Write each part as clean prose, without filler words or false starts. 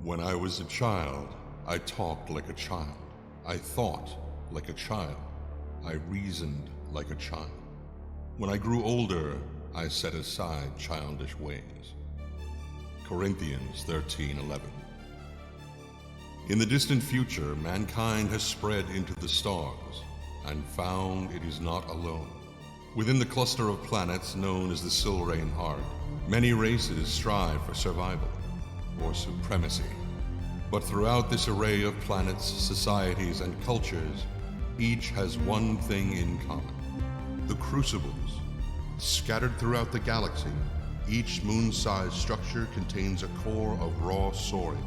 When I was a child, I talked like a child. I thought like a child. I reasoned like a child. When I grew older, I set aside childish ways. Corinthians 13:11. In the distant future, mankind has spread into the stars and found it is not alone. Within the cluster of planets known as the Silrain Heart, many races strive for survival or supremacy. But throughout this array of planets, societies, and cultures, each has one thing in common: the crucibles. Scattered throughout the galaxy, each moon-sized structure contains a core of raw sorin,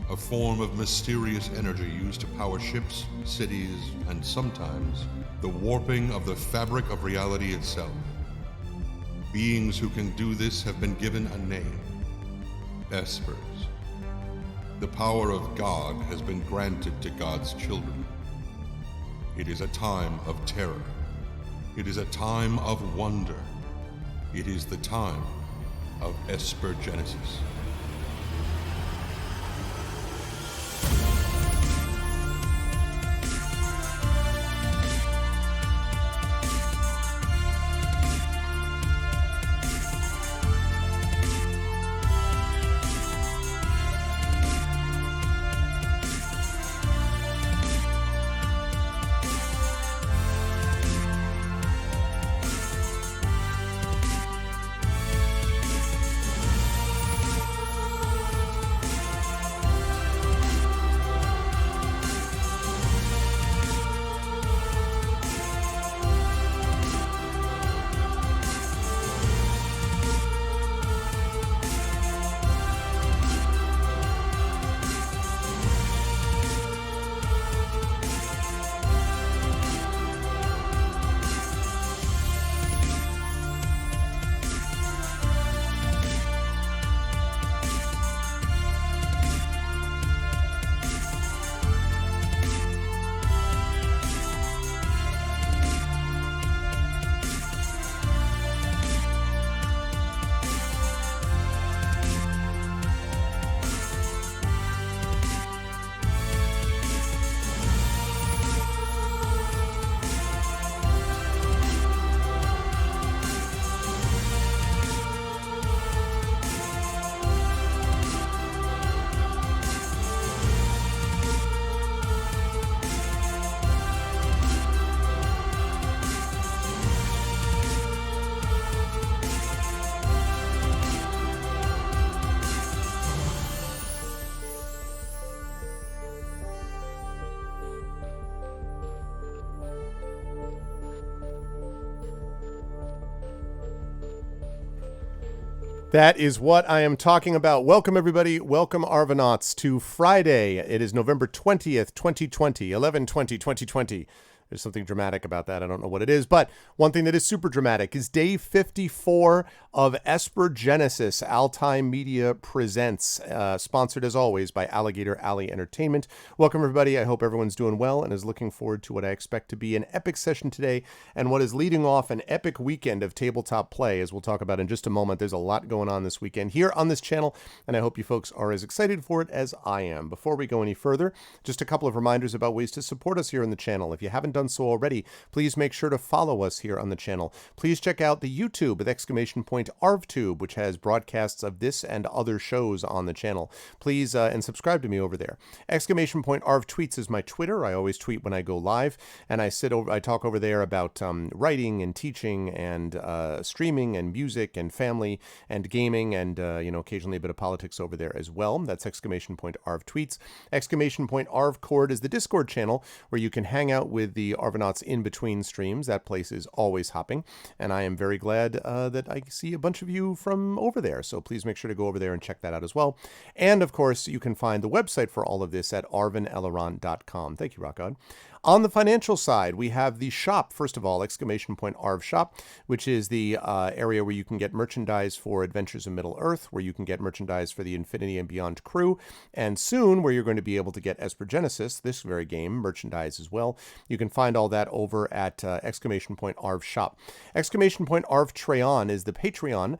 a form of mysterious energy used to power ships, cities, and sometimes the warping of the fabric of reality itself. Beings who can do this have been given a name: Espers. The power of God has been granted to God's children. It is a time of terror. It is a time of wonder. It is the time of Esper Genesis. That is what I am talking about. Welcome, everybody. Welcome, Arvanauts, to Friday. It is November 20th, 2020, 11/20/2020. There's something dramatic about that. I don't know what it is. But one thing that is super dramatic is day 54 of Esper Genesis. Altai Media presents, sponsored as always by Alligator Alley Entertainment. Welcome, everybody. I hope everyone's doing well and is looking forward to what I expect to be an epic session today and what is leading off an epic weekend of tabletop play, as we'll talk about in just a moment. There's a lot going on this weekend here on this channel, and I hope you folks are as excited for it as I am. Before we go any further, just a couple of reminders about ways to support us here on the channel. If you haven't done so already, please make sure to follow us here on the channel. Please check out the YouTube with !ArvTube, which has broadcasts of this and other shows on the channel. Please, and subscribe to me over there. !ArvTweets is my Twitter. I always tweet when I go live, and I talk over there about writing and teaching and streaming and music and family and gaming and, occasionally a bit of politics over there as well. That's !ArvTweets. !ArvCord is the Discord channel where you can hang out with the Arvanauts in between streams. That place is always hopping, and I am very glad that I see a bunch of you from over there. So please make sure to go over there and check that out as well. And of course, you can find the website for all of this at arvaneleron.com. Thank you, Rock God. On the financial side, we have the shop, first of all, !ARV shop, which is the area where you can get merchandise for Adventures in Middle-earth, where you can get merchandise for the Infinity and Beyond crew, and soon where you're going to be able to get Esper Genesis, this very game, merchandise as well. You can find all that over at !ARV shop. !ARV Treon is the Patreon,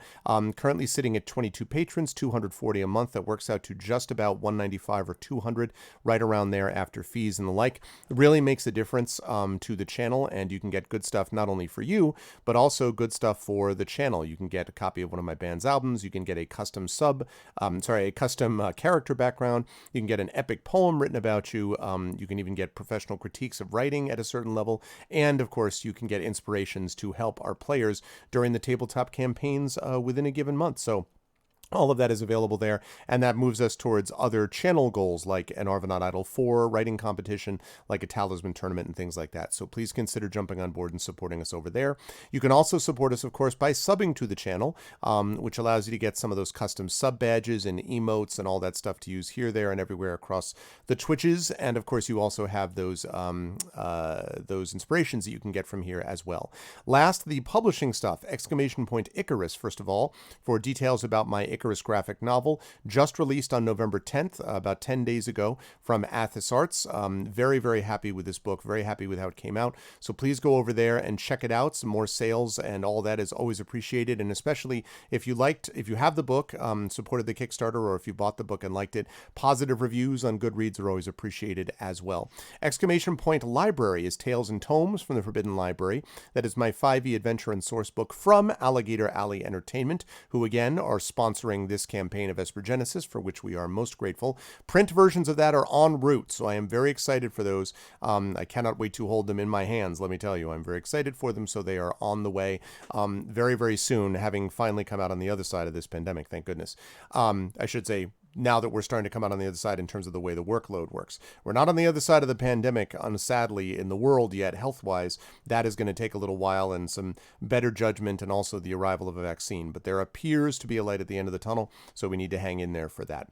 currently sitting at 22 patrons, 240 a month. That works out to just about 195 or 200, right around there after fees and the like. It really makes a difference to the channel, and you can get good stuff not only for you, but also good stuff for the channel. You can get a copy of one of my band's albums. You can get a custom character background. You can get an epic poem written about you. You can even get professional critiques of writing at a certain level. And of course, you can get inspirations to help our players during the tabletop campaigns within a given month. So all of that is available there, and that moves us towards other channel goals like an Untitled 4 writing competition, like a Talisman tournament and things like that. So please consider jumping on board and supporting us over there. You can also support us, of course, by subbing to the channel, which allows you to get some of those custom sub badges and emotes and all that stuff to use here, there, and everywhere across the Twitches. And of course, you also have those inspirations that you can get from here as well. Last, the publishing stuff, Icarus, first of all, for details about my Icarus graphic novel, just released on November 10th, about 10 days ago, from Athos Arts. Very, very happy with this book, very happy with how it came out. So please go over there and check it out. Some more sales and all that is always appreciated, and especially if you have the book, supported the Kickstarter, or if you bought the book and liked it, positive reviews on Goodreads are always appreciated as well. Library is Tales and Tomes from the Forbidden Library. That is my 5e adventure and source book from Alligator Alley Entertainment, who again are sponsoring this campaign of Esper Genesis, for which we are most grateful. Print versions of that are en route, so I am very excited for those. I cannot wait to hold them in my hands, let me tell you. I'm very excited for them, so they are on the way very, very soon, having finally come out on the other side of this pandemic, thank goodness. I should say, now that we're starting to come out on the other side in terms of the way the workload works. We're not on the other side of the pandemic, sadly, in the world yet, health-wise. That is going to take a little while and some better judgment and also the arrival of a vaccine. But there appears to be a light at the end of the tunnel, so we need to hang in there for that.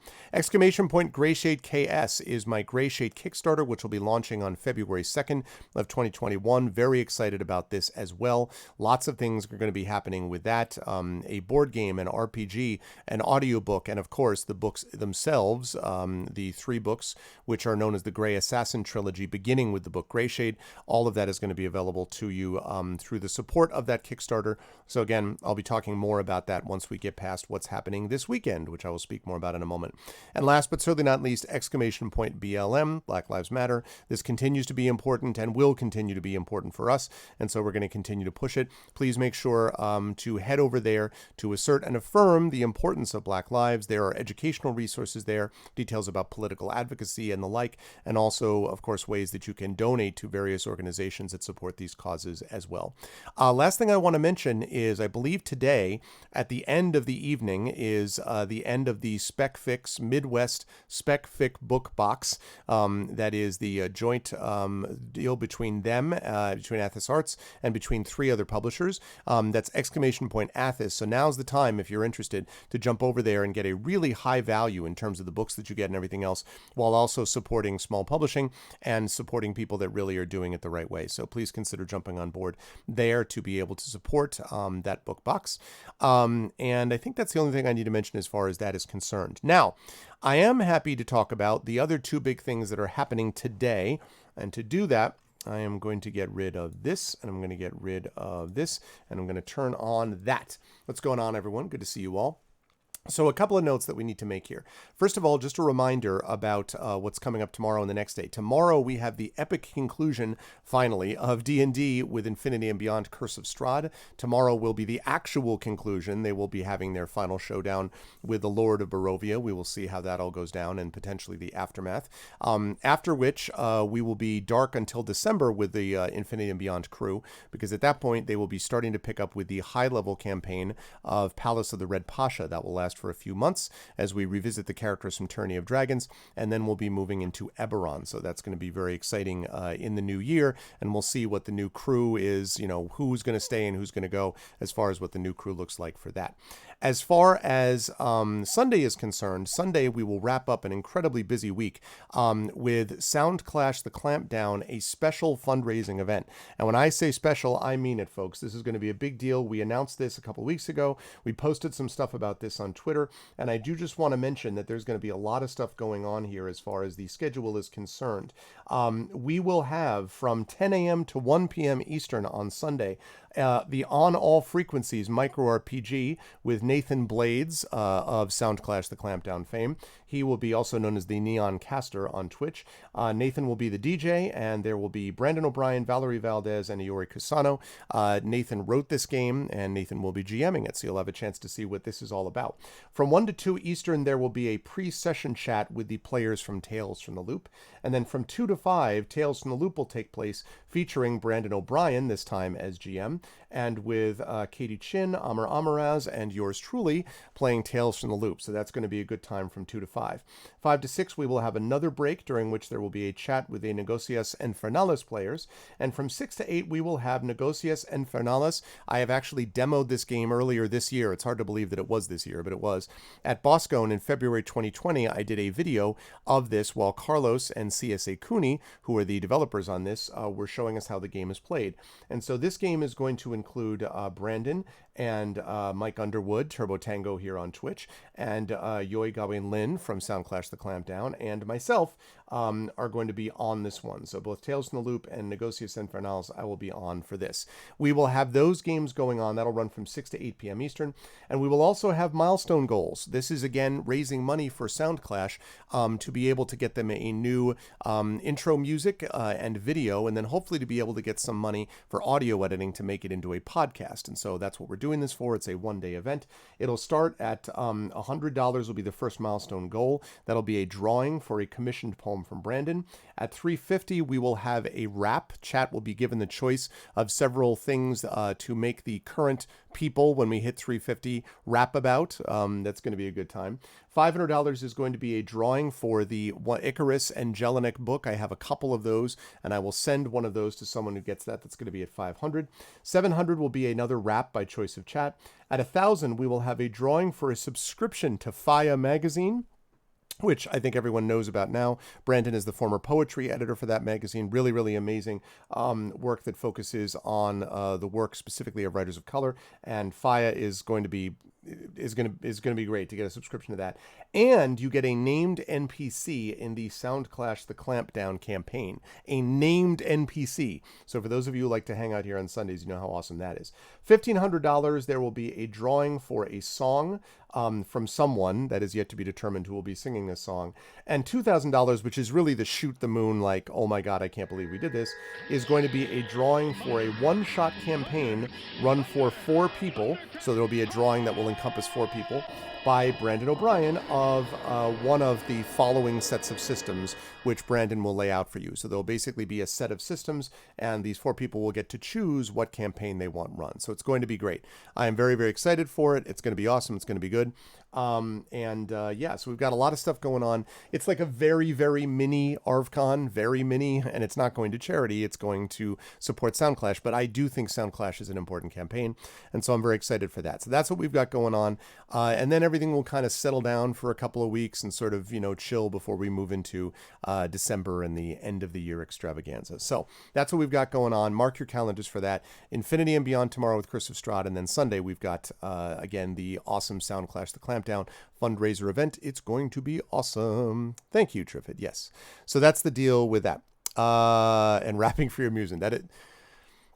Grayshade KS is my Grayshade Kickstarter, which will be launching on February 2nd of 2021. Very excited about this as well. Lots of things are going to be happening with that. A board game, an RPG, an audiobook, and of course the books themselves, the 3 books, which are known as the Grey Assassin Trilogy, beginning with the book Grayshade. All of that is going to be available to you through the support of that Kickstarter. So again, I'll be talking more about that once we get past what's happening this weekend, which I will speak more about in a moment. And last but certainly not least, BLM, Black Lives Matter. This continues to be important and will continue to be important for us, and so we're going to continue to push it. Please make sure to head over there to assert and affirm the importance of Black lives. There are educational resources there, details about political advocacy and the like, and also, of course, ways that you can donate to various organizations that support these causes as well. Last thing I want to mention is, I believe today, at the end of the evening, is the end of the SpecFix Midwest SpecFic book box. That is the joint deal between them, between Athos Arts, and between 3 other publishers. That's Athos. So now's the time, if you're interested, to jump over there and get a really high value in terms of the books that you get and everything else, while also supporting small publishing and supporting people that really are doing it the right way. So please consider jumping on board there to be able to support that book box. And I think that's the only thing I need to mention as far as that is concerned. Now, I am happy to talk about the other 2 big things that are happening today, and to do that, I am going to get rid of this, and I'm going to get rid of this, and I'm going to turn on that. What's going on, everyone? Good to see you all. So a couple of notes that we need to make here. First of all, just a reminder about what's coming up tomorrow and the next day. Tomorrow we have the epic conclusion, finally, of D&D with Infinity and Beyond Curse of Strahd. Tomorrow will be the actual conclusion. They will be having their final showdown with the Lord of Barovia. We will see how that all goes down and potentially the aftermath. After which we will be dark until December with the Infinity and Beyond crew, because at that point they will be starting to pick up with the high-level campaign of Palace of the Red Pasha. That will last for a few months as we revisit the characters from Tourney of Dragons, and then we'll be moving into Eberron. So that's going to be very exciting in the new year, and we'll see what the new crew is, who's going to stay and who's going to go as far as what the new crew looks like for that. As far as Sunday is concerned, Sunday we will wrap up an incredibly busy week with Sound Clash the Clampdown, a special fundraising event. And when I say special, I mean it, folks. This is going to be a big deal. We announced this a couple weeks ago. We posted some stuff about this on Twitter, and I do just want to mention that there's going to be a lot of stuff going on here as far as the schedule is concerned. We will have from 10 a.m. to 1 p.m. Eastern on Sunday the On All Frequencies micro RPG with Nathan Blades of Sound Clash the Clampdown fame. He will be also known as the Neon Caster on Twitch. Nathan will be the DJ, and there will be Brandon O'Brien, Valerie Valdez, and Iori Kusano. Nathan wrote this game, and Nathan will be GMing it, so you'll have a chance to see what this is all about. From 1 to 2 Eastern, there will be a pre-session chat with the players from Tales from the Loop. And then from 2 to 5, Tales from the Loop will take place, featuring Brandon O'Brien, this time as GM, and with Katie Chin, Amar Amaraz, and yours truly playing Tales from the Loop. So that's going to be a good time from 2 to 5. 5 to 6, we will have another break during which there will be a chat with the Negocias Infernales players. And from 6 to 8, we will have Negocias Infernales. I have actually demoed this game earlier this year. It's hard to believe that it was this year, but it was. At Boscone in February 2020, I did a video of this while Carlos and CSA Cooney, who are the developers on this, were showing us how the game is played. And so this game is going to include Brandon and Mike Underwood, Turbo Tango here on Twitch, and Yoi Gawain Lin from Sound Clash the Clampdown, and myself are going to be on this one. So both Tales from the Loop and Negocias Infernales, I will be on for this. We will have those games going on. That'll run from 6 to 8 p.m. Eastern. And we will also have milestone goals. This is, again, raising money for Sound Clash to be able to get them a new intro music and video, and then hopefully to be able to get some money for audio editing to make it into a podcast. And so that's what we're doing this for. It's a one-day event. It'll start at $100 will be the first milestone goal. That'll be a drawing for a commissioned poem from Brandon. At $350, we will have a rap. Chat will be given the choice of several things to make the current people, when we hit $350, rap about. That's going to be a good time. $500 is going to be a drawing for the Icarus and Jelinek book. I have a couple of those, and I will send one of those to someone who gets that. That's going to be at $500. $700 will be another rap by choice of chat. At $1,000, we will have a drawing for a subscription to Faya magazine, which I think everyone knows about now. Brandon is the former poetry editor for that magazine. Really, really amazing work that focuses on the work specifically of writers of color. And Faya is going to be great to get a subscription to that. And you get a named NPC in the Sound Clash the Clampdown campaign. A named NPC. So for those of you who like to hang out here on Sundays, you know how awesome that is. $1,500, there will be a drawing for a song from someone that is yet to be determined who will be singing this song. And $2,000, which is really the shoot the moon, like, oh my God, I can't believe we did this, is going to be a drawing for a one-shot campaign run for 4 people. So there will be a drawing that will encompass 4 people by Brandon O'Brien of one of the following sets of systems, which Brandon will lay out for you. So there'll basically be a set of systems, and these 4 people will get to choose what campaign they want run. So it's going to be great. I am very, very excited for it. It's going to be awesome. It's going to be good. Yeah, so we've got a lot of stuff going on. It's like a very, very mini ArvCon, very mini, and it's not going to charity. It's going to support Sound Clash, but I do think Sound Clash is an important campaign, and so I'm very excited for that. So that's what we've got going on, and then everything will kind of settle down for a couple of weeks and sort of, chill before we move into December and the end of the year extravaganza. So that's what we've got going on. Mark your calendars for that. Infinity and Beyond tomorrow with Chris of Strahd, and then Sunday we've got, again, the awesome Sound Clash the Clampdown fundraiser event. It's going to be awesome. Thank you, Triffid. Yes. So that's the deal with that. And rapping for your amusement.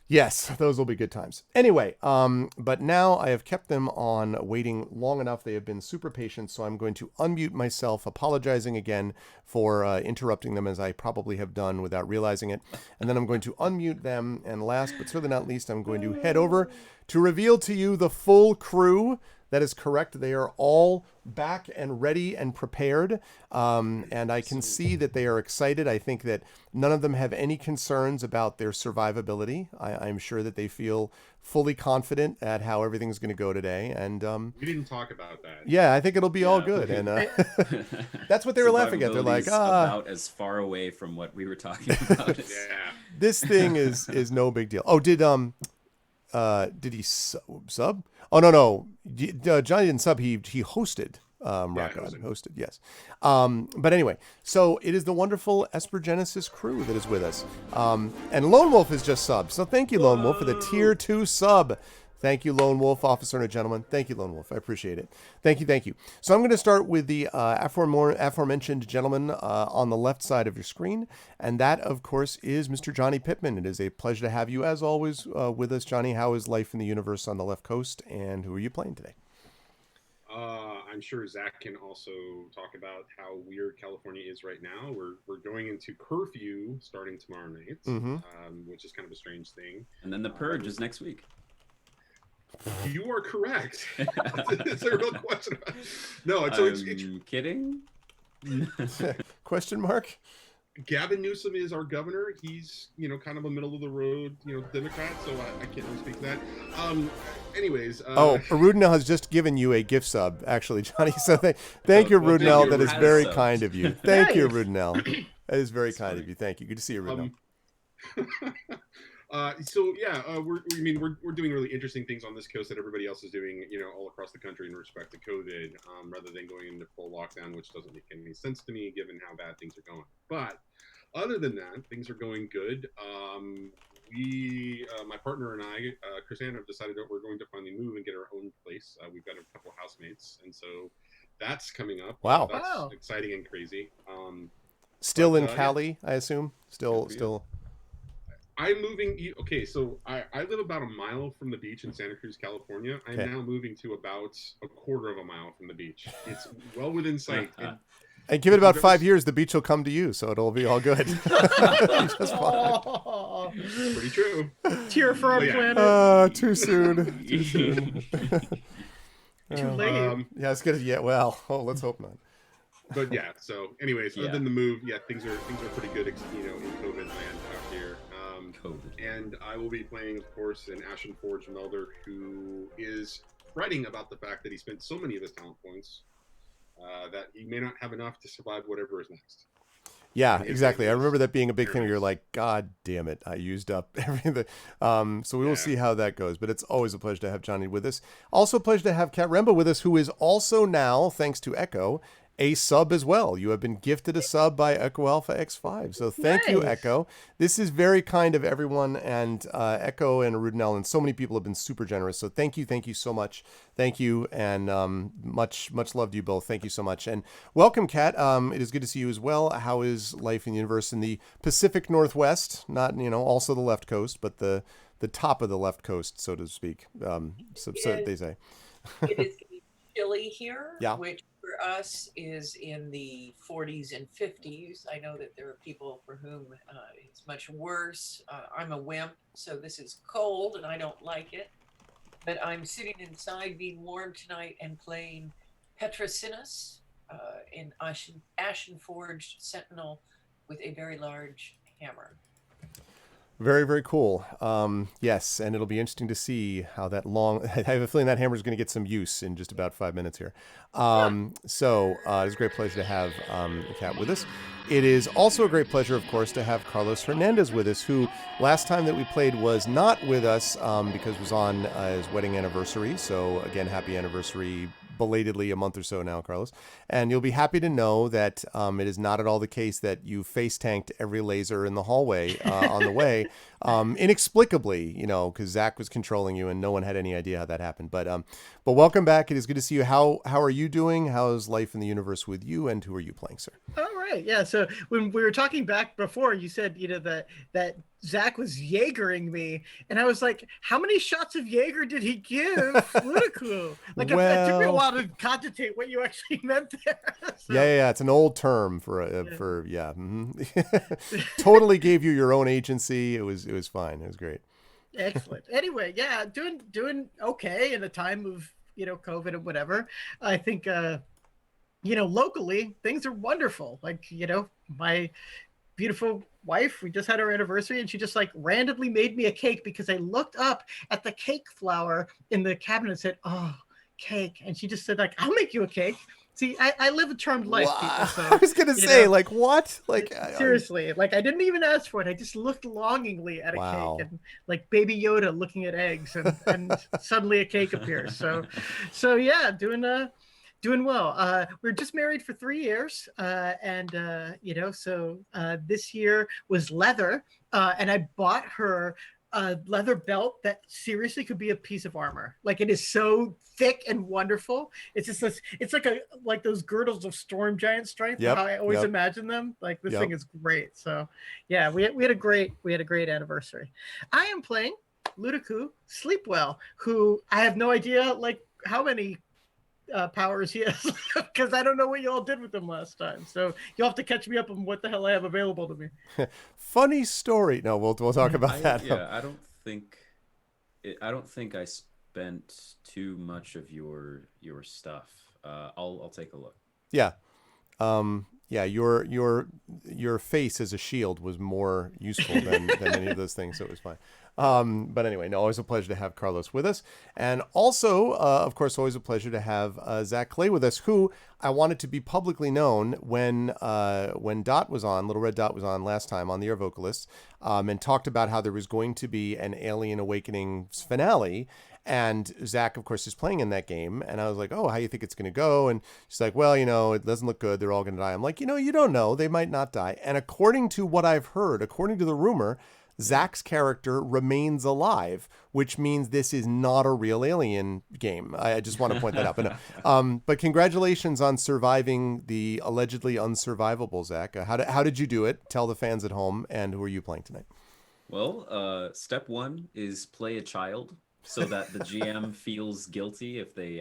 Yes, those will be good times. Anyway, but now I have kept them on waiting long enough. They have been super patient, so I'm going to unmute myself, apologizing again for interrupting them, as I probably have done without realizing it. And then I'm going to unmute them, and last but certainly not least, I'm going to head over to reveal to you the full crew. That is correct. They are all back and ready and prepared. And I can see that they are excited. I think that none of them have any concerns about their survivability. I'm sure that they feel fully confident at how everything's going to go today. And we didn't talk about that. Yeah, I think it'll be all good. And that's what they were laughing at. They're like, about as far away from what we were talking about. Yeah. This thing is no big deal. Oh, did Did he sub? Oh no. Johnny didn't sub. He hosted. Rock God hosted, yes. But anyway, so it is the wonderful Esper Genesis crew that is with us. And Lone Wolf is just subbed. So thank you, Lone Wolf, for the tier 2 sub. Thank you, Lone Wolf, officer and a gentleman. Thank you, Lone Wolf. I appreciate it. Thank you. So I'm going to start with the aforementioned gentleman on the left side of your screen. And that, of course, is Mr. Johnny Pittman. It is a pleasure to have you, as always, with us. Johnny, how is life in the universe on the left coast? And who are you playing today? I'm sure Zach can also talk about how weird California is right now. We're going into curfew starting tomorrow night, which is kind of a strange thing. And then the purge is next week. You are correct. It's a real question. No, it's kidding. Question mark? Gavin Newsom is our governor. He's, kind of a middle of the road, Democrat, so I can't really speak to that. Anyways. Rudnell has just given you a gift sub, actually, Johnny. So thank you, Rudnell. That is very kind of you. Thank you, Rudnell. That is very kind of you. Thank you. Good to see you, Rudnell. We're doing really interesting things on this coast that everybody else is doing, all across the country in respect to COVID, rather than going into full lockdown, which doesn't make any sense to me given how bad things are going. But other than that, things are going good. My partner and I, Chris Ann, have decided that we're going to finally move and get our own place. We've got a couple housemates, and so that's coming up. Wow. That's exciting and crazy. Still in Cali, I assume? Still. I'm moving. Okay, so I live about a mile from the beach in Santa Cruz, California. I'm now moving to about a quarter of a mile from the beach. It's well within sight. And give it about 5 years, the beach will come to you, so it'll be all good. Just pretty true. Cheer for our planet. Too soon. Too late. Yeah, it's good. Yeah, well, let's hope not. But yeah, so anyways, other than the move, things are pretty good, in COVID land out here. And I will be playing, of course, an Ashen Forge Melder who is writing about the fact that he spent so many of his talent points that he may not have enough to survive whatever is next. Yeah, exactly. I remember that being a big thing where you're like, God damn it, I used up everything. So we will see how that goes. But it's always a pleasure to have Johnny with us. Also a pleasure to have Kat Remba with us, who is also now, thanks to Echo, a sub as well. You have been gifted a sub by Echo Alpha X5. So thank you, Echo. This is very kind of everyone, and Echo and Rudnell and so many people have been super generous. So thank you so much. Thank you, and much love to you both. Thank you so much. And welcome, Kat. It is good to see you as well. How is life in the universe in the Pacific Northwest? Not, also the left coast, but the top of the left coast, so to speak. So they say. It is chilly here, yeah. Which for us is in the 40s and 50s. I know that there are people for whom it's much worse. I'm a wimp, so this is cold and I don't like it. But I'm sitting inside being warm tonight and playing Petrasinus in Ashen Forged Sentinel with a very large hammer. Very, very cool. Yes, and it'll be interesting to see how that long... I have a feeling that hammer is going to get some use in just about 5 minutes here. It's a great pleasure to have Kat with us. It is also a great pleasure, of course, to have Carlos Hernandez with us, who last time that we played was not with us because it was on his wedding anniversary. So, again, happy anniversary belatedly a month or so now, Carlos. And you'll be happy to know that it is not at all the case that you face tanked every laser in the hallway on the way, inexplicably, because Zach was controlling you and no one had any idea how that happened. But welcome back. It is good to see you. How are you doing? How's life in the universe with you? And who are you playing, sir? All right. Yeah. So when we were talking back before, you said, that Zach was Jaegering me, and I was like, how many shots of Jaeger did he give Ludicrou? It took me a while to cogitate what you actually meant there. So. Yeah, it's an old term for totally gave you your own agency. It was fine. It was great. Excellent. Anyway, yeah, doing okay in a time of COVID and whatever. I think locally things are wonderful. My beautiful wife, we just had our anniversary, and she just randomly made me a cake because I looked up at the cake flour in the cabinet and said, "Oh, cake," and she just said I'll make you a cake. See, I live a charmed life, people. So, I was gonna say, like, what? Like, seriously, like I didn't even ask for it. I just looked longingly at a Wow. cake, and like Baby Yoda looking at eggs, and suddenly a cake appears. So yeah, doing well. We're just married for 3 years, and so this year was leather, and I bought her a leather belt that seriously could be a piece of armor. Like it is so thick and wonderful. It's just this. It's like those girdles of storm giant strength. Yep, How I always yep. imagine them. Like this Yep. thing is great. So yeah, we had a great anniversary. I am playing Ludiku Sleepwell, who I have no idea like how many powers he has, because I don't know what you all did with him last time. So you'll have to catch me up on what the hell I have available to me. Funny story. No, we'll talk about that. Yeah, I don't think I spent too much of your stuff. I'll take a look. Yeah. Yeah, your face as a shield was more useful than any of those things, so it was fine. But anyway, no, always a pleasure to have Carlos with us. And also, of course, always a pleasure to have Zach Clay with us, who I wanted to be publicly known when Dot was on, Little Red Dot was on last time on the Air Vocalists, and talked about how there was going to be an Alien Awakening finale. And Zach, of course, is playing in that game. And I was like, oh, how do you think it's going to go? And she's like, well, it doesn't look good. They're all going to die. I'm like, you don't know. They might not die. And according to what I've heard, according to the rumor, Zach's character remains alive, which means this is not a real Alien game. I just want to point that out. But congratulations on surviving the allegedly unsurvivable, Zach. How did you do it? Tell the fans at home. And who are you playing tonight? Well, step 1 is play a child, so that the GM feels guilty if they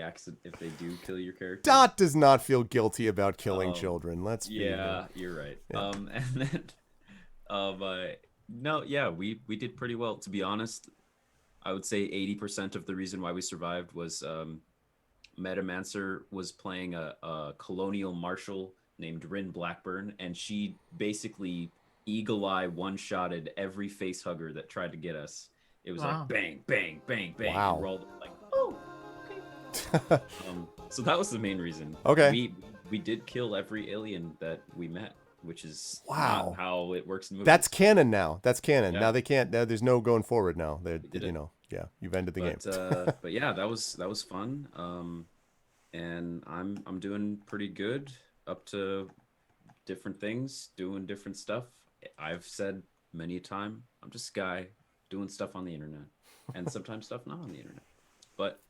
do kill your character. Dot does not feel guilty about killing children. Let's be Yeah, you're right. Yeah. And then no, yeah, we did pretty well. To be honest, I would say 80% of the reason why we survived was Metamancer was playing a colonial marshal named Rin Blackburn, and she basically eagle eye one-shotted every face hugger that tried to get us. It was like bang, bang, bang, bang. Wow. And we're all like, oh, okay. So that was the main reason. Okay. We did kill every alien that we met, which is Wow. not how it works in movies. That's canon now. That's canon. Yeah. Now they can't. There's no going forward now. did it. Yeah, you've ended the game. But yeah, that was fun. And I'm doing pretty good, up to different things, doing different stuff. I've said many a time, I'm just a guy doing stuff on the internet, and sometimes stuff not on the internet. But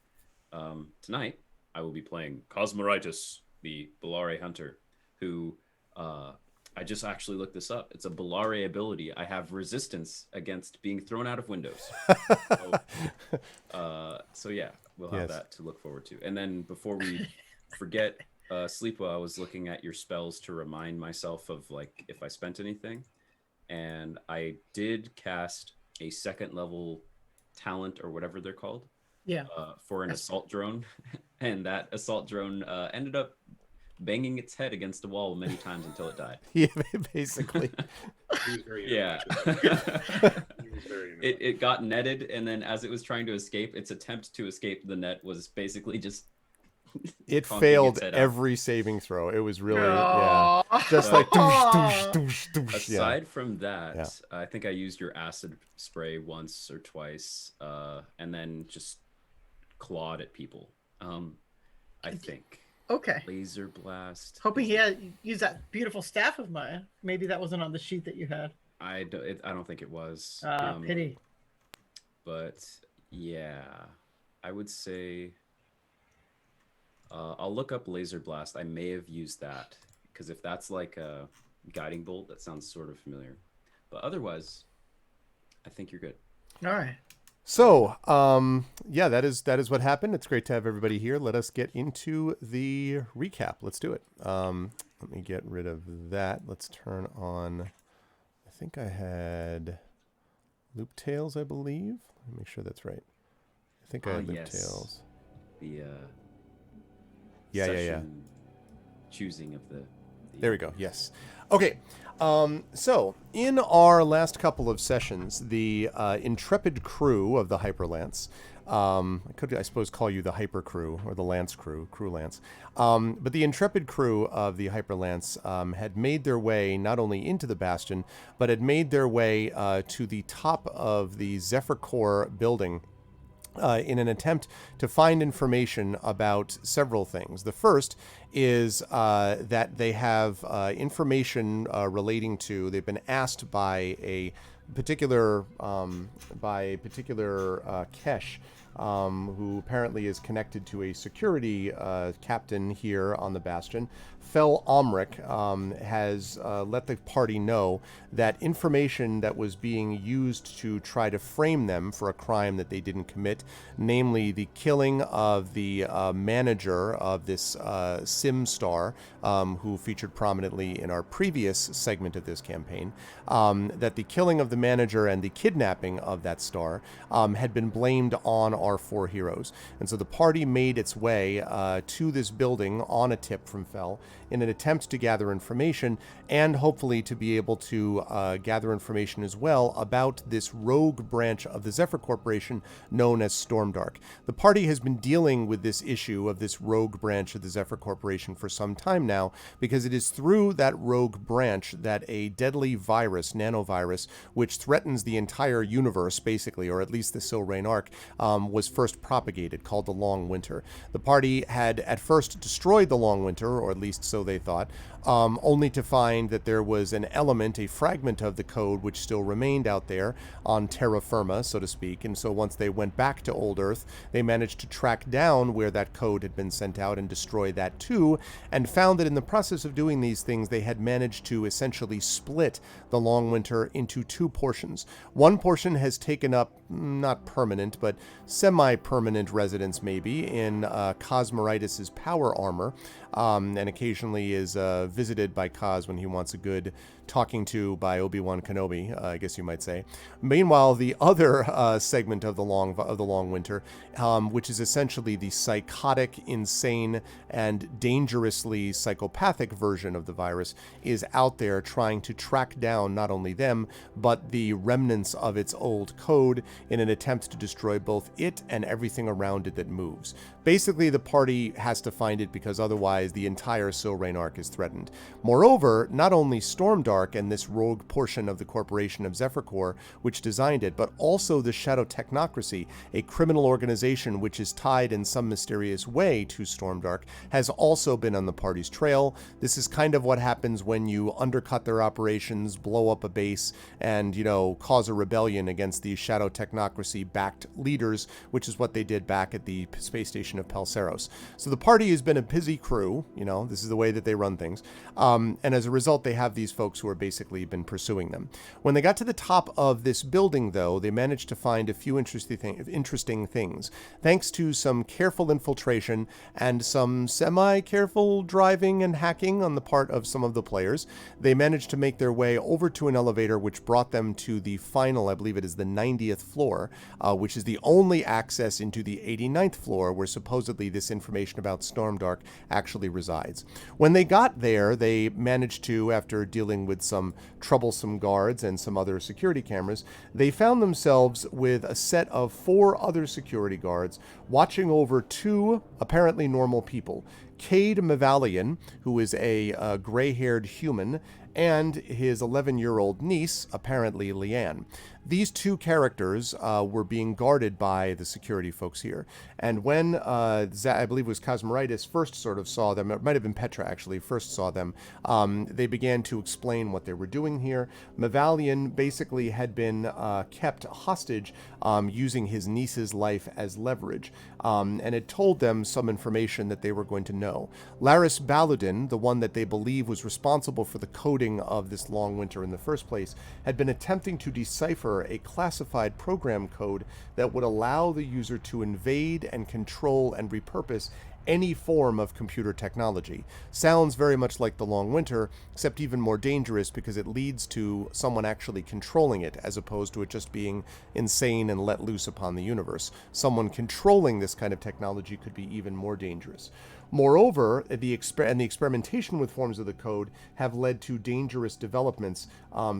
tonight I will be playing Cosmoritis, the Bellare hunter, who I just actually looked this up. It's a Bellare ability. I have resistance against being thrown out of windows. So yeah, we'll have that to look forward to. And then before we forget, Sleepwell, I was looking at your spells to remind myself of like if I spent anything, and I did cast a 2nd level talent or whatever they're called. Yeah. For an assault drone, and that assault drone ended up banging its head against the wall many times until it died. Yeah, basically. He was very Yeah. He was very It got netted, and then as it was trying to escape, its attempt to escape the net was basically just It conking failed its head out. every saving throw. It was really Aw. just like doosh, doosh, doosh, doosh. Aside from that, Yeah. I think I used your acid spray once or twice, and then just clawed at people. I think. Okay. Laser blast. Hoping he had used that beautiful staff of mine. Maybe that wasn't on the sheet that you had. I don't think it was. Pity. But yeah, I would say I'll look up laser blast. I may have used that because if that's like a guiding bolt, that sounds sort of familiar. But otherwise, I think you're good. All right. So, yeah, that is what happened. It's great to have everybody here. Let us get into the recap. Let's do it. Let me get rid of that. Let's turn on, I think I had loop tails, I believe. Let me make sure that's right. I think I had loop tails. The yeah. session choosing of the There we go. Yes. Okay. So, in our last couple of sessions, the intrepid crew of the Hyperlance, I could, I suppose, call you the Hyper Crew or the Lance Crew, Crew Lance. But the intrepid crew of the Hyperlance had made their way not only into the Bastion, but had made their way to the top of the Zephyr Core building. In an attempt to find information about several things. The first is that they have information relating to, they've been asked by a particular Kesh, who apparently is connected to a security captain here on the Bastion. Fel Omric has let the party know that information that was being used to try to frame them for a crime that they didn't commit, namely the killing of the manager of this Sim Star, who featured prominently in our previous segment of this campaign, that the killing of the manager and the kidnapping of that star had been blamed on our 4 heroes. And so the party made its way to this building on a tip from Fel in an attempt to gather information and hopefully to be able to gather information as well about this rogue branch of the Zephyr Corporation known as Stormdark. The party has been dealing with this issue of this rogue branch of the Zephyr Corporation for some time now, because it is through that rogue branch that a deadly virus, nanovirus, which threatens the entire universe basically, or at least the Silrain Arc, was first propagated, called the Long Winter. The party had at first destroyed the Long Winter, or at least so they thought, only to find that there was an element, a fragment of the code which still remained out there on terra firma, so to speak. And so once they went back to Old Earth, they managed to track down where that code had been sent out and destroy that too, and found that in the process of doing these things, they had managed to essentially split the Long Winter into 2 portions. One portion has taken up, not permanent, but semi-permanent residence maybe, in Cosmoritis' power armor, and occasionally is visited by Kaz when he wants a good talking to by Obi-Wan Kenobi, I guess you might say. Meanwhile, the other segment of the Long Winter, which is essentially the psychotic, insane, and dangerously psychopathic version of the virus, is out there trying to track down not only them, but the remnants of its old code in an attempt to destroy both it and everything around it that moves. Basically, the party has to find it because otherwise the entire Silrain Arc is threatened. Moreover, not only Stormdark and this rogue portion of the corporation of Zephyr Corps, which designed it, but also the Shadow Technocracy, a criminal organization which is tied in some mysterious way to Stormdark, has also been on the party's trail. This is kind of what happens when you undercut their operations, blow up a base, and, cause a rebellion against the Shadow Technocracy-backed leaders, which is what they did back at the space station of Pelseros. So the party has been a busy crew, this is the way that they run things, and as a result, they have these folks who are basically been pursuing them. When they got to the top of this building, though, they managed to find a few interesting things. Thanks to some careful infiltration and some semi-careful driving and hacking on the part of some of the players, they managed to make their way over to an elevator which brought them to the final, I believe it is the 90th floor, which is the only access into the 89th floor where supposedly this information about Stormdark actually resides. When they got there, they managed to, after dealing with some troublesome guards and some other security cameras, they found themselves with a set of 4 other security guards watching over 2 apparently normal people. Cade Mavalian, who is a gray-haired human, and his 11-year-old niece, apparently Leanne. These 2 characters were being guarded by the security folks here. And when, I believe it was Cosmoritis, first sort of saw them, it might have been Petra actually, first saw them, they began to explain what they were doing here. Mavalian basically had been kept hostage using his niece's life as leverage, and had told them some information that they were going to know. Laris Baludin, the one that they believe was responsible for the coding of this Long Winter in the first place, had been attempting to decipher a classified program code that would allow the user to invade and control and repurpose any form of computer technology. Sounds very much like the Long Winter, except even more dangerous because it leads to someone actually controlling it, as opposed to it just being insane and let loose upon the universe. Someone controlling this kind of technology could be even more dangerous. Moreover, the experimentation with forms of the code have led to dangerous developments,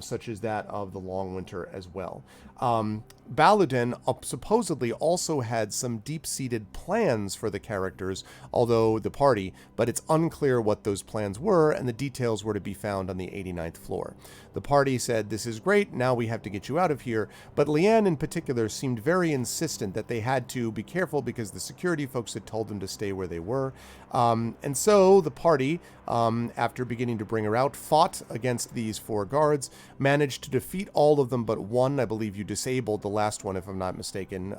such as that of the Long Winter as well. Baludan supposedly also had some deep-seated plans for the characters, although the party, but it's unclear what those plans were, and the details were to be found on the 89th floor. The party said, "This is great, now we have to get you out of here," but Leanne in particular seemed very insistent that they had to be careful because the security folks had told them to stay where they were. And so the party, after beginning to bring her out, fought against these 4 guards, managed to defeat all of them but one. I believe you disabled the last one, if I'm not mistaken,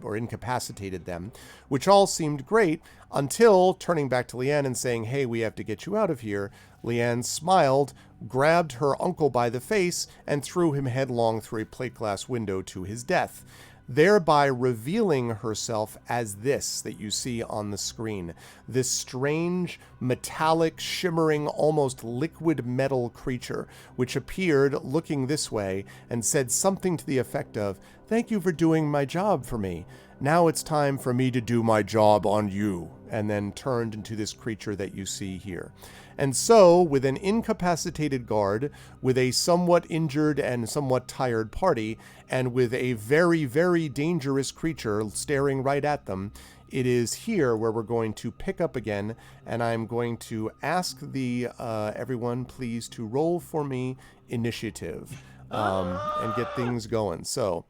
or incapacitated them, which all seemed great until turning back to Leanne and saying, "Hey, we have to get you out of here." Leanne smiled, grabbed her uncle by the face, and threw him headlong through a plate glass window to his death, thereby revealing herself as this that you see on the screen. This strange, metallic, shimmering, almost liquid metal creature, which appeared looking this way and said something to the effect of, "Thank you for doing my job for me. Now it's time for me to do my job on you," and then turned into this creature that you see here. And so, with an incapacitated guard, with a somewhat injured and somewhat tired party, and with a very, very dangerous creature staring right at them, it is here where we're going to pick up again, and I'm going to ask the everyone please to roll for me initiative and get things going. So,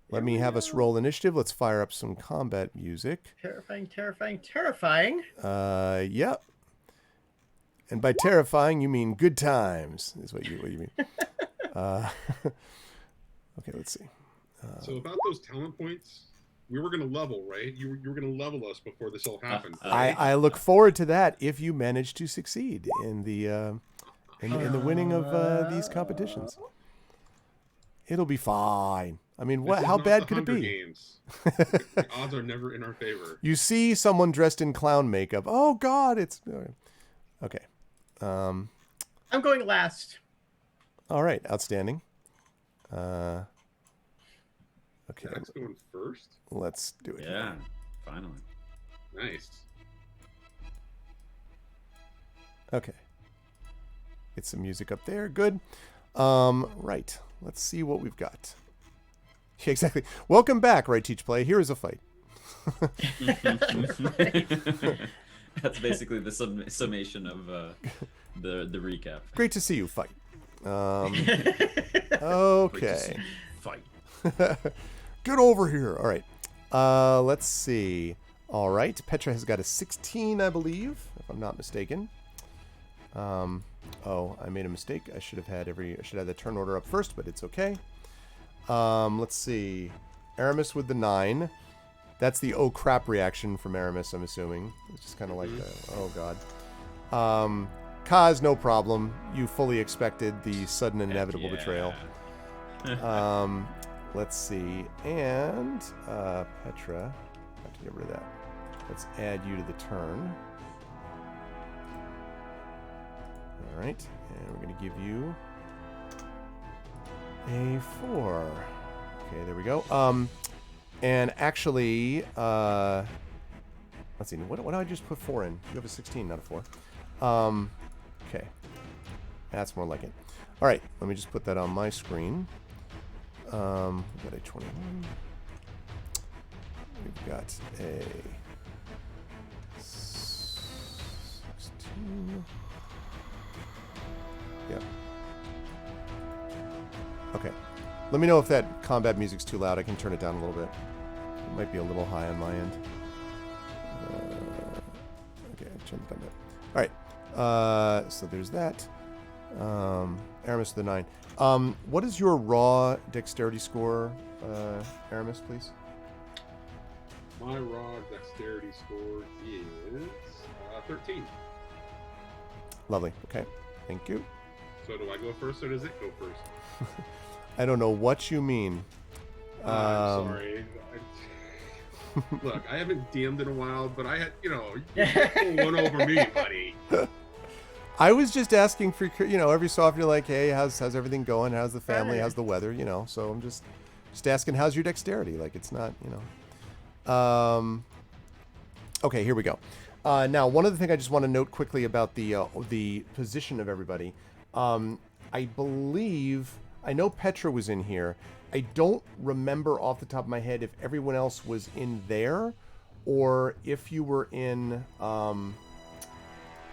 let me have us roll initiative. Let's fire up some combat music. Terrifying, terrifying, terrifying. Yep. And by terrifying, you mean good times, is what you mean. Okay, let's see. So about those talent points, we were going to level, right? You were going to level us before this all happened. I look forward to that if you manage to succeed in the in the winning of these competitions. It'll be fine. I mean, what? How bad could it be? Games. The odds are never in our favor. You see someone dressed in clown makeup. Oh God, it's okay. I'm going last. All right, outstanding. Okay. Zach's going first. Let's do it. Yeah, finally. Nice. Okay. Get some music up there. Good. Right. Let's see what we've got. Yeah, exactly. Welcome back, Right Teach Play. Here is a fight. That's basically the summation of the recap. Great to see you fight. Okay. Fight. Get over here. All right. Let's see. All right. Petra has got a 16, I believe, if I'm not mistaken. Oh, I made a mistake. I should have the turn order up first, but it's okay. Let's see. Aramis with the 9. That's the oh crap reaction from Aramis, I'm assuming. It's just kind of like the oh god. Kaz, no problem. You fully expected the sudden and inevitable betrayal. Let's see. And Petra, have to get rid of that. Let's add you to the turn. All right, and we're going to give you a 4. Okay, there we go. And actually, let's see. What did I just put 4 in? You have a 16, not a 4. Okay, that's more like it. All right, let me just put that on my screen. We've got a 21. We've got a 16. Yep. Okay. Let me know if that combat music's too loud. I can turn it down a little bit. It might be a little high on my end. Okay, turn it down a bit. All right. So there's that. Aramis with the 9. What is your raw dexterity score, Aramis, please? My raw dexterity score is 13. Lovely. Okay. Thank you. So do I go first, or does it go first? I don't know what you mean. I'm sorry. Look, I haven't DM'd in a while, but I had, you can't pull one over me, buddy. I was just asking for, every so often you're like, hey, how's everything going? How's the family? How's the weather? So I'm just asking, how's your dexterity? Like, it's not, Okay, here we go. Now, one other thing I just want to note quickly about the position of everybody. I believe I know Petra was in here. I don't remember off the top of my head if everyone else was in there, or if you were in, the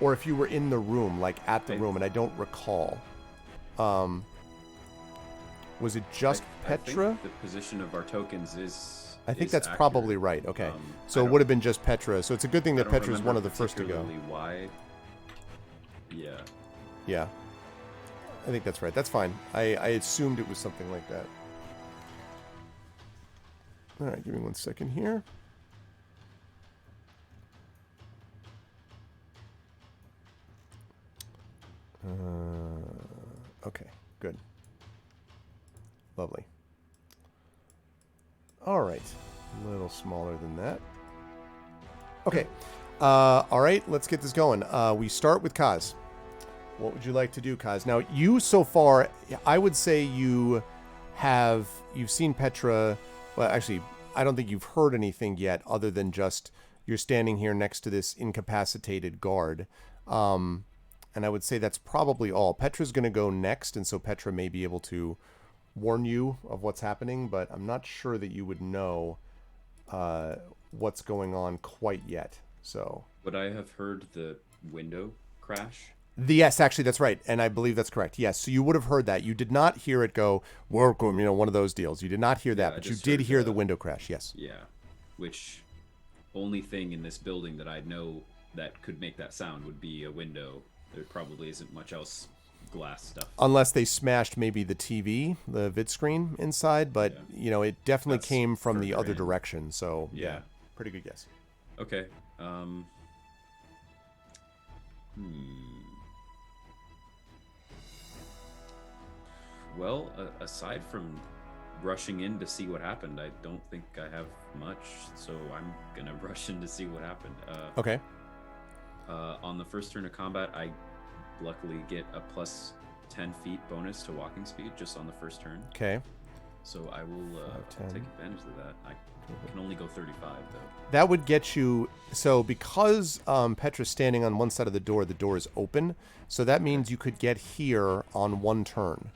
room, like at the room, and I don't recall. Was it just Petra? I think the position of our tokens is. I think is that's accurate. probably right. Okay, so it would have been just Petra. So it's a good thing that Petra is one of the first to go. Why? Yeah. Yeah. I think that's right. That's fine. I assumed it was something like that. All right, give me 1 second here. Okay, good. Lovely. All right, a little smaller than that. Okay, all right, let's get this going. We start with Kaz. What would you like to do, Kaz? Now, you so far, I would say you've seen Petra. Well, actually, I don't think you've heard anything yet other than just you're standing here next to this incapacitated guard. And I would say that's probably all. Petra's going to go next, and so Petra may be able to warn you of what's happening, but I'm not sure that you would know what's going on quite yet. So would I have heard the window crash? Yes, actually, that's right, and I believe that's correct. Yes, so you would have heard that. You did not hear it go, welcome, one of those deals. You did not hear that, but you did hear the window crash, yes. Yeah, which only thing in this building that I know that could make that sound would be a window. There probably isn't much else glass stuff. Unless they smashed maybe the TV, the vid screen inside, but, it definitely came from the other direction, so, yeah, pretty good guess. Okay, Well, aside from rushing in to see what happened, I don't think I have much, so I'm gonna rush in to see what happened. Okay. On the first turn of combat, I luckily get a plus 10 feet bonus to walking speed just on the first turn. Okay. So I will take advantage of that. I can only go 35, though. That would get you... So because Petra's standing on one side of the door is open, so that means you could get here on one turn.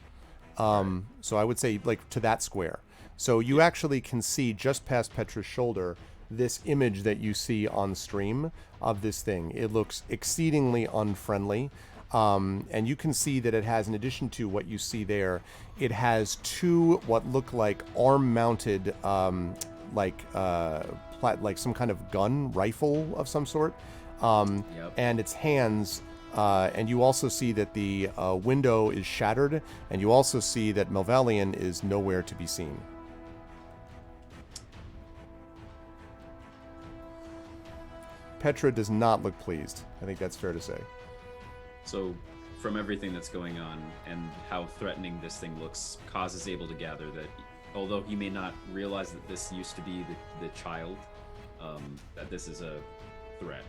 So I would say, to that square. So you actually can see just past Petra's shoulder this image that you see on stream of this thing. It looks exceedingly unfriendly. And you can see that it has, in addition to what you see there, it has two what look like arm-mounted, like some kind of gun, rifle of some sort. And its hands... and you also see that the window is shattered, and you also see that Melvalian is nowhere to be seen. Petra does not look pleased. I think that's fair to say. So, from everything that's going on and how threatening this thing looks, Kaz is able to gather that although he may not realize that this used to be the child, that this is a threat.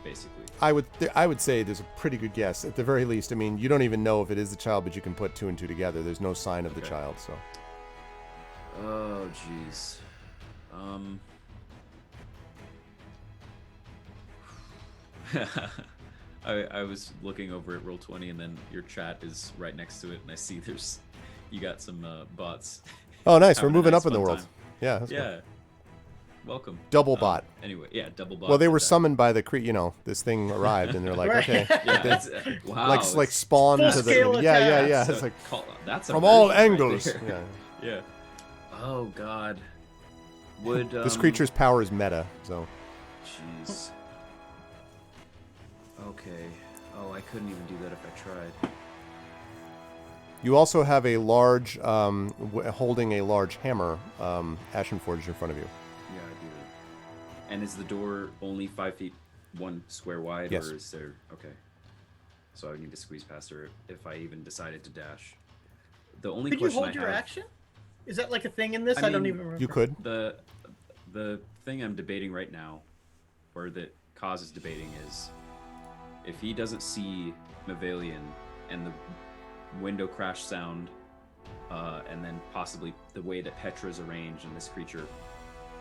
Basically, I would say there's a pretty good guess at the very least. I mean, you don't even know if it is the child, but you can put two and two together. There's no sign of the child, so. Oh, jeez. I was looking over at Roll20, and then your chat is right next to it, and I see you got some bots. Oh, nice. We're moving up in the world. Time. Yeah. That's yeah. Cool. Welcome. Double bot. Anyway, yeah, double bot. Well, they were summoned by the this thing arrived, and they're like, okay, wow, like spawned to the yeah. It's like that's from all angles. Right yeah. Oh God. Would this creature's power is meta, so. Jeez. Okay. Oh, I couldn't even do that if I tried. You also have a large, holding a large hammer, Ashenforged in front of you. Yeah, I do. And is the door only 5 feet 1 square wide? Yes. Or is there... Okay. So I need to squeeze past her if I even decided to dash. The only Could you hold your action? Is that like a thing in this? I don't even remember. You could. The thing I'm debating right now, or that Kaz is debating, is if he doesn't see Mavalian and the window crash sound, and then possibly the way that Petra's arranged and this creature,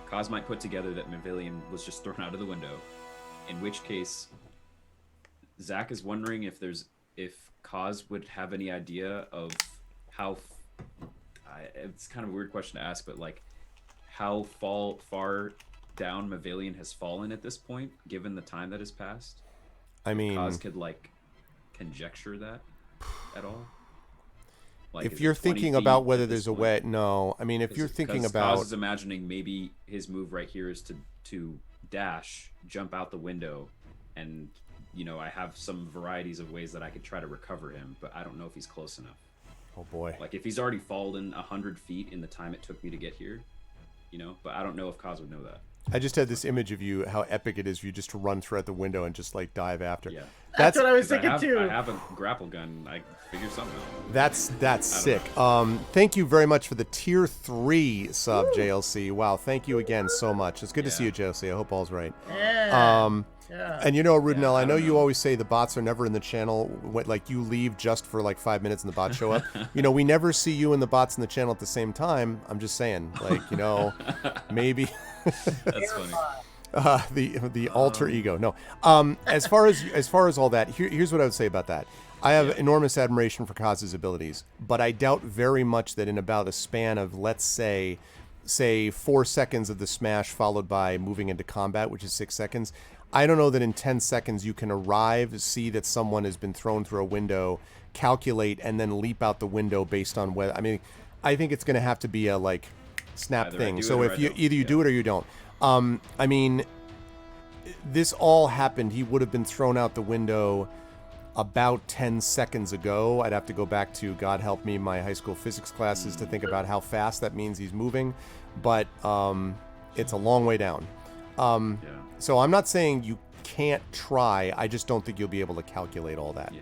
Kaz might put together that Mavalian was just thrown out of the window, in which case, Zach is wondering if Kaz would have any idea of how. It's kind of a weird question to ask, but like, how far down Mavalian has fallen at this point, given the time that has passed. I mean, Kaz could like conjecture that at all. Like, if you're thinking about whether there's a way, no. I mean, if you're thinking about, Kaz is imagining maybe his move right here is to dash, jump out the window, and I have some varieties of ways that I could try to recover him, but I don't know if he's close enough. Oh boy! Like if he's already fallen 100 feet in the time it took me to get here, but I don't know if Kaz would know that. I just had this image of you, how epic it is for you just to run through at the window and just like dive after. Yeah. That's what I was thinking too. I have a grapple gun. I figure something out. That's sick. Thank you very much for the tier 3 sub, JLC. Wow, thank you again so much. It's good to see you, JLC. I hope all's right. Yeah. And Rudinell, I know you always say the bots are never in the channel. Like you leave just for like 5 minutes and the bots show up. We never see you and the bots in the channel at the same time. I'm just saying, like, maybe. That's funny. The alter ego. No. As far as all that, here's what I would say about that. I have enormous admiration for Kaz's abilities, but I doubt very much that in about a span of, let's say 4 seconds of the smash followed by moving into combat, which is 6 seconds, I don't know that in 10 seconds you can arrive, see that someone has been thrown through a window, calculate, and then leap out the window based on whether. I mean, I think it's going to have to be a like snap Either thing. So if you either you do it or you don't. I mean, this all happened. He would have been thrown out the window about 10 seconds ago. I'd have to go back to, God help me, my high school physics classes to think about how fast that means he's moving. But it's a long way down. So I'm not saying you can't try. I just don't think you'll be able to calculate all that. Yeah.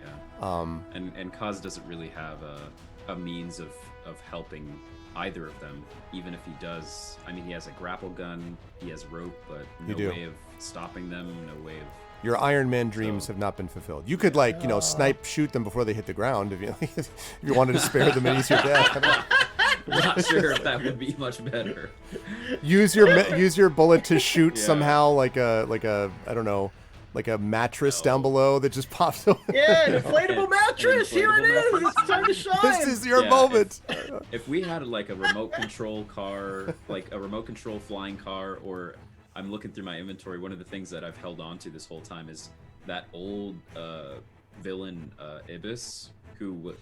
And Kaz doesn't really have a means of helping either of them, even if he does. I mean, he has a grapple gun, he has rope, but no way of stopping them, no way of... Your Iron Man dreams have not been fulfilled. You could, like, snipe shoot them before they hit the ground if you wanted to spare them an easier death. I'm not sure if that would be much better. Use your bullet to shoot somehow like a I don't know, like a mattress down below that just pops over. Yeah, an inflatable mattress. Here it is. It's time to shine. This is your moment. If we had like a remote control car, like a remote control flying car, or I'm looking through my inventory, one of the things that I've held on to this whole time is that old villain Ibis who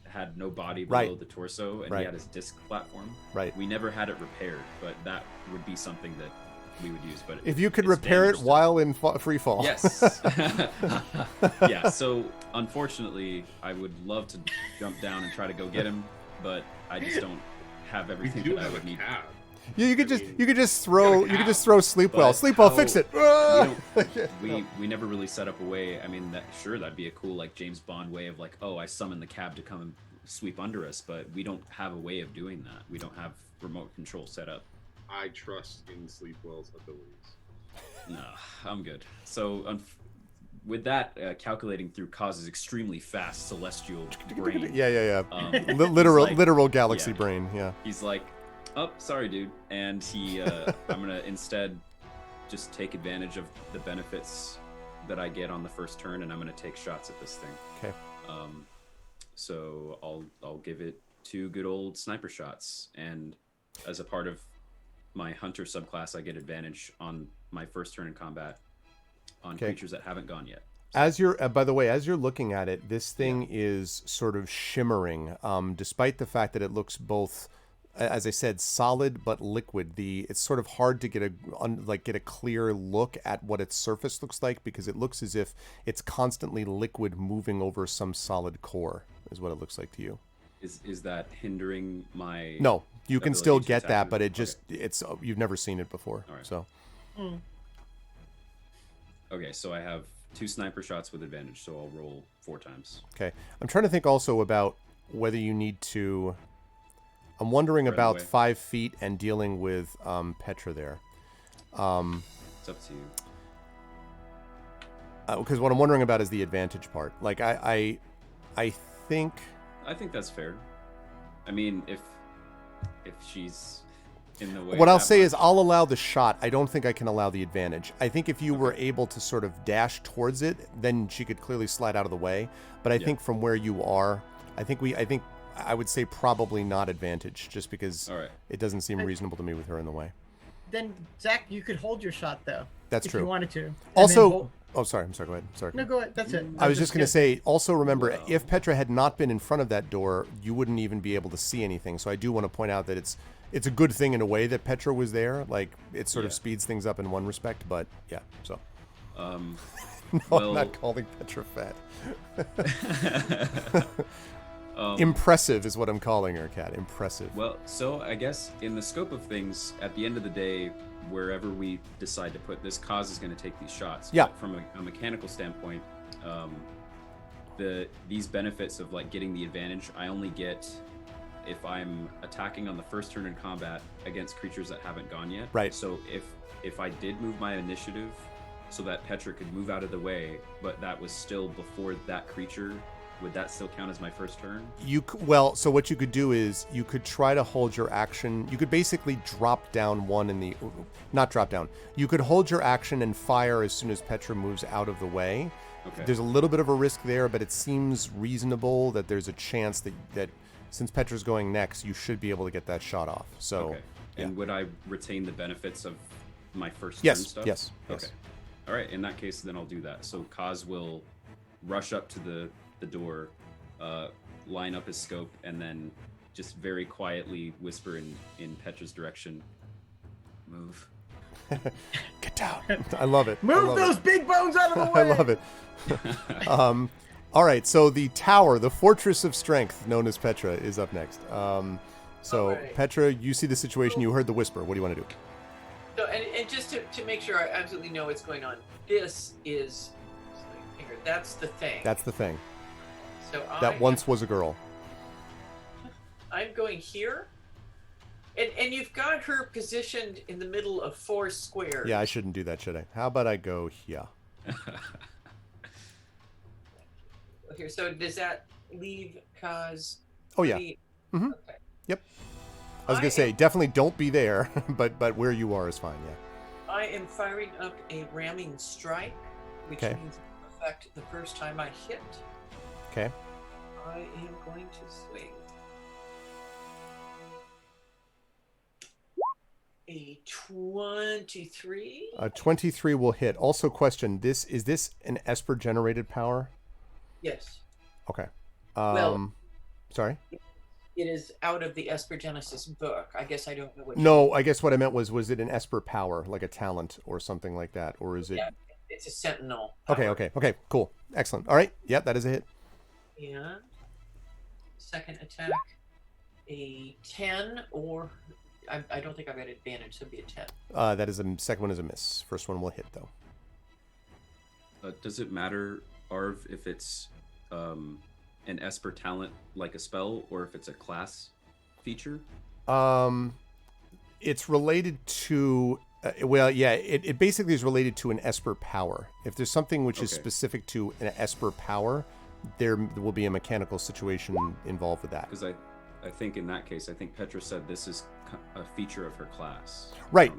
had no body below the torso, and he had his disc platform. Right. We never had it repaired, but that would be something that we would use. But if you could repair it while in free fall. Yes. Yeah. So unfortunately, I would love to jump down and try to go get him, but I just don't have everything that I would need. Yeah, you could just throw Sleepwell. Sleepwell, fix it. We never really set up a way. I mean, that'd be a cool like James Bond way of like, oh, I summon the cab to come and sweep under us, but we don't have a way of doing that. We don't have remote control set up. I trust in Sleepwell's abilities. No, I'm good. So with that, calculating through Kaz's extremely fast celestial brain. Yeah. Literal galaxy brain. Yeah. He's like, oh, sorry, dude. And I'm gonna instead just take advantage of the benefits that I get on the first turn, and I'm gonna take shots at this thing. Okay. So I'll give it 2 good old sniper shots, and as a part of my hunter subclass, I get advantage on my first turn in combat on creatures that haven't gone yet. As you're, by the way, as you're looking at it, this thing is sort of shimmering, despite the fact that it looks both, as I said, solid but liquid. It's sort of hard to get a clear look at what its surface looks like, because it looks as if it's constantly liquid moving over some solid core, is what it looks like to you. Is that hindering my... No, you can still get that, but it's you've never seen it before. All right. So. Okay, so I have 2 sniper shots with advantage, so I'll roll 4 times. Okay, I'm trying to think also about whether you need to. I'm wondering about 5 feet and dealing with Petra there. It's up to you. Because what I'm wondering about is the advantage part. Like I think. I think that's fair. I mean, if she's in the way. What I'll that say much. is I'll allow the shot. I don't think I can allow the advantage. I think if you were able to sort of dash towards it, then she could clearly slide out of the way. But I think from where you are, I think I would say probably not advantage, just because it doesn't seem reasonable to me with her in the way. Then Zach, you could hold your shot though. That's if true. you wanted to. And Also, then oh sorry, I'm sorry. Go ahead. Sorry. No, go ahead. That's it. I was just going to say, also remember, Wow. if Petra had not been in front of that door, you wouldn't even be able to see anything. So I do want to point out that it's a good thing in a way that Petra was there. Like, it sort of speeds things up in one respect, but yeah, so. No, I'm not calling Petra fat. Impressive is what I'm calling her, Kat. Impressive. Well, so I guess in the scope of things, at the end of the day, wherever we decide to put this, Kaz is going to take these shots. Yeah. But from a mechanical standpoint, these benefits of like getting the advantage, I only get if I'm attacking on the first turn in combat against creatures that haven't gone yet. Right. So if I did move my initiative so that Petra could move out of the way, but that was still before that creature, would that still count as my first turn? Well, so what you could do is you could try to hold your action. You could basically drop down one in the... Not drop down. You could hold your action and fire as soon as Petra moves out of the way. Okay. There's a little bit of a risk there, but it seems reasonable that there's a chance that since Petra's going next, you should be able to get that shot off. So, okay. And would I retain the benefits of my first yes, turn stuff? Yes. Okay. All right. In that case, then I'll do that. So Kaz will rush up to the door, line up his scope, and then just very quietly whisper in Petra's direction, "Move." Get down. I love it. Move those big bones out of the way. I love it. All right, so the tower, the fortress of strength, known as Petra, is up next. Petra, you see the situation. You heard the whisper. What do you want to do? So, and just to make sure I absolutely know what's going on, this is, that's the thing. That's the thing. So that once was a girl. I'm going here. And you've got her positioned in the middle of 4 squares. Yeah, I shouldn't do that, should I? How about I go here? Here, so does that leave Kaz? Oh, yeah. Mm-hmm. Okay. Yep. I was going to say, definitely don't be there, but where you are is fine, yeah. I am firing up a ramming strike, which means it will affect the first time I hit. Okay. I am going to swing a 23. 23 will hit. Also, question: is this an Esper generated power? Yes. Okay. Sorry. It is out of the Esper Genesis book. I guess I don't know what. No, I guess what I meant was it an Esper power, like a talent or something like that, or is it? Yeah, it's a Sentinel power. Okay, cool, excellent. All right, yeah, that is a hit. And second attack, a 10, or I don't think I've got advantage, so it'd be a 10. That is second one is a miss. First one will hit though. Does it matter, Arv, if it's an Esper talent like a spell, or if it's a class feature? It's related to it basically is related to an Esper power. If there's something which is specific to an Esper power, there will be a mechanical situation involved with that. Because I think in that case, I think Petra said this is a feature of her class. Right.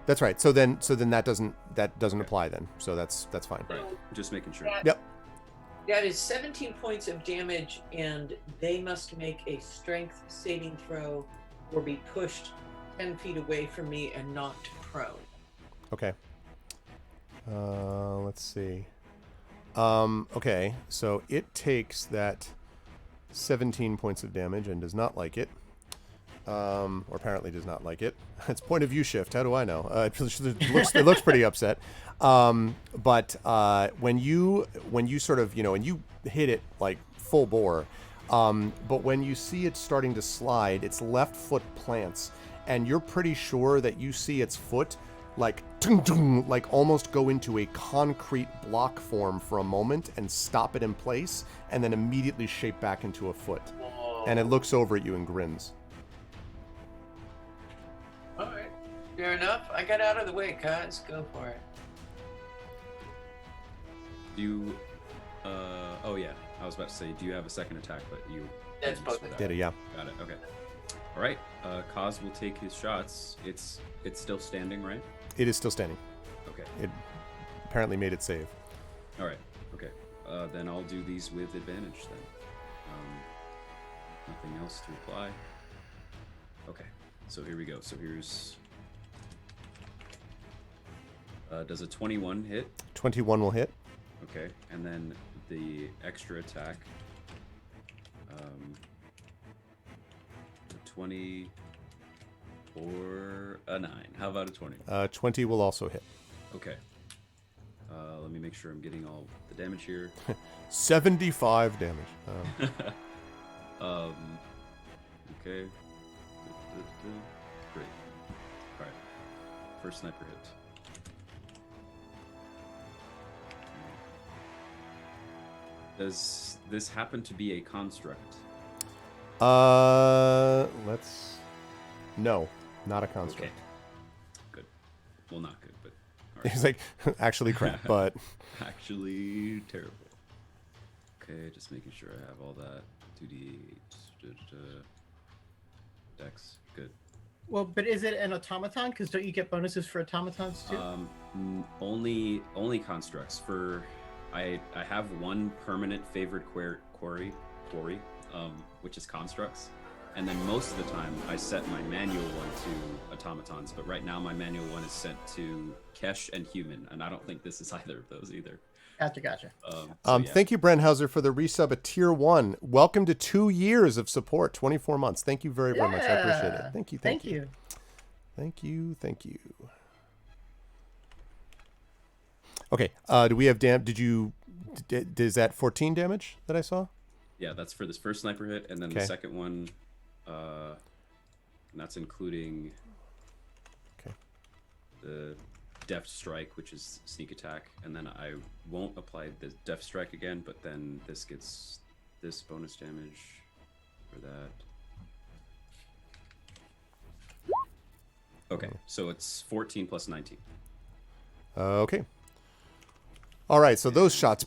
That's right. So then that doesn't apply then. So that's fine. Right. Just making sure. Yep. That is 17 points of damage, and they must make a strength saving throw or be pushed 10 feet away from me and knocked prone. Okay. Let's see. Okay, so it takes that 17 points of damage and does not like it. Or apparently does not like it. It's point of view shift. How do I know? It looks pretty upset. But when you sort of, and you hit it like full bore, but when you see it starting to slide, its left foot plants, and you're pretty sure that you see its foot like almost go into a concrete block form for a moment and stop it in place, and then immediately shape back into a foot. Whoa. And it looks over at you and grins. All right, fair enough. I got out of the way, guys. Go for it. Oh yeah, I was about to say, do you have a second attack? But you. That's both of them. Did it? Yeah. Got it. Okay. All right. Kaz will take his shots. It's still standing, right? It is still standing. Okay. It apparently made it save. All right. Okay. Then I'll do these with advantage then. Nothing else to apply. Okay. So here we go. So here's... does a 21 hit? 21 will hit. Okay. And then the extra attack... a 20 or a 9. How about a 20? 20 will also hit. Okay. Let me make sure I'm getting all the damage here. 75 damage. Okay. Great. All right. First sniper hit. Does this happen to be a construct? Let's... No, not a construct. Okay. Good. Well, not good, but... All right. He's like, actually crap, but... Actually terrible. Okay, just making sure I have all that. 2d8. Dex. Good. Well, but is it an automaton? Because don't you get bonuses for automatons too? Only constructs. For I have one permanent favorite quarry, which is constructs, and then most of the time I set my manual one to automatons. But right now my manual one is set to Kesh and human, and I don't think this is either of those either. Gotcha. Yeah. Thank you, Brenhauser, for the resub at tier 1. Welcome to 2 years of support, 24 months. Thank you very much. I appreciate it. Thank you. Thank you. Okay. Do we have is that 14 damage that I saw? Yeah, that's for this first sniper hit, and then the second one, and that's including the deft strike, which is sneak attack, and then I won't apply the deft strike again, but then this gets this bonus damage for that. Okay, so it's 14 plus 19. Okay. All right, so those shots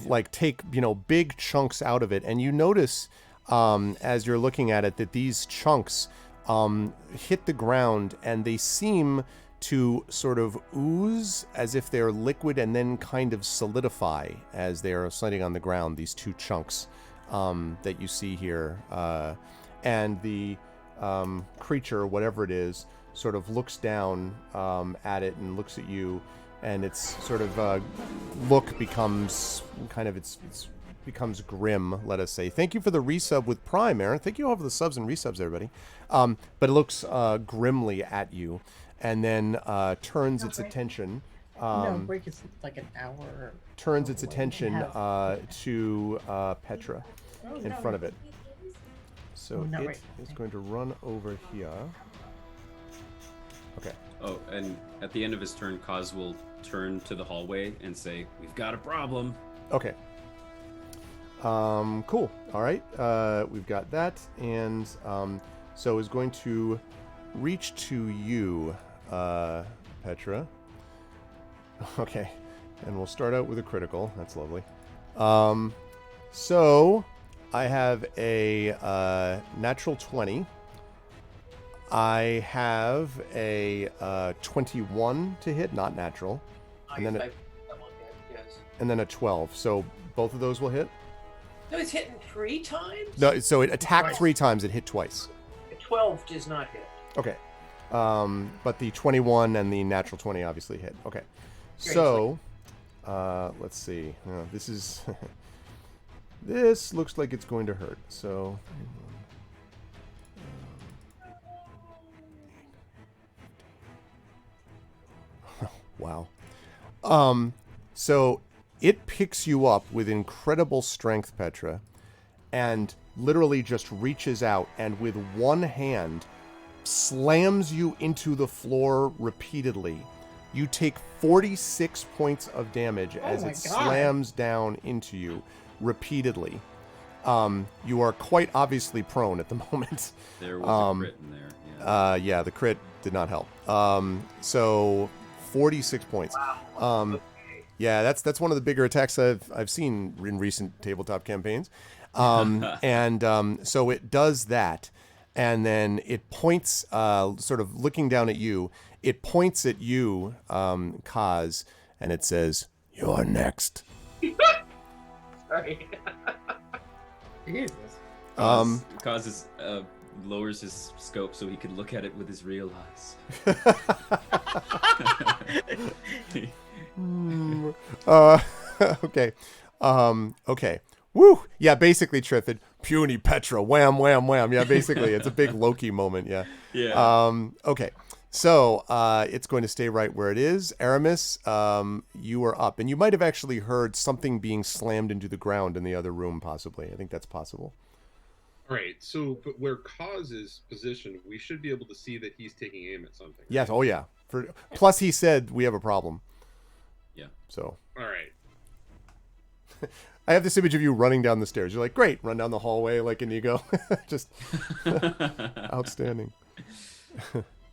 like take, big chunks out of it, and you notice as you're looking at it that these chunks hit the ground and they seem to sort of ooze as if they're liquid and then kind of solidify as they are sliding on the ground, these two chunks that you see here. And the creature, whatever it is, sort of looks down at it and looks at you, and its sort of look becomes kind of, it's becomes grim, let us say. Thank you for the resub with Prime, Aaron. Thank you all for the subs and resubs, everybody. But it looks grimly at you, and then turns its attention. Break is like an hour. Turns its attention to Petra in front of it. So it is going to run over here. Okay. Oh, and at the end of his turn, Kaz will turn to the hallway and say, "We've got a problem." Okay. Cool. All right. We've got that, and so is going to reach to you, Petra. Okay, and we'll start out with a critical. That's lovely. So I have a natural 20. I have a 21 to hit, not natural, and then and then a 12. So both of those will hit. No, it's hitting 3 times? No, so it attacked 3 times. It hit twice. The 12 does not hit. Okay. But the 21 and the natural 20 obviously hit. Okay. So, let's see. This is... this looks like it's going to hurt. So... wow. So it picks you up with incredible strength, Petra, and literally just reaches out and with one hand slams you into the floor repeatedly. You take 46 points of damage as it slams down into you repeatedly. You are quite obviously prone at the moment. There was a crit in there. Yeah, the crit did not help. So 46 points. Wow. Yeah, that's one of the bigger attacks I've seen in recent tabletop campaigns. And so it does that. and then it points, sort of looking down at you. It points at you, Kaz, and it says, "You're next." Sorry. Jesus. Causes lowers his scope so he can look at it with his real eyes. Okay. Okay. Woo! Yeah, basically, Triffid. Puny Petra. Wham, wham, wham. Yeah, basically, it's a big Loki moment. Yeah. Yeah. Okay. So it's going to stay right where it is. Aramis, you are up. And you might have actually heard something being slammed into the ground in the other room, possibly. I think that's possible. All right. So, but where Kaz is positioned, we should be able to see that he's taking aim at something. Yes. Oh, yeah. Plus, he said we have a problem. Yeah. So. All right. I have this image of you running down the stairs. You're like, great, run down the hallway like Inigo. Just outstanding.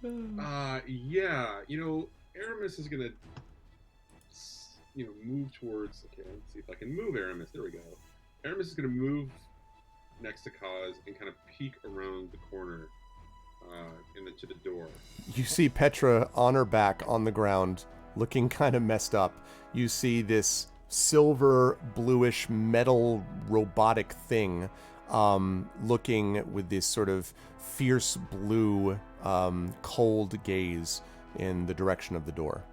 Yeah, Aramis is gonna, move towards. Okay, let's see if I can move Aramis. There we go. Aramis is gonna move next to Kaz and kind of peek around the corner, to the door. You see Petra on her back on the ground, looking kind of messed up. You see this silver bluish metal robotic thing looking with this sort of fierce blue cold gaze in the direction of the door.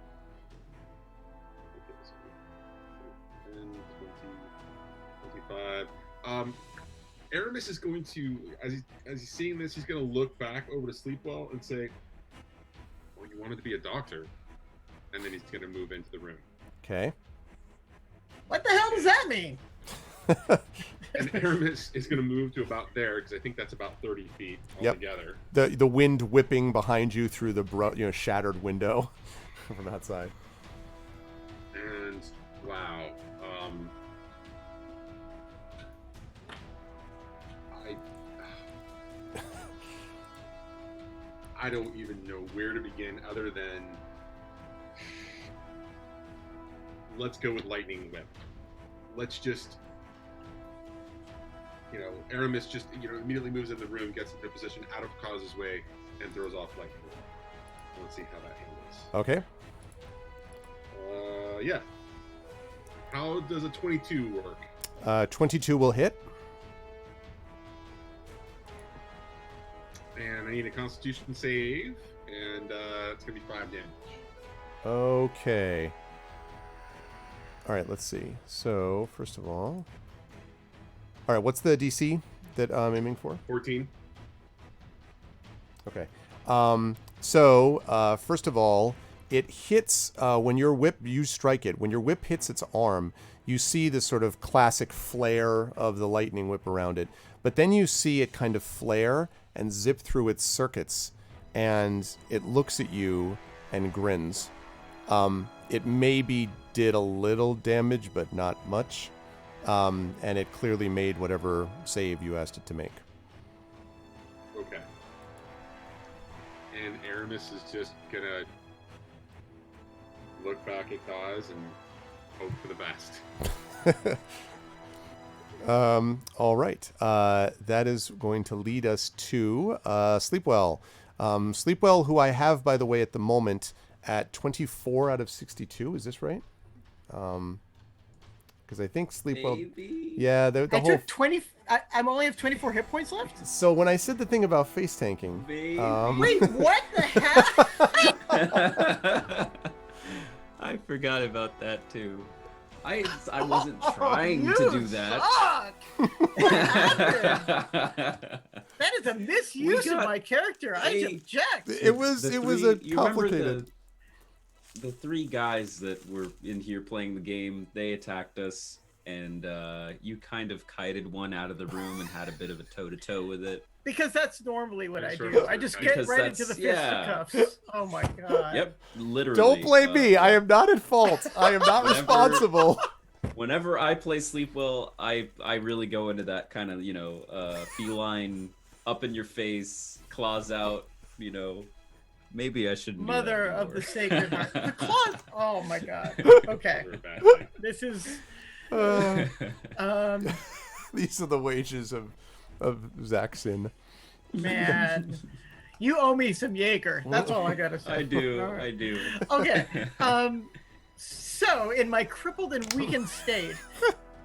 10, 20, 25. Aramis is going to, as he's seeing this, he's going to look back over to Sleepwell and say, "Well, you wanted to be a doctor," and then he's going to move into the room. Okay. What the hell does that mean? And Aramis is going to move to about there because I think that's about 30 feet altogether. The wind whipping behind you through the shattered window from outside. And wow, I don't even know where to begin other than let's go with Lightning Whip. Let's just, Aramis just, immediately moves in the room, gets into position out of Kaz's way, and throws off Lightning Whip. Let's see how that handles. Okay. Yeah. How does a 22 work? 22 will hit. And I need a Constitution save, and it's going to be 5 damage. Okay. All right, let's see. So, first of all... All right, what's the DC that I'm aiming for? 14. Okay. So, first of all, it hits... when your whip... You strike it. When your whip hits its arm, you see the sort of classic flare of the lightning whip around it. But then you see it kind of flare and zip through its circuits, and it looks at you and grins. It maybe did a little damage, but not much. And it clearly made whatever save you asked it to make. Okay. And Aramis is just gonna look back at Kaz and hope for the best. All right. That is going to lead us to Sleepwell. Sleepwell, who I have, by the way, at the moment at 24 out of 62. Is this right? Because I think Sleepwell... Maybe? Yeah, the I whole... took 20... I only have 24 hit points left? So when I said the thing about face tanking... Maybe. Wait, what the hell? I forgot about that, too. I wasn't trying to do that. That is a misuse of my character. I object. It was a complicated... The 3 guys that were in here playing the game, they attacked us, and you kind of kited one out of the room and had a bit of a toe-to-toe with it. Because that's normally what I do. Sure. I just get right into the fisticuffs. Oh my god. Yep, literally. Don't blame me. I am not at fault. I am not responsible. Whenever I play Sleepwell, I really go into that kind of, feline, up in your face, claws out, maybe I shouldn't do Mother that of the anymore. Sacred Heart. The claws. Oh my god. Okay. This is... These are the wages of Zaxin. Man, you owe me some Jaeger. That's all I gotta say. I do. All right. I do. Okay. So in my crippled and weakened state,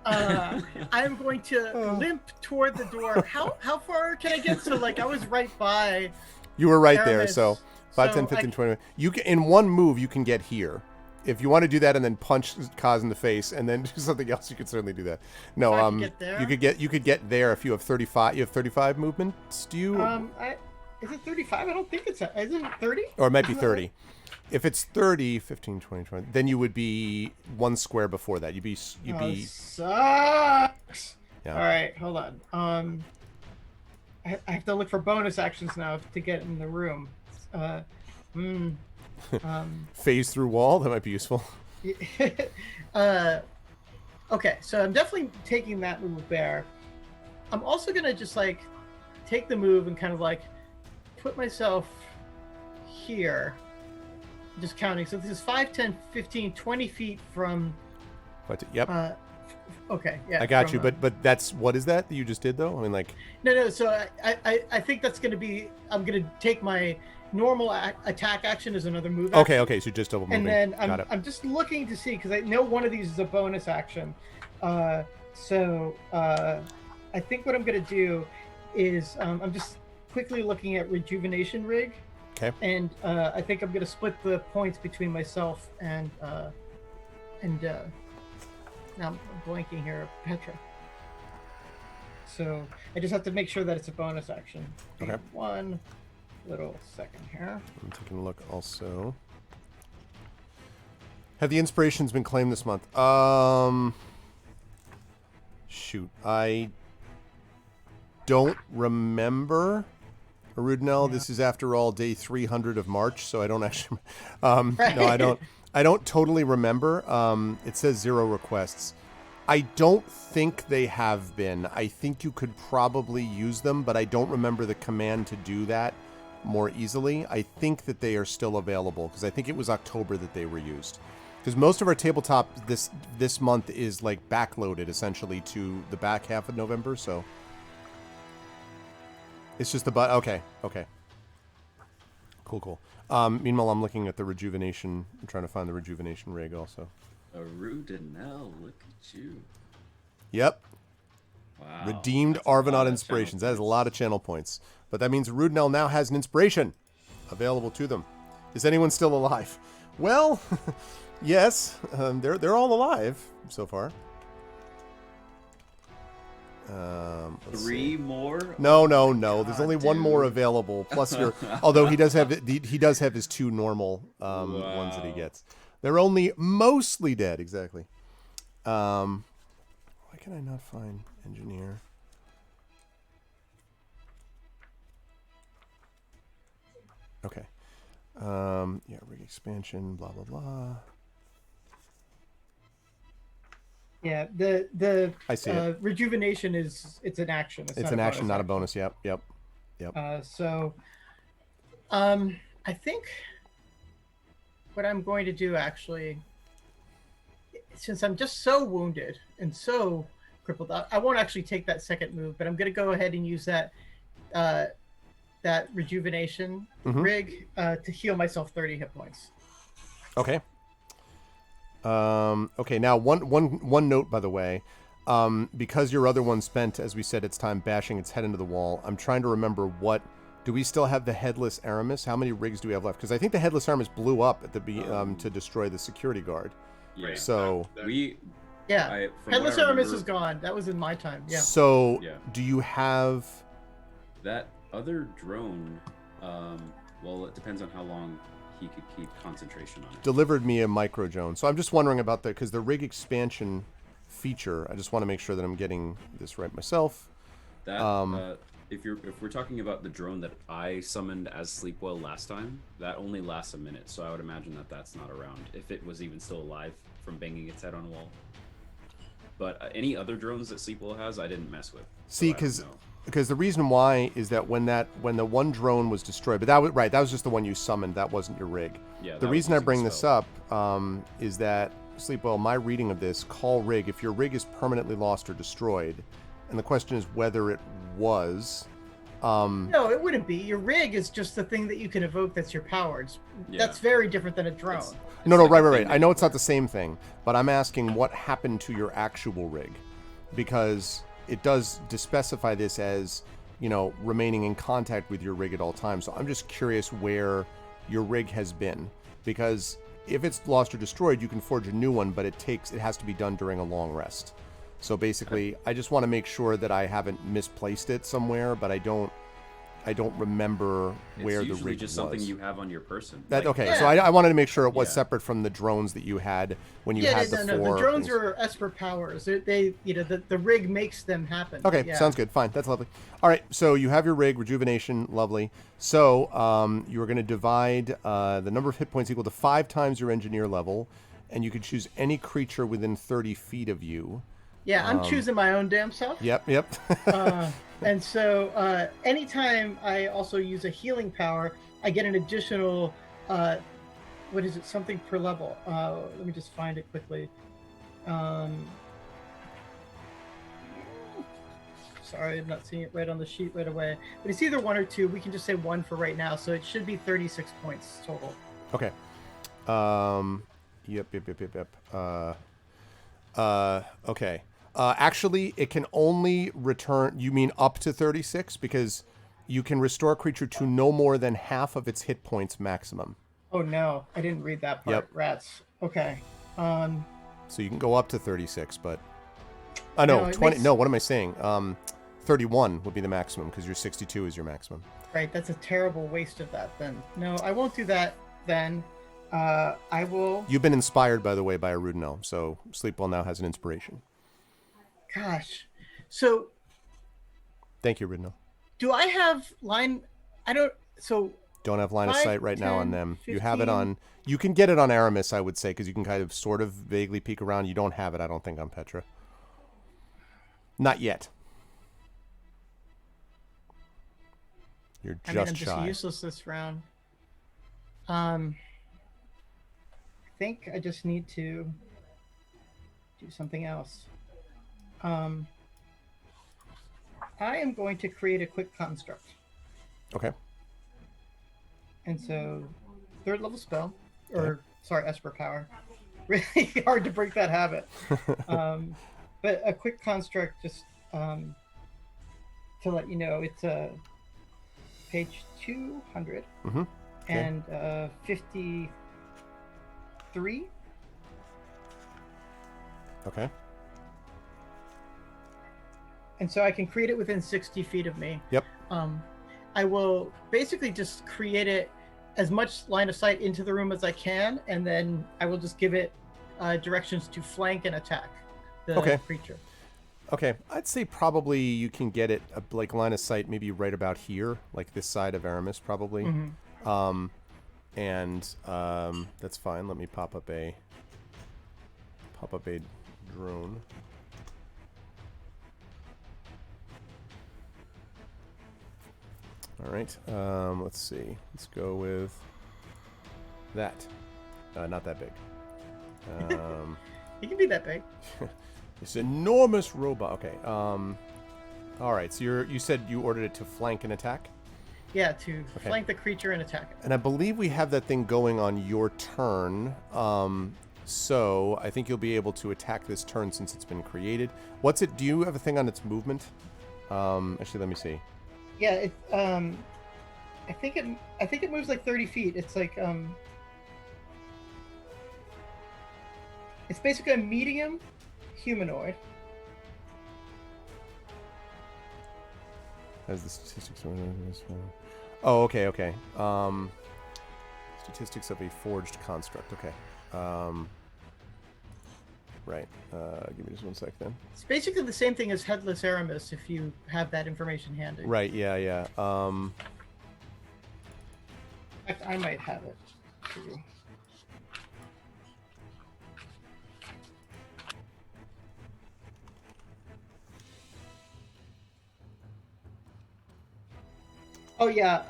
I'm going to limp toward the door. How far can I get? So like I was right by. You were right there. Aramis. So 5, So 10, 15, 20. You can, in one move, you can get here. If you want to do that and then punch Kaz in the face and then do something else, you could certainly do that. No, So I can get there? you could get there if you have 35. You have 35 movements. Do you? Is it 35? I don't think it's. Isn't it 30? Or it might be 30. If it's 30, 15, 20, 20, then you would be one square before that. You'd be. Sucks. Yeah. All right, hold on. I have to look for bonus actions now to get in the room. Phase through wall. That might be useful. Okay, so I'm definitely taking that move there. I'm also gonna just like take the move and kind of like put myself here. Just counting. So this is 5, 10, 15, 20 feet from. But yep. Okay, yeah. I got you, from, but that's what is that you just did though? I mean, like. No. So I think that's gonna be. I'm gonna take my normal attack action as another move. Okay, action, okay. So just double moving. and then got it. I'm just looking to see because I know one of these is a bonus action. So I think what I'm gonna do is I'm just quickly looking at rejuvenation rig. Okay. And I think I'm gonna split the points between myself and now I'm blanking here, Petra. So I just have to make sure that it's a bonus action. Okay. One little second here. I'm taking a look also. Have the inspirations been claimed this month? Shoot, I don't remember. Arudnell, this is after all day 300 of March, so I don't actually. No, I don't. I don't totally remember. It says 0 requests. I don't think they have been. I think you could probably use them, but I don't remember the command to do that more easily. I think that they are still available because I think it was October that they were used. Because most of our tabletop this month is like backloaded essentially to the back half of November, so. It's just the okay. Cool. Meanwhile, I'm looking at the rejuvenation. I'm trying to find the rejuvenation rig also. Arudnell, look at you. Yep. Wow. Redeemed That's a lot Arvanaut of inspirations. channel That is a lot of channel points. But that means Arudnell now has an inspiration available to them. Is anyone still alive? Well, yes. They're all alive so far. 3 more? No. God, There's only one more available. Plus your, although he does have his 2 normal ones that he gets. They're only mostly dead. Exactly. Why can I not find engineer? Okay. Yeah, rig expansion. Blah blah blah. Yeah, the I see it. rejuvenation it's an action. It's an action, not a bonus. Yep. So, I think what I'm going to do actually, since I'm just so wounded and so crippled, I won't actually take that second move, but I'm going to go ahead and use that rejuvenation rig to heal myself 30 hit points. Okay. Okay. Now, one note, by the way, because your other one spent, as we said, its time bashing its head into the wall. I'm trying to remember do we still have the headless Aramis? How many rigs do we have left? Because I think the headless Aramis blew up at the to destroy the security guard. Yeah. So Headless Aramis is gone. That was in my time. Yeah. So do you have that other drone? Well, it depends on how long he could keep concentration on it. Delivered me a micro drone. So I'm just wondering about that because the rig expansion feature. I just want to make sure that I'm getting this right myself. That if we're talking about the drone that I summoned as Sleepwell last time, that only lasts a minute. So I would imagine that that's not around if it was even still alive from banging its head on a wall. But any other drones that Sleepwell has, I didn't mess with. See, because the reason why is that when the one drone was destroyed, but that was just the one you summoned. That wasn't your rig. Yeah. The reason I bring this up is that Sleepwell, my reading of this, call rig if your rig is permanently lost or destroyed, and the question is whether it was. No, it wouldn't be. Your rig is just the thing that you can evoke that's your power. That's very different than a drone. No, right. I know it's not the same thing, but I'm asking what happened to your actual rig, because it does specify this as, remaining in contact with your rig at all times. So I'm just curious where your rig has been, because if it's lost or destroyed, you can forge a new one, but it has to be done during a long rest. So basically, I just want to make sure that I haven't misplaced it somewhere, but I don't remember where the rig was. It's usually just something you have on your person. So I wanted to make sure it was separate from the drones that you had when you had the four. No, the drones are Esper powers. They the rig makes them happen. Okay, sounds good. Fine, that's lovely. All right, so you have your rig, rejuvenation, lovely. So you're going to divide the number of hit points equal to 5 times your engineer level, and you can choose any creature within 30 feet of you. Yeah, I'm choosing my own damn self. Yep. And so anytime I also use a healing power, I get an additional, something per level. Let me just find it quickly. Sorry, I'm not seeing it right on the sheet right away. But it's either 1 or 2. We can just say 1 for right now. So it should be 36 points total. Okay. Yep. Okay. Actually, it can only return... You mean up to 36? Because you can restore a creature to no more than half of its hit points maximum. Oh, no. I didn't read that part. Yep. Rats. Okay. So you can go up to 36, but... no, 20... No, what am I saying? 31 would be the maximum, because your 62 is your maximum. Right, that's a terrible waste of that, then. No, I won't do that, then. I will... You've been inspired, by the way, by a Rudinel, so Sleepwell now has an inspiration. Gosh. So... Thank you, Rudinel. Do I have line... I don't... So... Don't have line of sight right now on them. 15? You have it on... You can get it on Aramis, I would say, because you can kind of sort of vaguely peek around. You don't have it, I don't think, on Petra. Not yet. You're just I'm just useless this round. I think I just need to do something else. I am going to create a quick construct. Okay. And so, 3rd level spell, or sorry, Esper power. Really hard to break that habit. But a quick construct, just to let you know, it's page 200 and 53. Okay. And so I can create it within 60 feet of me. Yep. I will basically just create it as much line of sight into the room as I can, and then I will just give it directions to flank and attack the creature. Okay, I'd say probably you can get it like line of sight maybe right about here, like this side of Aramis probably. And that's fine. Let me pop up a drone. All right, let's see. Let's go with that. Not that big. It can be that big. This enormous robot. Okay. All right. So you said you ordered it to flank and attack? Yeah, to flank the creature and attack it. And I believe we have that thing going on your turn. So I think you'll be able to attack this turn since it's been created. What's it? Do you have a thing on its movement? Actually, let me see. Yeah. I think it moves like 30 feet. It's like it's basically a medium humanoid. Has the statistics. Oh, okay. Statistics of a forged construct. Okay. Right. Give me just 1 sec then. It's basically the same thing as Headless Aramis if you have that information handy. Right. Yeah. In fact, I might have it too. Oh yeah,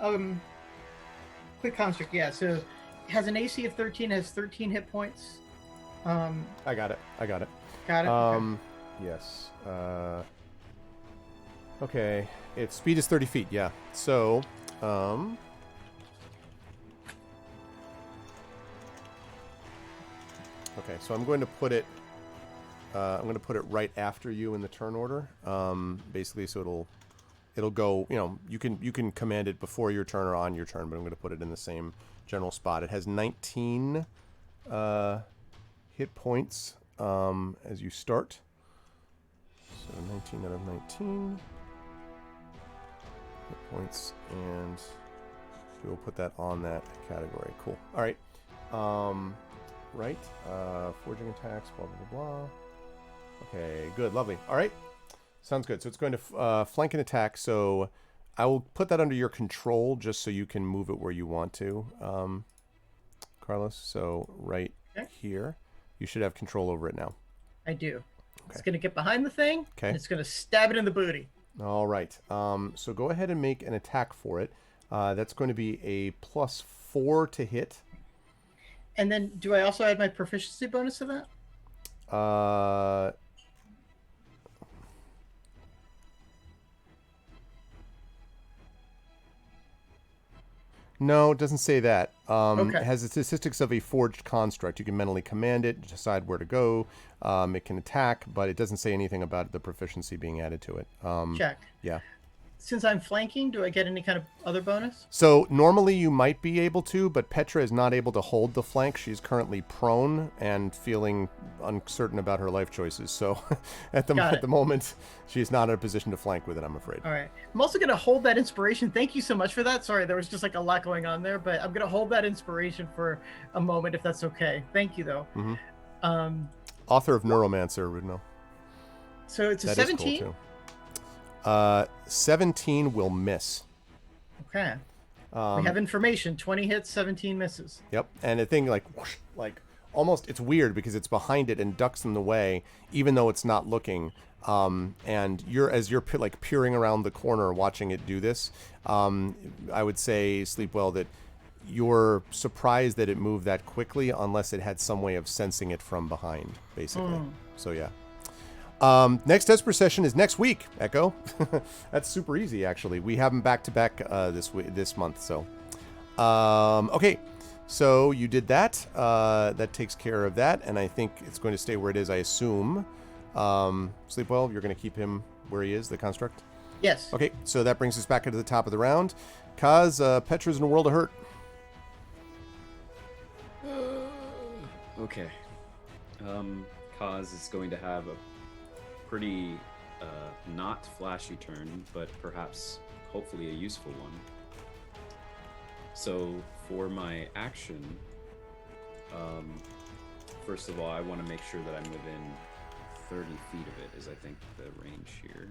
quick construct. Yeah, so it has an AC of 13. Has 13 hit points. I got it. Got it. Okay. Yes. Okay, its speed is 30 feet, yeah. So, okay, so I'm going to put it right after you in the turn order. Basically, so it'll go, you can command it before your turn or on your turn, but I'm going to put it in the same general spot. It has 19 hit points as you start. So 19 out of 19 hit points, and we will put that on that category. Cool. All right. Right. Forging attacks, blah, blah, blah, blah. Okay, good. Lovely. All right. Sounds good. So it's going to flank and attack. So I will put that under your control just so you can move it where you want to, Carlos. So right here. You should have control over it now. I do. Okay. It's going to get behind the thing. Okay. And it's going to stab it in the booty. All right. So go ahead and make an attack for it. That's going to be a +4 to hit. And then do I also add my proficiency bonus to that? No, it doesn't say that. Okay. It has the statistics of a forged construct. You can mentally command it, decide where to go. It can attack, but it doesn't say anything about the proficiency being added to it. Check. Yeah. Since I'm flanking, do I get any kind of other bonus? So normally you might be able to, but Petra is not able to hold the flank. She's currently prone and feeling uncertain about her life choices. So at the moment, she's not in a position to flank with it, I'm afraid. All right. I'm also going to hold that inspiration. Thank you so much for that. Sorry, there was just like a lot going on there, but I'm going to hold that inspiration for a moment if that's okay. Thank you, though. Mm-hmm. Author of Neuromancer would know. So it's a 17? Cool, too. 17 will miss. Okay. We have information. 20 hits, 17 misses. Yep. And the thing like almost, it's weird because it's behind it and ducks in the way, even though it's not looking. And you're like peering around the corner watching it do this. I would say, Sleepwell, that you're surprised that it moved that quickly unless it had some way of sensing it from behind, basically. So yeah. Next Esper session is next week, Echo. That's super easy, actually. We have them back-to-back this month, so. Okay, so you did that. That takes care of that, and I think it's going to stay where it is, I assume. Sleepwell, you're going to keep him where he is, the construct? Yes. Okay, so that brings us back into the top of the round. Kaz, Petra's in a world of hurt. Okay. Kaz is going to have a pretty not flashy turn, but perhaps hopefully a useful one. So for my action, first of all, I want to make sure that I'm within 30 feet of it, is I think the range here.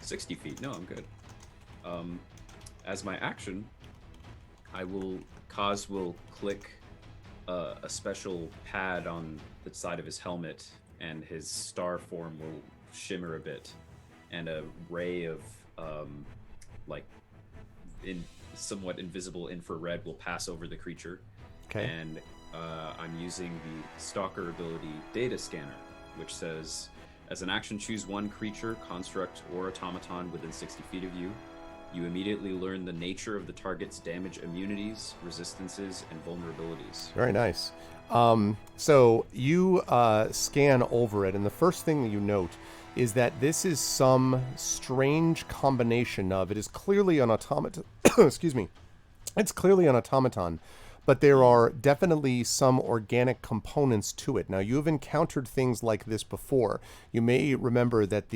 60 feet, no, I'm good. As my action, Kaz will click a special pad on the side of his helmet, and his star form will shimmer a bit, and a ray of somewhat invisible infrared will pass over the creature. Okay. And I'm using the Stalker ability Data Scanner, which says, as an action, choose one creature, construct, or automaton within 60 feet of you. You immediately learn the nature of the target's damage, immunities, resistances, and vulnerabilities. Very nice. So you scan over it, and the first thing that you note is that this is some strange combination of, it is clearly an automaton, excuse me, it's clearly an automaton, but there are definitely some organic components to it. Now, you have encountered things like this before. You may remember that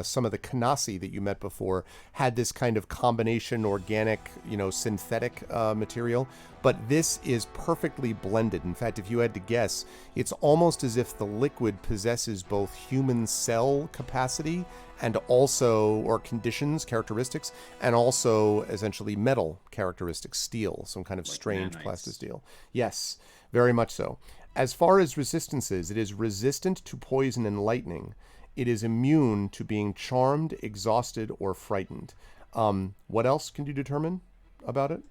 some of the Kanasi that you met before had this kind of combination organic, synthetic material, but this is perfectly blended. In fact, if you had to guess, it's almost as if the liquid possesses both human cell capacity and also, or conditions, characteristics, and also essentially metal characteristics, steel, some kind of like strange plastic steel. Yes, very much so. As far as resistances, it is resistant to poison and lightning. It is immune to being charmed, exhausted, or frightened. What else can you determine about it?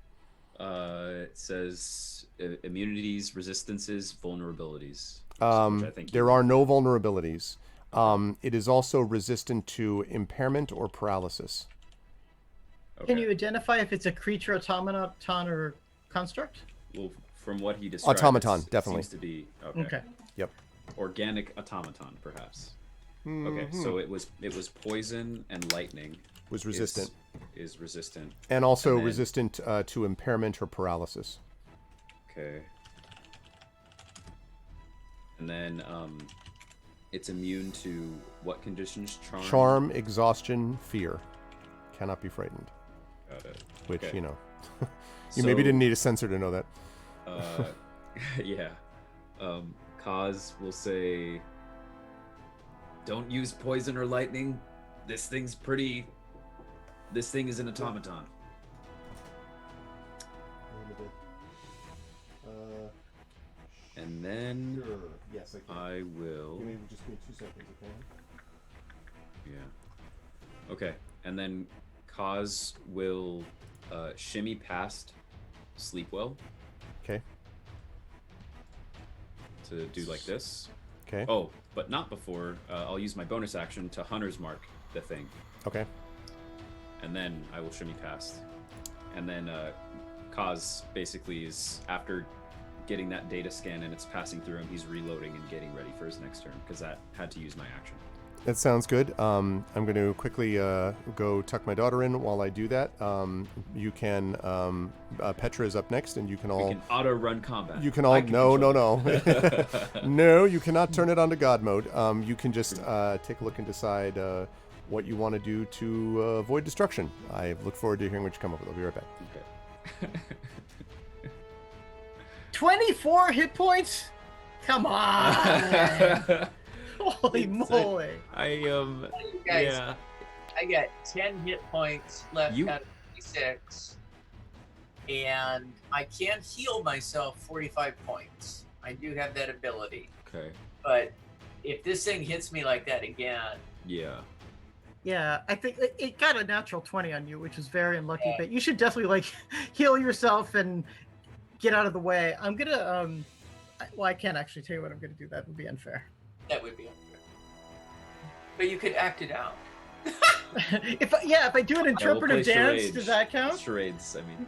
It says immunities, resistances, vulnerabilities. There are no vulnerabilities. It is also resistant to impairment or paralysis. Okay. Can you identify if it's a creature, automaton, or construct? Well, from what he described, Automaton, it definitely. seems to be Okay. Yep. Organic automaton, perhaps. Mm-hmm. Okay, so it was poison and lightning. Was resistant. Is resistant. And also And then- resistant to impairment or paralysis. Okay. And then it's immune to what conditions? Charm, exhaustion, fear. Cannot be frightened. Got it. Which, Okay. you know, you maybe didn't need a sensor to know that. Yeah. Kaz will say, don't use poison or lightning. This thing is an automaton. And then Yes, I will. Just give me 2 seconds, okay? Yeah. Okay. And then Kaz will shimmy past Sleepwell Okay. to do like this. Okay. Oh, but not before. I'll use my bonus action to Hunter's Mark the thing. Okay. And then I will shimmy past. And then Kaz basically is, after getting that data scan and it's passing through him, he's reloading and getting ready for his next turn, because that had to use my action. That sounds good. I'm going to quickly go tuck my daughter in while I do that. You can. Petra is up next, and you can all. We can auto run combat. You can all. No. No, you cannot turn it onto God mode. You can just take a look and decide what you want to do to avoid destruction. I look forward to hearing what you come up with. I'll be right back. Okay. 24 hit points? Come on! Holy moly! You guys, Yeah. I got 10 hit points left You- out of 26, and I can heal myself 45 points. I do have that ability, Okay. but if this thing hits me like that again, Yeah. Yeah, I think it got a natural 20 on you, which is very unlucky, but you should definitely heal yourself and get out of the way. I'm gonna I can't actually tell you what I'm gonna do. That would be unfair. that would be unfair. But you could act it out. if I do an interpretive dance, does that count? Charades, I mean.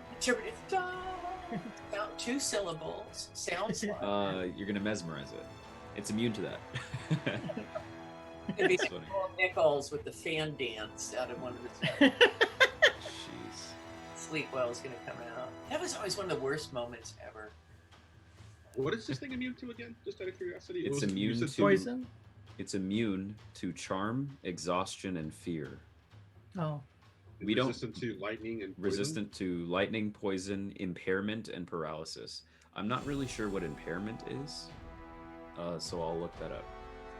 About 2 syllables. Sounds like. You're gonna mesmerize it. It's immune to that. It'd be That's like funny. Paul Nichols with the fan dance out of one of his Jeez. Sleepwell is going to come out. That was always one of the worst moments ever. What is this thing immune to again? Just out of curiosity. It's You immune said to- Poison? It's immune to charm, exhaustion, and fear. Oh. We don't- resistant to lightning and poison? Resistant to lightning, poison, impairment, and paralysis. I'm not really sure what impairment is, so I'll look that up.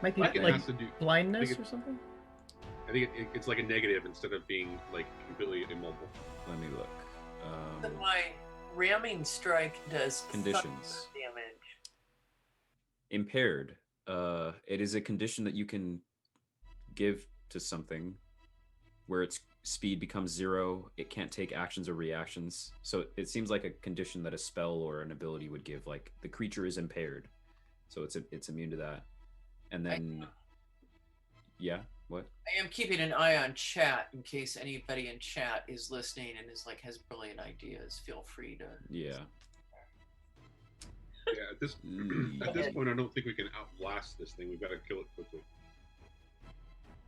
Might be I think it like has to do. blindness I think or something? I think it's like a negative instead of being like completely immobile. Let me look. But my ramming strike does Conditions. thunder damage. Impaired. It is a condition that you can give to something where its speed becomes 0. It can't take actions or reactions. So it seems like a condition that a spell or an ability would give. Like the creature is impaired, so it's immune to that. And then, yeah, what? I am keeping an eye on chat in case anybody in chat is listening and is like has brilliant ideas. Feel free to. Yeah. Yeah, at this point, I don't think we can outblast this thing. We've got to kill it quickly.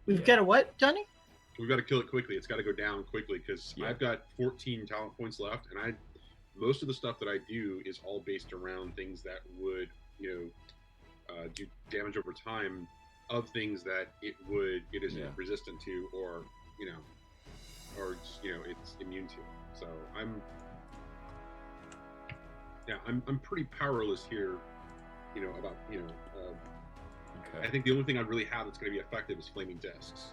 We've got a what, Johnny? We've got to kill it quickly. It's got to go down quickly because Yeah. I've got 14 talent points left, and most of the stuff that I do is all based around things that would, do damage over time of things that it isn't Yeah. resistant to, or it's immune to. So I'm pretty powerless here. Okay. I think the only thing I really have that's going to be effective is flaming discs.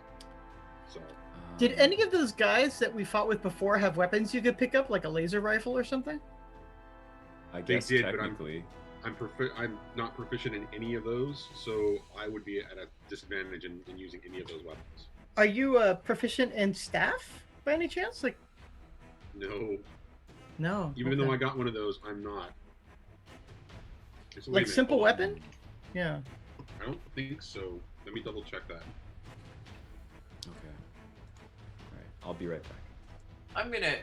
So Did any of those guys that we fought with before have weapons you could pick up, like a laser rifle or something? I They guess did, but technically. I'm not proficient in any of those, so I would be at a disadvantage in using any of those weapons. Are you proficient in staff by any chance? Like, No, no. even okay. though I got one of those, I'm not. So wait a Like minute, simple hold on. weapon? Yeah. I don't think so. Let me double check that. Okay. All right. I'll be right back. I'm gonna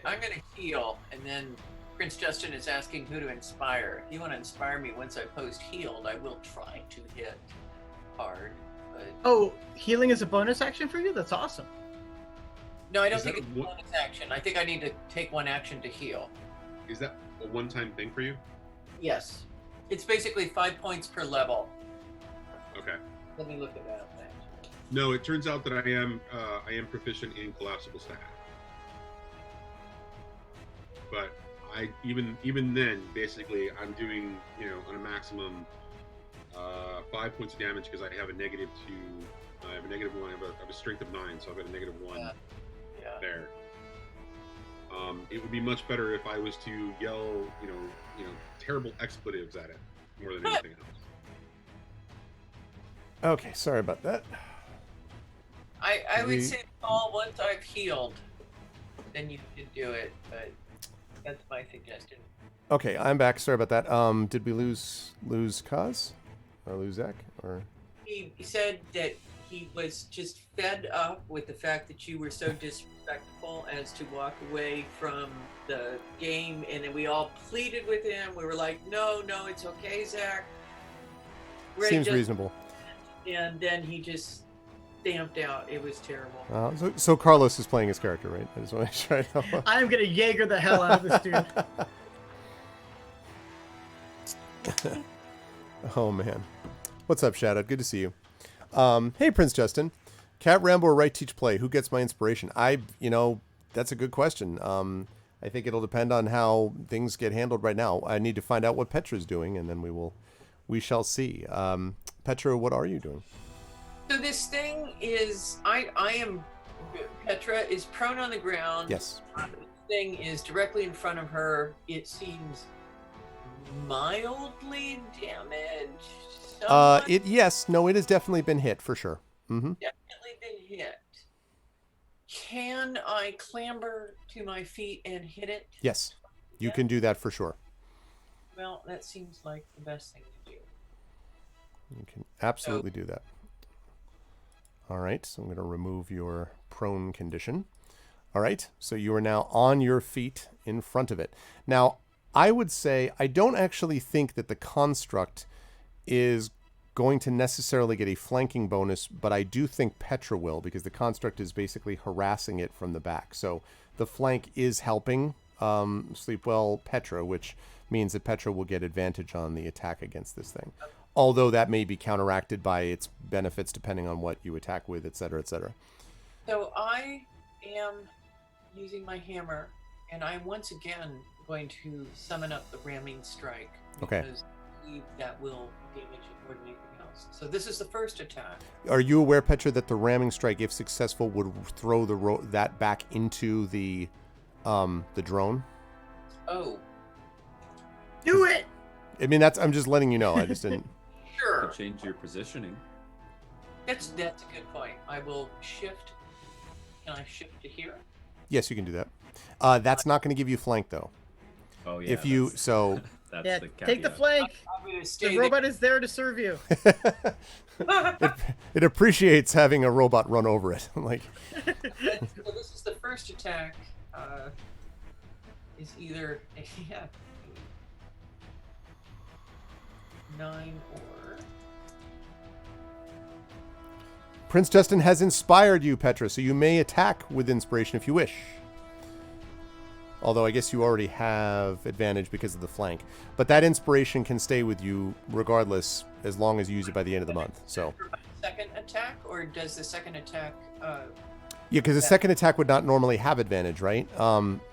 heal, and then Prince Justin is asking who to inspire. If you want to inspire me once I post healed, I will try to hit hard. But Oh, healing is a bonus action for you? That's awesome. no, I don't Is think that it's a bonus action. I think I need to take one action to heal. Is that a one-time thing for you? Yes, it's basically 5 points per level. Okay. Let me look at that. No, it turns out that I am proficient in collapsible stack. But I even then, basically, I'm doing, on a maximum 5 points of damage because I have a -2. I have a -1. I have a strength of 9, so I've got a -1 Yeah. there. It would be much better if I was to yell, terrible expletives at it more than anything else. Okay, sorry about that. I would say, Paul, once I've healed, then you can do it. But that's my suggestion. Okay, I'm back. Sorry about that. Did we lose Kaz? Or lose Zach? Or He said that he was just fed up with the fact that you were so disrespectful as to walk away from the game, and then we all pleaded with him. We were like, no, it's okay, Zach. seems reasonable. And then he just stamped out. It was terrible. So Carlos is playing his character, right? I just want to make sure I know. I'm gonna Jaeger the hell out of this dude. Oh man, what's up, Shadow? Good to see you. Hey, Prince Justin, Cat Rambo or Right Teach Play? Who gets my inspiration? That's a good question. I think it'll depend on how things get handled right now. I need to find out what Petra's doing, and then we shall see. Petra, what are you doing? So this thing is, Petra is prone on the ground. Yes. This thing is directly in front of her. It seems mildly damaged. It has definitely been hit for sure. Mm-hmm. Definitely been hit. Can I clamber to my feet and hit it? Yes, you can do that for sure. Well, that seems like the best thing to do. You can absolutely do that. All right, so I'm going to remove your prone condition. All right, so you are now on your feet in front of it. Now, I would say I don't actually think that the construct is going to necessarily get a flanking bonus, but I do think Petra will, because the construct is basically harassing it from the back. So the flank is helping Sleepwell Petra, which means that Petra will get advantage on the attack against this thing. Although that may be counteracted by its benefits depending on what you attack with, etc., etc. So I am using my hammer, and I'm once again going to summon up the ramming strike. Okay. Because I believe that will damage it more than anything else. So this is the first attack. Are you aware, Petra, that the ramming strike, if successful, would throw that back into the drone? Oh. Do it! I mean, I'm just letting you know. I just didn't. Sure. Could change your positioning. That's a good point. I will shift. Can I shift to here? Yes, you can do that. That's not going to give you flank, though. Oh yeah. If you that's so. That's Yeah, the take the caveat. flank. I'm going to stay The robot is there to serve you. It appreciates having a robot run over it. Like. So this is the first attack. Is either 9 or. Prince Justin has inspired you, Petra, so you may attack with inspiration if you wish. Although I guess you already have advantage because of the flank. But that inspiration can stay with you regardless as long as you use it by the end of the month. So. Second attack, or does the second attack? Yeah, because the second attack would not normally have advantage, right?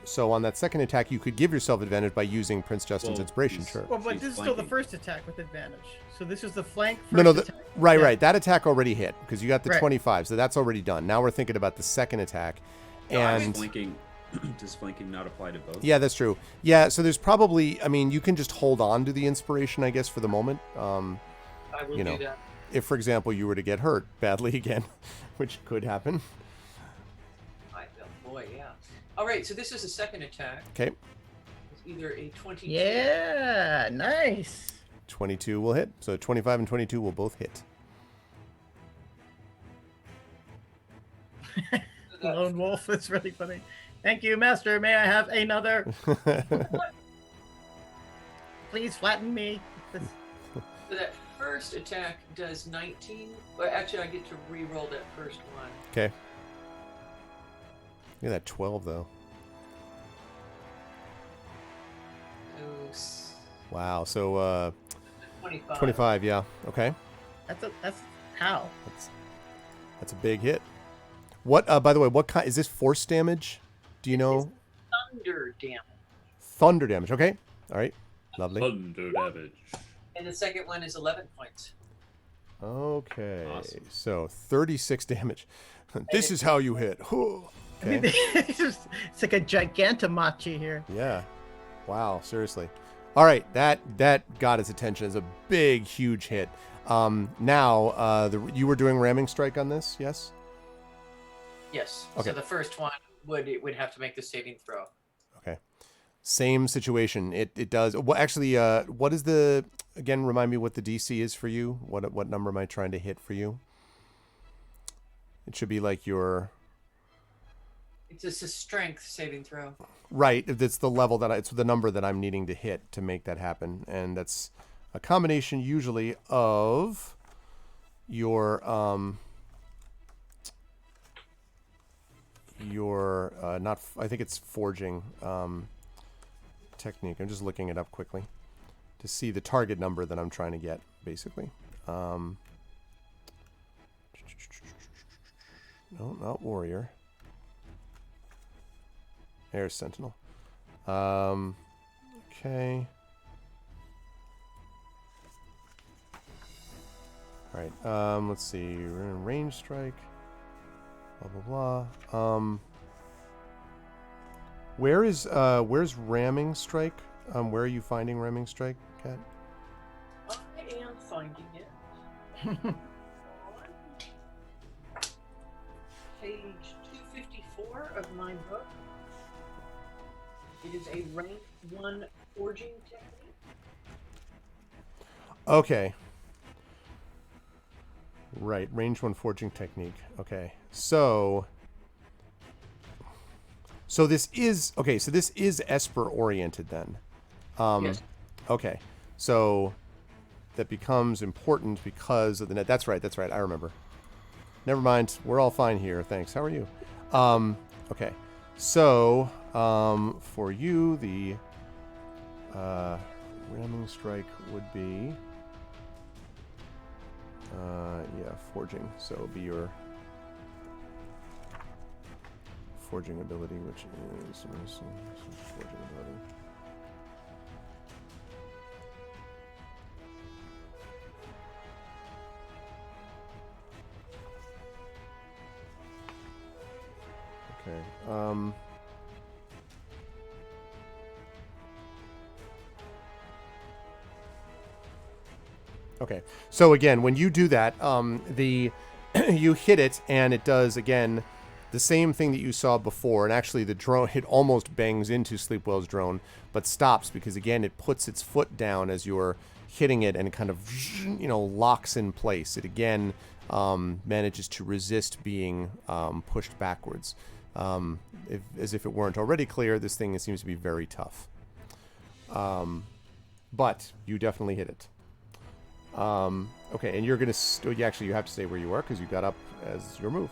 So on that second attack, you could give yourself advantage by using Prince Justin's inspiration, sure. Well, but She's this is still the flanking. first attack with advantage. So this is the flank first No, attack. right, Yeah. right. That attack already hit because you got the Right. 25, so that's already done. Now we're thinking about the second attack. And Does flanking not apply to both? yeah, that's true. Yeah, so there's probably, I mean, you can just hold on to the inspiration, I guess, for the moment. I will You know. do that. If, for example, you were to get hurt badly again, which could happen. Boy, yeah. All right, so this is the second attack. Okay, It's either a 22. Yeah, nice. 22 will hit. So 25 and 22 will both hit. Lone wolf is really funny. Thank you, Master. May I have another? Please flatten me. So that first attack does 19. Well, actually, I get to re-roll that first one. Okay. Look at that 12 though. So Wow. So 25. 25. Yeah. Okay. That's how. That's a big hit. What? By the way, what kind is this? Force damage? Do you know? Thunder damage. Thunder damage. Okay. All right. Lovely. Thunder damage. And the second one is 11 points. Okay. Awesome. So 36 damage. This is how you hit. Okay. It's like a gigantamachi here. Yeah. Wow. Seriously. All right. That got his attention as a big, huge hit. Now, you were doing ramming strike on this, yes? Yes. Okay. So the first one would have to make the saving throw. Okay. Same situation. It does. Well, actually, what is the? Again, remind me what the DC is for you. What number am I trying to hit for you? It should be like your. It's just a strength saving throw. Right. It's the level it's the number that I'm needing to hit to make that happen, and that's a combination usually of your not. I think it's forging technique. I'm just looking it up quickly to see the target number that I'm trying to get, basically. No, not warrior. Air sentinel. Okay. All right. Let's see. We're in range strike. Blah blah blah. Where's ramming strike? Where are you finding ramming strike, Kat? I am finding it. Page 254 of my book. It is a rank 1 forging technique. Okay. Right, range 1 forging technique. Okay. So this is okay, so this is Esper oriented then. Yes. Okay. So that becomes important because of the net. That's right. I remember. Never mind. We're all fine here. Thanks. How are you? Okay. So, for you, the ramming strike would be forging. So it'll be your forging ability, which is forging ability. Okay. Okay. So again, when you do that, you hit it, and it does again the same thing that you saw before. And actually, the drone almost bangs into Sleepwell's drone, but stops because again it puts its foot down as you're hitting it, and it kind of locks in place. It again manages to resist being pushed backwards. As if it weren't already clear, this thing seems to be very tough. But you definitely hit it. Okay, and you're going to... actually, you have to stay where you are because you got up as your move.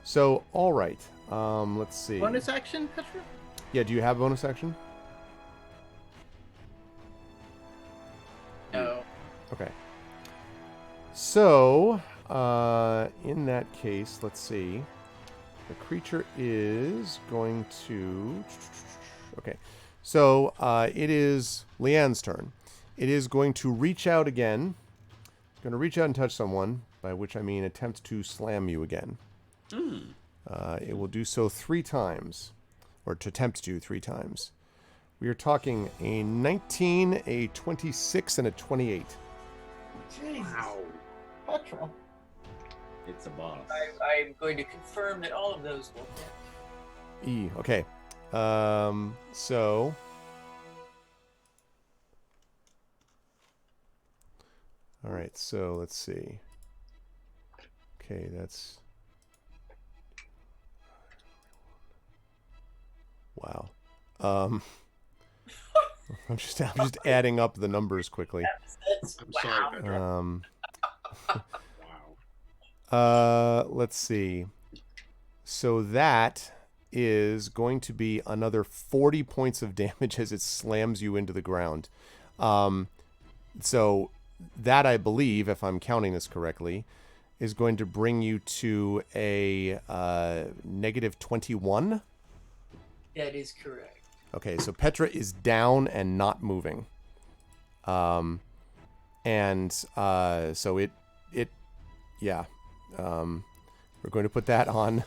So, all right. Let's see. Bonus action, Petra? Yeah, do you have bonus action? No. Okay. So, in that case, let's see. The creature is going to... Okay. So, it is Leanne's turn. It is going to reach out again. It's going to reach out and touch someone, by which I mean attempt to slam you again. It will do so 3 times. Or to attempt to 3 times. We are talking a 19, a 26, and a 28. Jesus. Wow. Petra. It's a boss. I'm going to confirm that all of those will hit. Okay. So... All right, so let's see. Okay, that's Wow. I'm just adding up the numbers quickly. I'm sorry, Pedro. Wow. Let's see. So that is going to be another 40 points of damage as it slams you into the ground. So that, I believe, if I'm counting this correctly, is going to bring you to a negative 21. That is correct. Okay, so Petra is down and not moving. So we're going to put that on.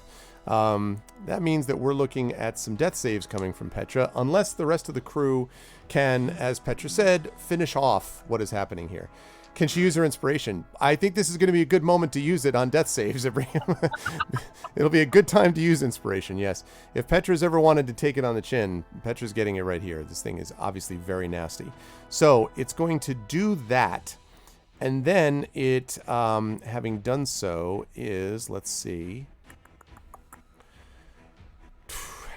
That means that we're looking at some death saves coming from Petra, unless the rest of the crew can, as Petra said, finish off what is happening here. Can she use her inspiration? I think this is going to be a good moment to use it on death saves. It'll be a good time to use inspiration, yes. If Petra's ever wanted to take it on the chin, Petra's getting it right here. This thing is obviously very nasty. So it's going to do that. And then it, having done so, is, let's see.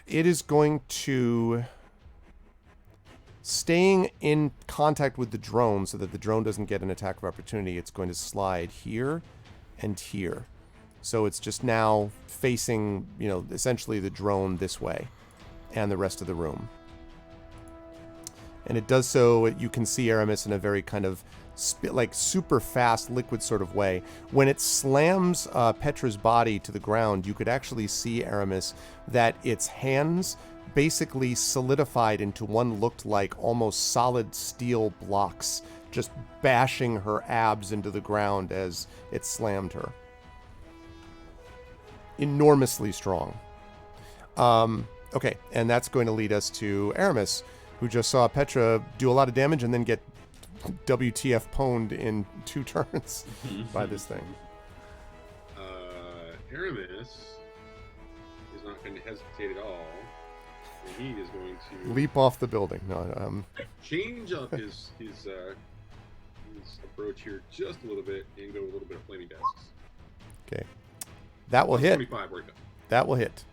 It is going to, staying in contact with the drone so that the drone doesn't get an attack of opportunity, it's going to slide here and here. So it's just now facing, essentially the drone this way and the rest of the room. And it does so, you can see Aramis in a very kind of like super fast liquid sort of way. When it slams Petra's body to the ground, you could actually see, Aramis, that its hands basically solidified into one looked like almost solid steel blocks, just bashing her abs into the ground as it slammed her. Enormously strong. Okay, and that's going to lead us to Aramis, who just saw Petra do a lot of damage and then get WTF pwned in 2 turns by this thing. Aramis is not going to hesitate at all. And he is going to leap off the building. No, change up his approach here just a little bit and go a little bit of flaming discs. Okay, that will hit. 25 worth. That will hit.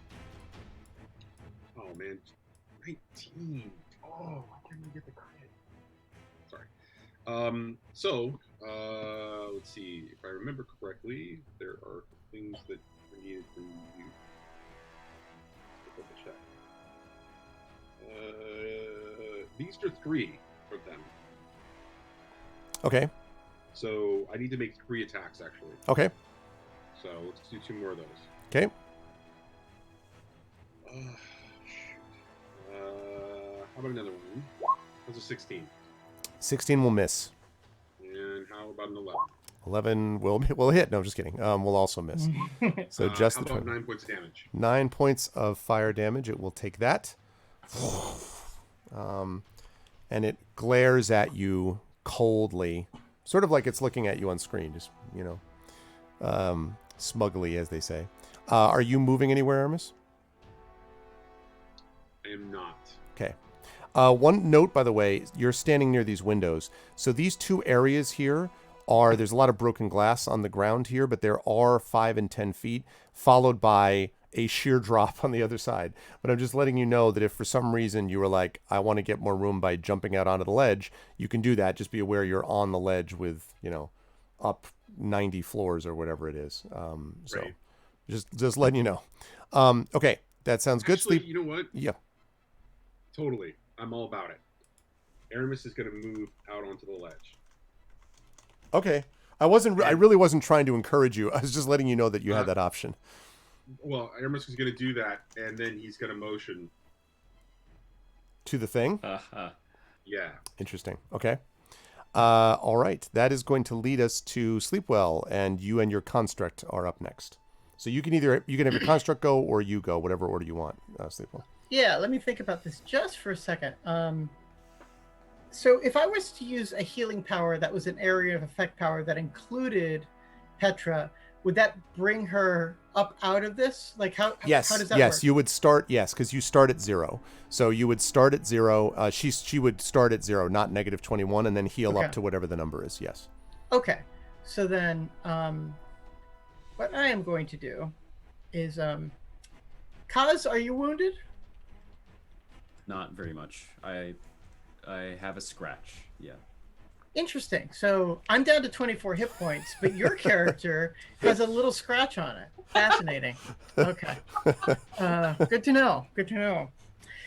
Oh man, 19. Oh, I can't even get the credit. Sorry. Let's see. If I remember correctly, there are things that are needed from you. Double check. These are 3 for them. Okay. So I need to make 3 attacks actually. Okay. So let's do 2 more of those. Okay. How about another one? That's a 16. 16 will miss. And how about an 11? 11 will hit. No, I'm just kidding. We'll also miss. So just how the about 20. 9 points of damage? 9 points of fire damage. It will take that. And it glares at you coldly, sort of like it's looking at you on screen, just, smugly, as they say. Are you moving anywhere, Aramis? I am not. Okay. One note, by the way, you're standing near these windows. So these 2 areas here there's a lot of broken glass on the ground here, but there are 5 and 10 feet, followed by a sheer drop on the other side. But I'm just letting you know that if for some reason you were like, I want to get more room by jumping out onto the ledge, you can do that. Just be aware you're on the ledge with, up 90 floors or whatever it is. So right. just letting you know. Okay, that sounds good. Actually, Sleep. You know what? Yeah. Totally. I'm all about it. Aramis is going to move out onto the ledge. Okay. I really wasn't trying to encourage you. I was just letting you know that you had that option. Well, Aramis is going to do that, and then he's going to motion to the thing. Yeah. Interesting. Okay. All right. That is going to lead us to Sleepwell, and you and your construct are up next. So you can have your construct go or you go, whatever order you want, Sleepwell. Yeah, let me think about this just for a second. So if I was to use a healing power that was an area of effect power that included Petra, would that bring her up out of this? Like how does that work? Yes, you would start, because you start at 0. So you would start at 0. She would start at 0, not negative 21, and then heal up to whatever the number is, yes. Okay. So then what I am going to do is Kaz, are you wounded? Not very much. I have a scratch. Yeah. Interesting. So I'm down to 24 hit points, but your character has a little scratch on it. Fascinating. Okay. Good to know. Good to know.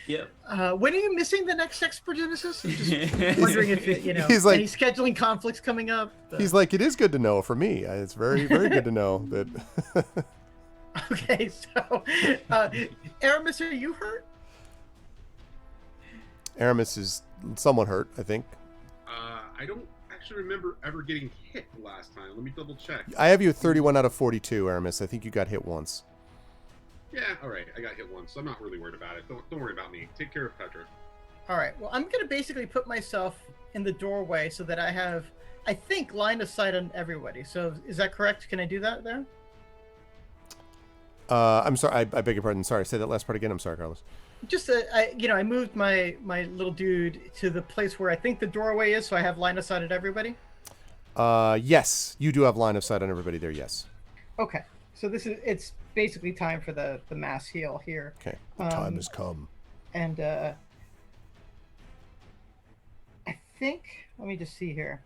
Yep. When are you missing the next Expert Genesis? I'm just wondering if He's like, any scheduling conflicts coming up. He's like, it is good to know for me. It's very, very good to know that. Okay, so Aramis, are you hurt? Aramis is somewhat hurt, I think. I don't actually remember ever getting hit last time. Let me double check. I have you at 31 out of 42, Aramis. I think you got hit once. Yeah, all right. I got hit once, so I'm not really worried about it. Don't worry about me. Take care of Petra. All right. Well, I'm going to basically put myself in the doorway so that I have, I think, line of sight on everybody. So is that correct? Can I do that there? I'm sorry. I beg your pardon. Sorry. Say that last part again. I'm sorry, Carlos. Just I moved my little dude to the place where I think the doorway is, so I have line of sight at everybody. Yes, you do have line of sight on everybody there. Yes. Okay, so it's basically time for the mass heal here. Okay, the time has come. And I think, let me just see here.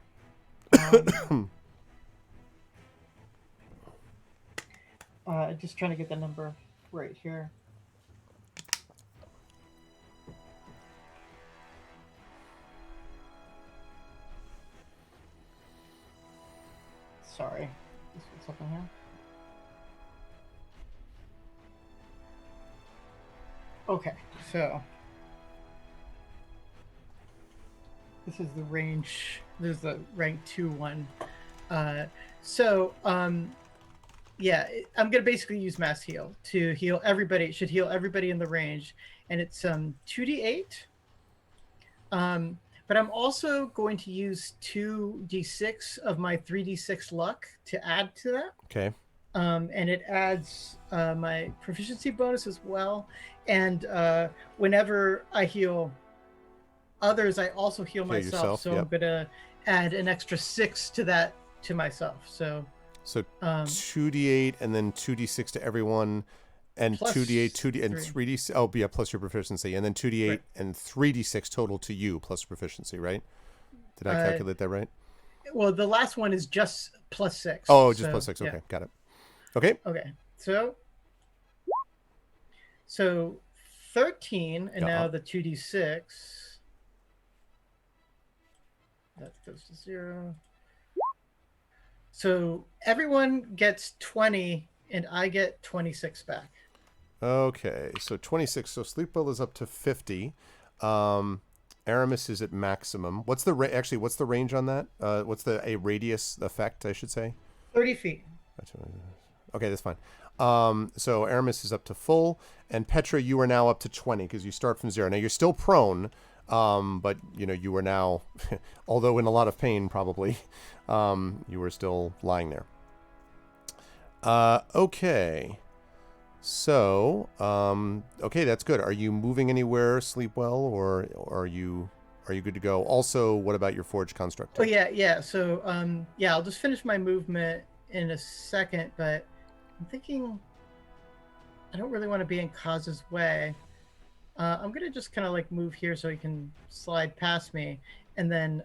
Just trying to get the number right here. Sorry. What's up in here? Okay, so this is the range. This is the rank 2 one. Yeah, I'm gonna basically use mass heal to heal everybody. It should heal everybody in the range, and it's 2d8. But I'm also going to use 2d6 of my 3d6 luck to add to that. Okay. And it adds my proficiency bonus as well. And whenever I heal others, I also heal myself. Yourself, so yep. I'm gonna add an extra 6 to that to myself. So 2d8 and then 2d6 to everyone. And plus 2d8, 2d, and 3. 3d. Oh, yeah, plus your proficiency, and then 2d8 Right. and 3d6 total to you plus proficiency, right? Did I calculate that right? Well, the last one is just plus 6. Oh, just plus 6. Okay, yeah. got it. Okay. Okay, so 13, and now the 2d6. That goes to 0. So everyone gets 20, and I get 26 back. Okay, so 26. So Sleepwell is up to 50. Aramis is at maximum. What's the what's the range on that? What's a radius effect, I should say? 30 feet. Okay, that's fine. So Aramis is up to full, and Petra, you are now up to 20 because you start from 0. Now you're still prone, but you are now, although in a lot of pain probably, you are still lying there. Okay. So, okay, that's good. Are you moving anywhere, Sleepwell, or are you good to go? Also, what about your forged construct? Oh yeah. So I'll just finish my movement in a second, but I'm thinking I don't really want to be in Kaz's way. I'm gonna just kind of like move here so he can slide past me, and then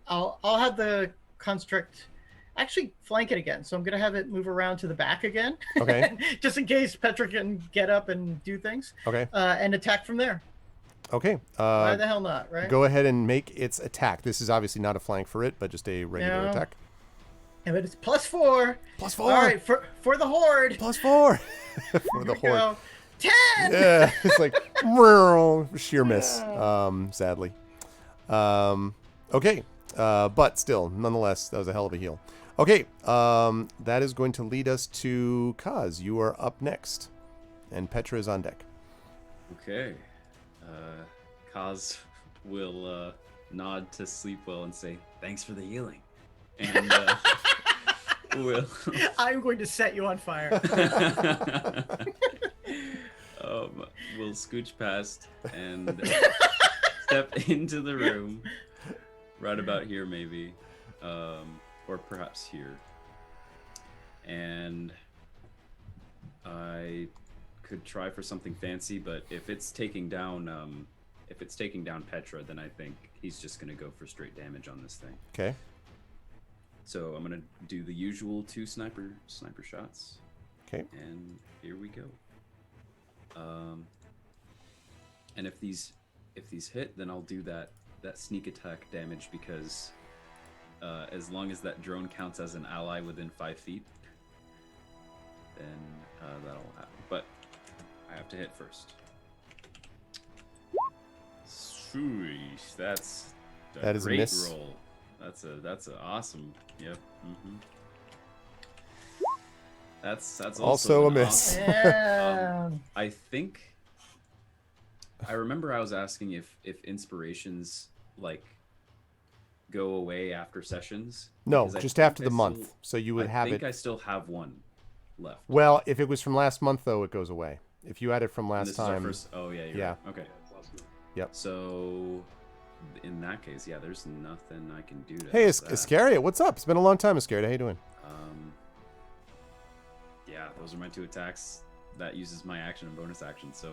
I'll have the construct actually flank it again. So I'm gonna have it move around to the back again. Okay. Just in case Petra can get up and do things. Okay. And attack from there. Okay. Why the hell not, right? Go ahead and make its attack. This is obviously not a flank for it, but just a regular attack. Yeah, but it's +4. +4. All right, for the horde. +4. For the horde. Go. 10. Yeah, it's like sheer miss. Sadly. Okay. But still, nonetheless, that was a hell of a heal. Okay. That is going to lead us to Kaz. You are up next, and Petra is on deck. Okay. Kaz will nod to Sleepwell and say, "Thanks for the healing," and we'll I'm going to set you on fire. We'll scooch past and step into the room, right about here maybe, or perhaps here. And I could try for something fancy, but if it's taking down Petra, then I think he's just gonna go for straight damage on this thing. Okay. So I'm gonna do the usual 2 sniper shots. Okay. And here we go. And if these hit, then I'll do that sneak attack damage, because as long as that drone counts as an ally within 5 feet, then that'll happen. But I have to hit first. Sweet. That's That is a great miss. roll. That's a awesome. Yep. Mm-hmm. That's Also a an miss. awesome- Yeah. I think I remember I was asking if inspirations like go away after sessions. No, because I just think after the month. still- So you would I have think it. I still have one left. Well, if it was from last month, though, it goes away. If you had it from And last this is our time, first. Oh yeah. You're yeah. Right. Okay. It's last month. So in that case, yeah, there's nothing I can do to. hey, help that. Iscaria, what's up? It's been a long time, Iscaria. How you doing? Yeah, those are my 2 attacks. That uses my action and bonus action. So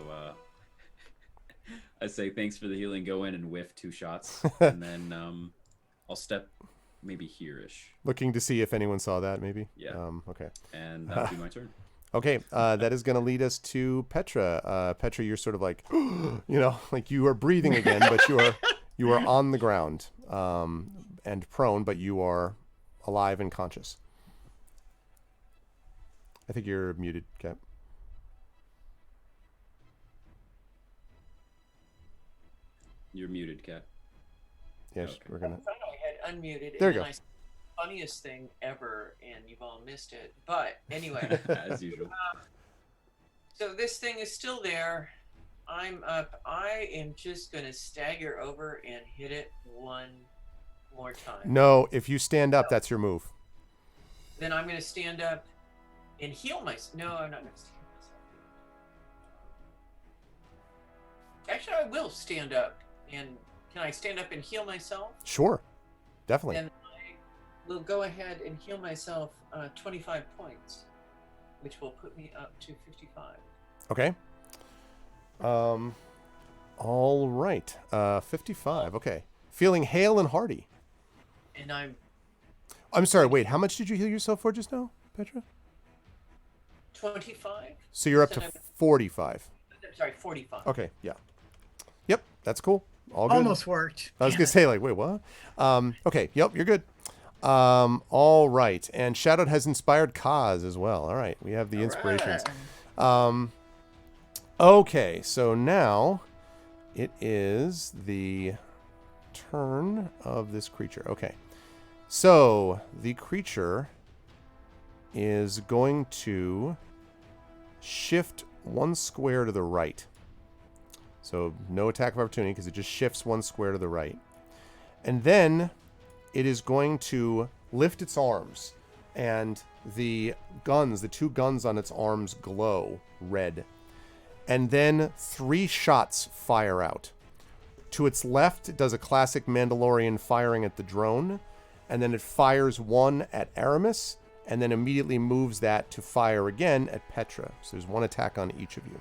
I say thanks for the healing. Go in and whiff 2 shots, and then I'll step maybe here-ish, Looking to see if anyone saw that, maybe. Yeah. Okay. and that'll be my turn. Okay, that is going to lead us to Petra. Petra, you're sort of like, like you are breathing again, but you are on the ground and prone, but you are alive and conscious. I think you're muted, Cap. You're muted, Cat. Yes, Okay. we're gonna. I thought I had unmuted. There and you then go. I said the funniest thing ever, and you've all missed it. But anyway, As usual. so this thing is still there. I'm up. I am just going to stagger over and hit it one more time. No, if you stand up, that's your move. Then I'm going to stand up and heal myself. No, I'm not going to stand myself. Actually, I will stand up. And can I stand up and heal myself? Sure, definitely. Then I will go ahead and heal myself 25 points, which will put me up to 55. Okay. All right. 55. Okay. Feeling hale and hearty. And I'm sorry. Wait. How much did you heal yourself for just now, Petra? 25. So you're up to So 45. I'm sorry, 45. Okay. Yeah. Yep. That's cool. All good. Almost worked. I was gonna say like, wait, what? Okay. Yep. You're good. All right. And Shoutout has inspired Kaz as well. All right. We have the inspirations. Okay. So now it is the turn of this creature. Okay. So the creature is going to shift 1 square to the right. So no attack of opportunity because it just shifts 1 square to the right. And then it is going to lift its arms, and the 2 guns on its arms glow red. And then 3 shots fire out. To its left, it does a classic Mandalorian firing at the drone, and then it fires 1 at Aramis, and then immediately moves that to fire again at Petra. So there's 1 attack on each of you.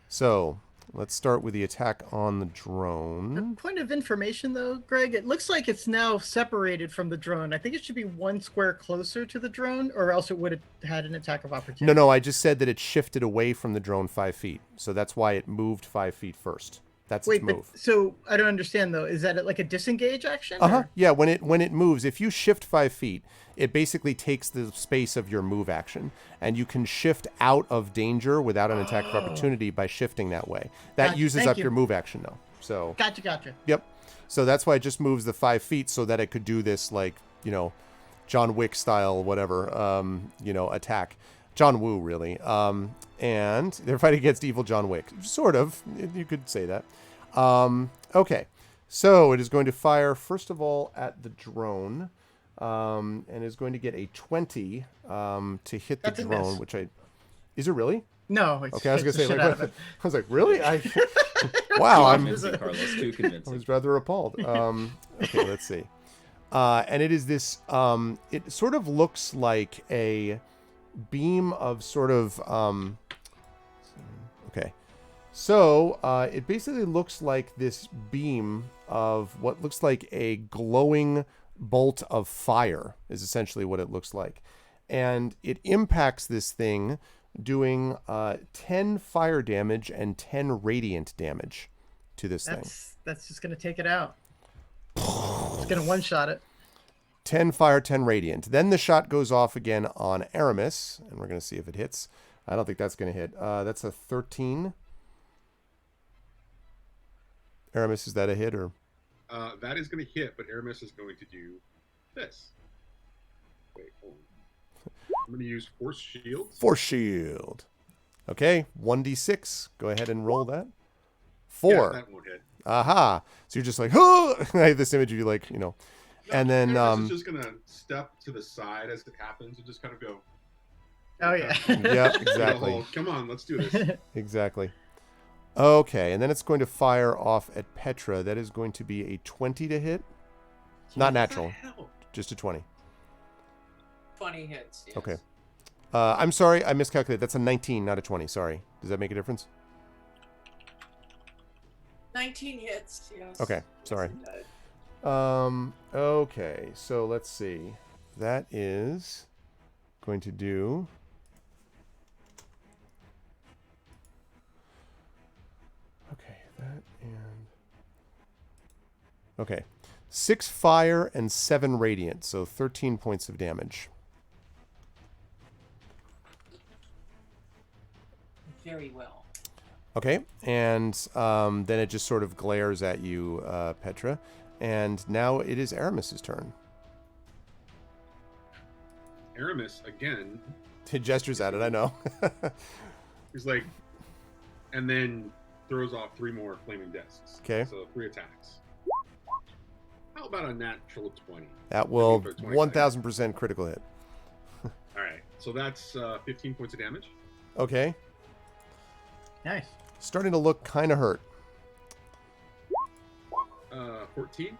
So let's start with the attack on the drone. Point of information, though, Greg, it looks like it's now separated from the drone. I think it should be 1 square closer to the drone, or else it would have had an attack of opportunity. No, I just said that it shifted away from the drone 5 feet. So that's why it moved 5 feet first. That's Wait, its but move. so I don't understand though. Is that like a disengage action? Uh-huh. Yeah, when it moves, if you shift 5 feet, it basically takes the space of your move action, and you can shift out of danger without an attack of opportunity by shifting that way. That Gotcha. uses Thank up you. your move action though. So Gotcha. yep. So that's why it just moves the 5 feet so that it could do this like, John Wick style whatever, attack. John Woo really. And they're fighting against evil John Wick. Sort of. You could say that. Okay. So it is going to fire first of all at the drone. And is going to get a 20 to hit the That's a drone, miss. which is it really? No. It's, Okay, I was gonna it's the say shit like, out of what? it. I was like, really? Wow, I'm Convincing, Carlos. Too I convincing. was rather appalled. Okay, let's see. And it is this. It sort of looks like a beam of sort of So it basically looks like this beam of what looks like a glowing bolt of fire is essentially what it looks like. And it impacts this thing doing 10 fire damage and 10 radiant damage to this thing. That's just going to take it out. It's going to one-shot it. 10 fire, 10 radiant. Then the shot goes off again on Aramis, and we're going to see if it hits. I don't think that's going to hit. That's a 13. Aramis, is that a hit or? That is going to hit, but Aramis is going to do this. Wait, hold on. I'm going to use Force Shield. Force Shield. Okay, 1d6. Go ahead and roll that. 4. Yeah, that won't hit. Aha. So you're just like, oh! I have this image of you like, you know. And then Aramis is just going to step to the side as it happens and just kind of go. Oh, yeah. Yep, exactly. Come on, let's do this. Exactly. Okay, and then it's going to fire off at Petra. That is going to be a 20 to hit. Not natural. Just a 20. 20 hits. Yes. Okay. I'm sorry, I miscalculated. That's a 19, not a 20. Sorry. Does that make a difference? 19 hits. Yes. Okay, sorry. Yes, it does. Okay, so let's see. That is going to do... Okay, that and... Okay. 6 fire and 7 radiant, so 13 points of damage. Very well. Okay, and then it just sort of glares at you, Petra. And now it is Aramis's turn. Aramis, again. He gestures at it, I know. He's like, and then throws off 3 more flaming discs. Okay. So 3 attacks. How about a natural 20? That will 1,000% critical hit. All right, so that's 15 points of damage. Okay. Nice. Starting to look kind of hurt. 14.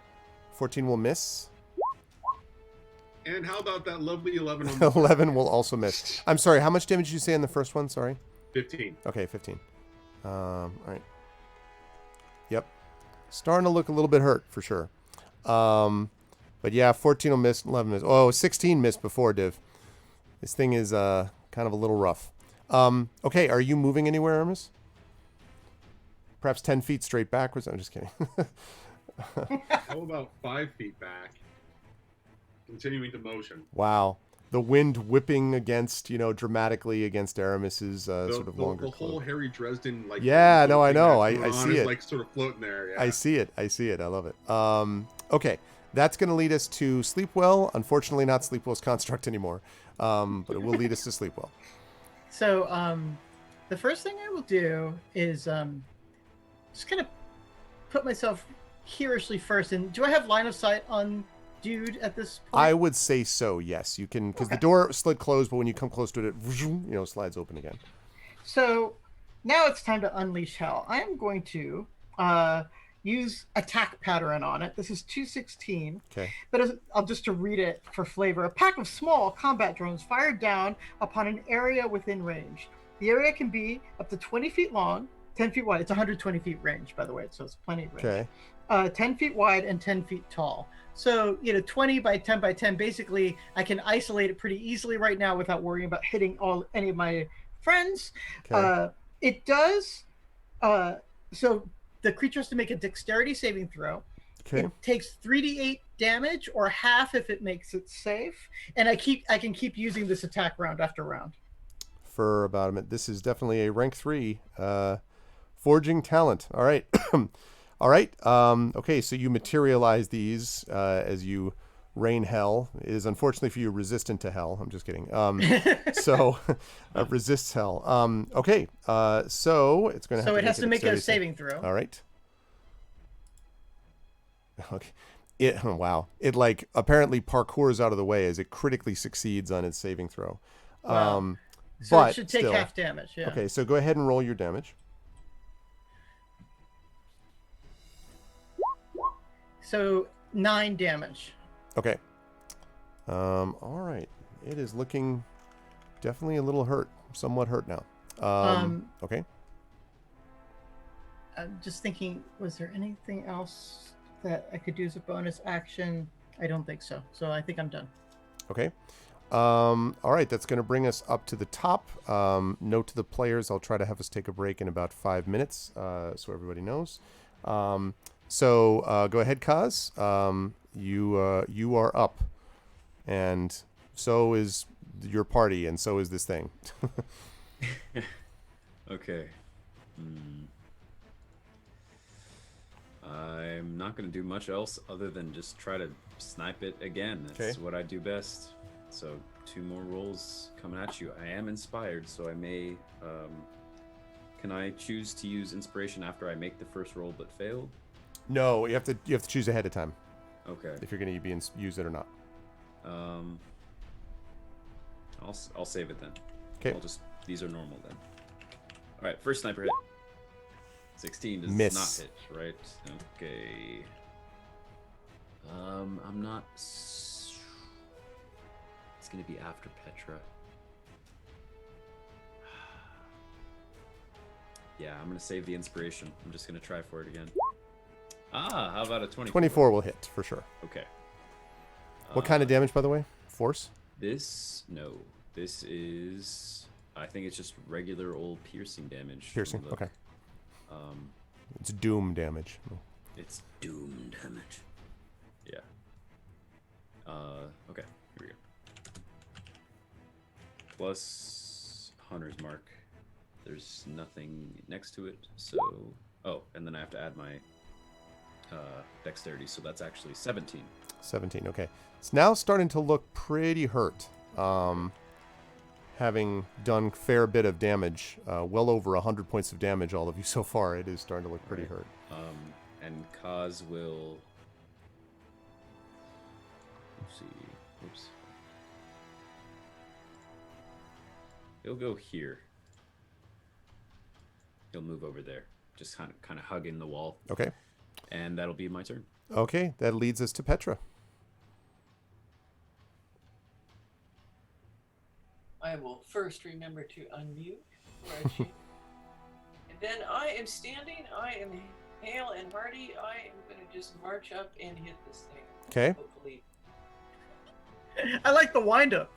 14 will miss. And how about that lovely 11 on the 11 will also miss. I'm sorry, how much damage did you say in the first one? Sorry. 15. Okay, 15. All right. Yep. Starting to look a little bit hurt for sure. But yeah, 14 will miss, 11 miss. Oh, 16 missed before, Div. This thing is kind of a little rough. Okay, are you moving anywhere, Aramis? Perhaps 10 feet straight backwards? I'm just kidding. How about 5 feet back? Continuing to motion. Wow. The wind whipping against, dramatically against Aramis's sort of longer the whole cloak. Harry Dresden, like... Yeah, no, I know. I see is, it. like, sort of floating there. Yeah. I see it. I love it. Okay. That's going to lead us to Sleepwell. Unfortunately, not Sleepwell's construct anymore. But it will lead us to Sleepwell. So, the first thing I will do is just kind of put myself hereishly first. And do I have line of sight on dude at this point? I would say so, yes. You can, because the door slid closed, but when you come close to it, slides open again. So, now it's time to unleash hell. I am going to use attack pattern on it. This is 216. Okay. But I'll just to read it for flavor. A pack of small combat drones fired down upon an area within range. The area can be up to 20 feet long, 10 feet wide. It's 120 feet range, by the way, so it's plenty of range. Okay. 10 feet wide and 10 feet tall. So, 20 by 10 by 10, basically, I can isolate it pretty easily right now without worrying about hitting any of my friends. Okay. It does, so the creature has to make a dexterity saving throw. Okay. It takes 3d8 damage, or half if it makes it safe. And I can keep using this attack round after round. For about a minute. This is definitely a rank 3 forging talent. All right. All right. Okay, so you materialize these as you rain hell. It is unfortunately for you resistant to hell. I'm just kidding. So resists hell. Okay. So it's going to have So to it has to make a dexterity saving throw. All right. Okay. Wow. It apparently parkours out of the way as it critically succeeds on its saving throw. Wow. So but it should take still, half damage. Yeah. Okay, so go ahead and roll your damage. So 9 damage. Okay. All right. It is looking definitely a little hurt, somewhat hurt now. Okay. I'm just thinking, was there anything else that I could do as a bonus action? I don't think so. So I think I'm done. Okay. All right, that's going to bring us up to the top. Note to the players, I'll try to have us take a break in about 5 minutes, so everybody knows. So go ahead, Kaz. You are up, and so is your party, and so is this thing. Okay. I'm not going to do much else other than just try to snipe it again. That's what I do best. So 2 more rolls coming at you. I am inspired, so I may... can I choose to use inspiration after I make the first roll but fail? No, you have to choose ahead of time. Okay. If you're going to use it or not. I'll save it then. Okay. These are normal then. All right, first sniper hit. 16 does Miss. not hit, right? Okay. I'm not. It's gonna be after Petra. Yeah, I'm gonna save the inspiration. I'm just gonna try for it again. Ah, how about a 24? 24 will hit for sure. Okay. What kind of damage, by the way? Force? This is. I think it's just regular old piercing damage. Piercing. Okay. It's doom damage. It's doom damage. Yeah. Okay. Here we go. Plus Hunter's Mark. There's nothing next to it, so... Oh, and then I have to add my dexterity, so that's actually 17. 17, okay. It's now starting to look pretty hurt. Having done a fair bit of damage, well over 100 points of damage, all of you so far, it is starting to look pretty hurt. And Kaz will... Let's see. Oops. He'll go here. He'll move over there. Just kind of hugging the wall. Okay. And that'll be my turn. Okay, that leads us to Petra. I will first remember to unmute. And then I am standing. I am hale and hearty. I am going to just march up and hit this thing. Okay. Hopefully. I like the wind-up.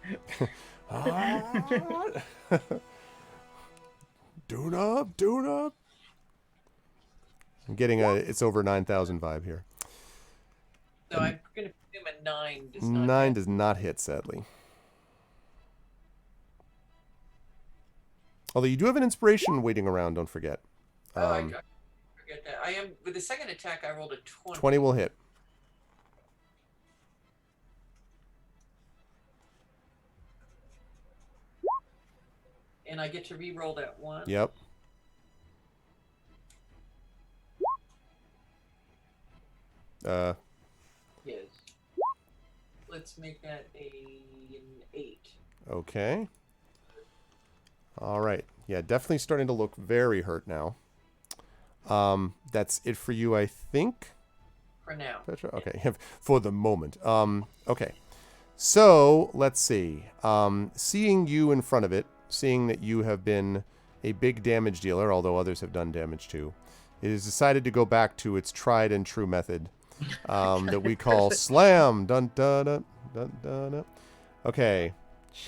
Dune up. I'm getting it's over 9,000 vibe here. So I'm going to presume a 9 does not 9 hit. does not hit, sadly. Although you do have an inspiration waiting around, don't forget. I forget that. I am with the second attack. I rolled a 20. 20 will hit. And I get to re-roll that one. Yep. Yes. Let's make that an 8. Okay. All right. Yeah, definitely starting to look very hurt now. That's it for you, I think. For now. Petra? Okay. For the moment. Okay. So, let's see. Seeing you in front of it, seeing that you have been a big damage dealer, although others have done damage too, it has decided to go back to its tried and true method that we call slam. Dun, dun, dun, dun, dun, dun. Okay.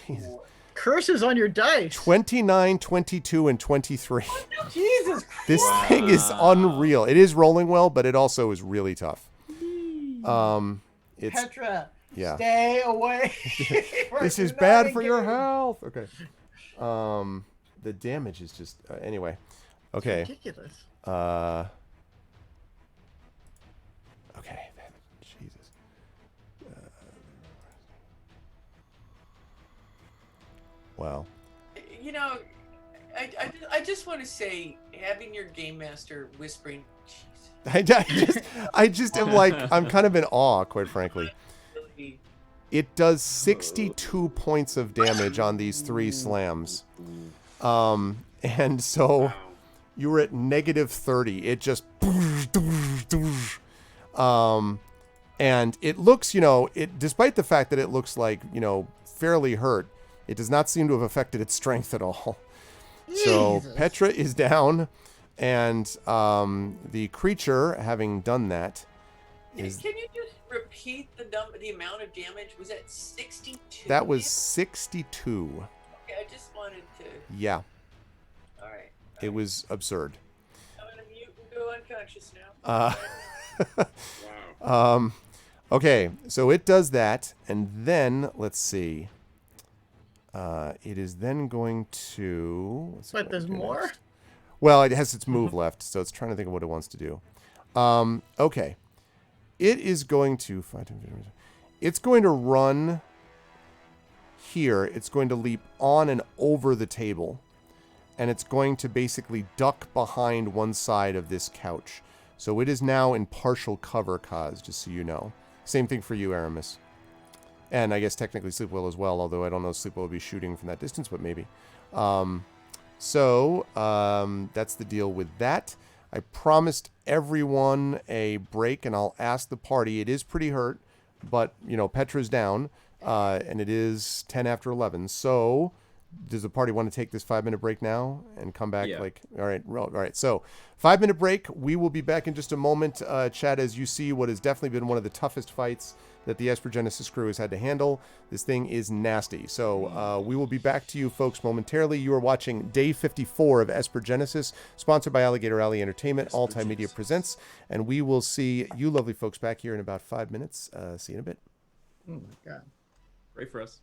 Jesus. Curses on your dice. 29, 22, and 23. Jesus Christ. This thing is unreal. It is rolling well, but it also is really tough. It's Petra, yeah. stay away. This is bad for your health. Okay. The damage is just anyway. Okay. It's ridiculous. Okay. Jesus. Well. You know, I just want to say, having your game master whispering, Jesus. I just am like, I'm kind of in awe, quite frankly. It does 62 points of damage on these 3 slams. And so you were at negative 30. It just... and it looks, despite the fact that it looks like, fairly hurt, it does not seem to have affected its strength at all. So Jesus. Petra is down. And the creature, having done that, is... Can you just repeat the amount of damage? Was that 62? That was 62. Okay, I just wanted to... Yeah. All right. It was absurd. I'm going to mute and go unconscious now. Wow. Okay, so it does that, and then, let's see. It is then going to... But there's more? Next. Well, it has its move left, so it's trying to think of what it wants to do. Okay. It is going to... It's going to run here. It's going to leap on and over the table. And it's going to basically duck behind one side of this couch. So it is now in partial cover, Kaz, just so you know. Same thing for you, Aramis. And I guess technically Sleepwell as well, although I don't know if Sleepwell will be shooting from that distance, but maybe. So that's the deal with that. I promised everyone a break, and I'll ask the party. It is pretty hurt, but, you know, Petra's down, and it is 10 after 11. So does the party want to take this 5-minute break now and come back? Yeah. All right. So 5-minute break. We will be back in just a moment. Chad, as you see, what has definitely been one of the toughest fights that the Esper Genesis crew has had to handle. This thing is nasty. So we will be back to you folks momentarily. You are watching Day 54 of Esper Genesis, sponsored by Alligator Alley Entertainment. Altai Media presents. And we will see you lovely folks back here in about 5 minutes. See you in a bit. Oh my God. Pray for us.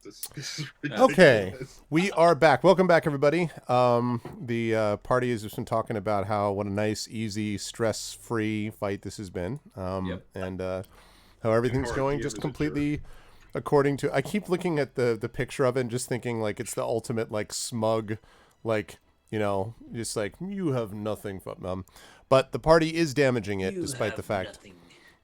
This is Okay, ridiculous. we are back. Welcome back, everybody. The party has just been talking about what a nice, easy, stress-free fight this has been, and how everything's how our going DM just is a completely according to. I keep looking at the picture of it and just thinking like it's the ultimate like smug, like just like you have nothing for but the party is damaging it despite the fact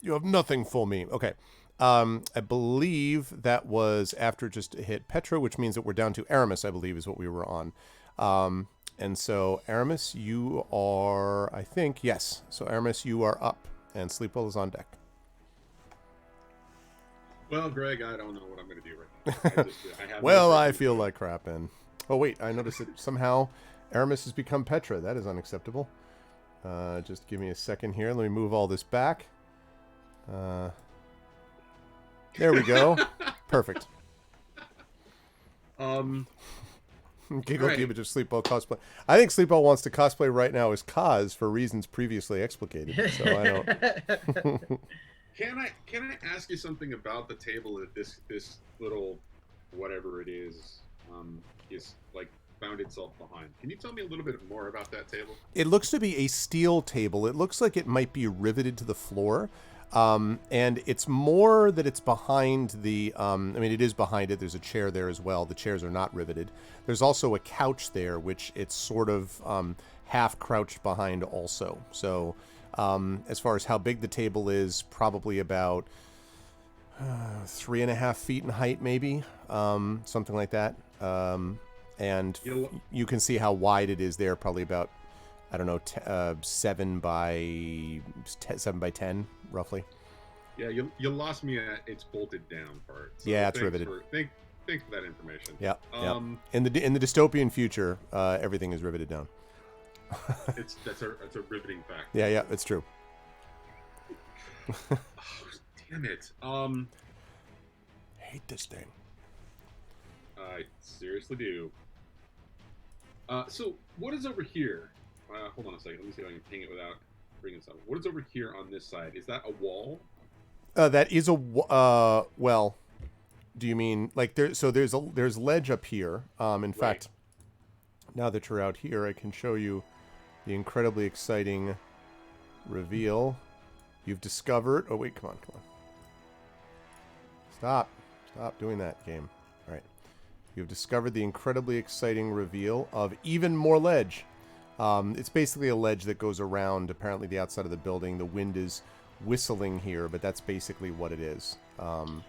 you have nothing for me. Okay. I believe that was after just hit Petra, which means that we're down to Aramis, I believe, is what we were on. And so, Aramis, you are, I think, yes. So, Aramis, you are up, and Sleepwell is on deck. Well, Greg, I don't know what I'm going to do right now. I have Well, no I freaking feel clue. like crap, and... Oh, wait, I noticed that somehow Aramis has become Petra. That is unacceptable. Just give me a second here. Let me move all this back. There we go. Perfect. Giggle right. image of Sleepwell cosplay. I think Sleepwell wants to cosplay right now as Kaz for reasons previously explicated. So I don't. Can I ask you something about the table that this little whatever it is like found itself behind? Can you tell me a little bit more about that table? It looks to be a steel table. It looks like it might be riveted to the floor. And it's more that it's behind the, I mean, it is behind it. There's a chair there as well. The chairs are not riveted. There's also a couch there, which it's sort of half crouched behind also. So as far as how big the table is, probably about 3.5 feet in height, maybe, something like that. And you can see how wide it is there, probably about, I don't know, 7 by 10, roughly. Yeah, you lost me at it's bolted down part. So yeah, it's riveted. Thanks for that information. Yeah. In the dystopian future, everything is riveted down. that's a riveting fact. Yeah, it's true. Oh, damn it. I hate this thing. I seriously do. So what is over here? Hold on a second. Let me see if I can ping it without bringing something. What is over here on this side? Is that a wall? That is a well. Do you mean like there? So there's ledge up here. In fact, now that you're out here, I can show you the incredibly exciting reveal you've discovered. Oh wait, come on. Stop doing that, game. All right, you've discovered the incredibly exciting reveal of even more ledge. It's basically a ledge that goes around, apparently, the outside of the building. The wind is whistling here, but that's basically what it is. Okay,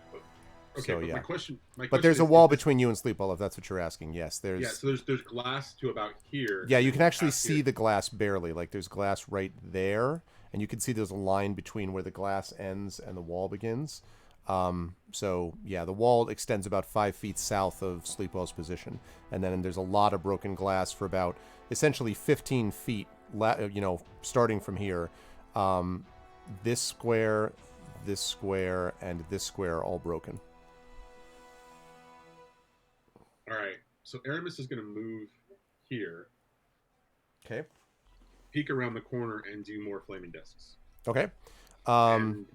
so, but yeah. my question but there's a wall between you and Sleepwell, if that's what you're asking. Yes, there's... Yeah, so there's glass to about here. Yeah, you can actually see the glass barely. Like, there's glass right there, and you can see there's a line between where the glass ends and the wall begins. So, yeah, the wall extends about 5 feet south of Sleepwell's position. And then there's a lot of broken glass for about, essentially 15 feet, starting from here. This square, and this square are all broken. All right. So Aramis is going to move here. Okay. Peek around the corner and do more flaming discs. Okay. And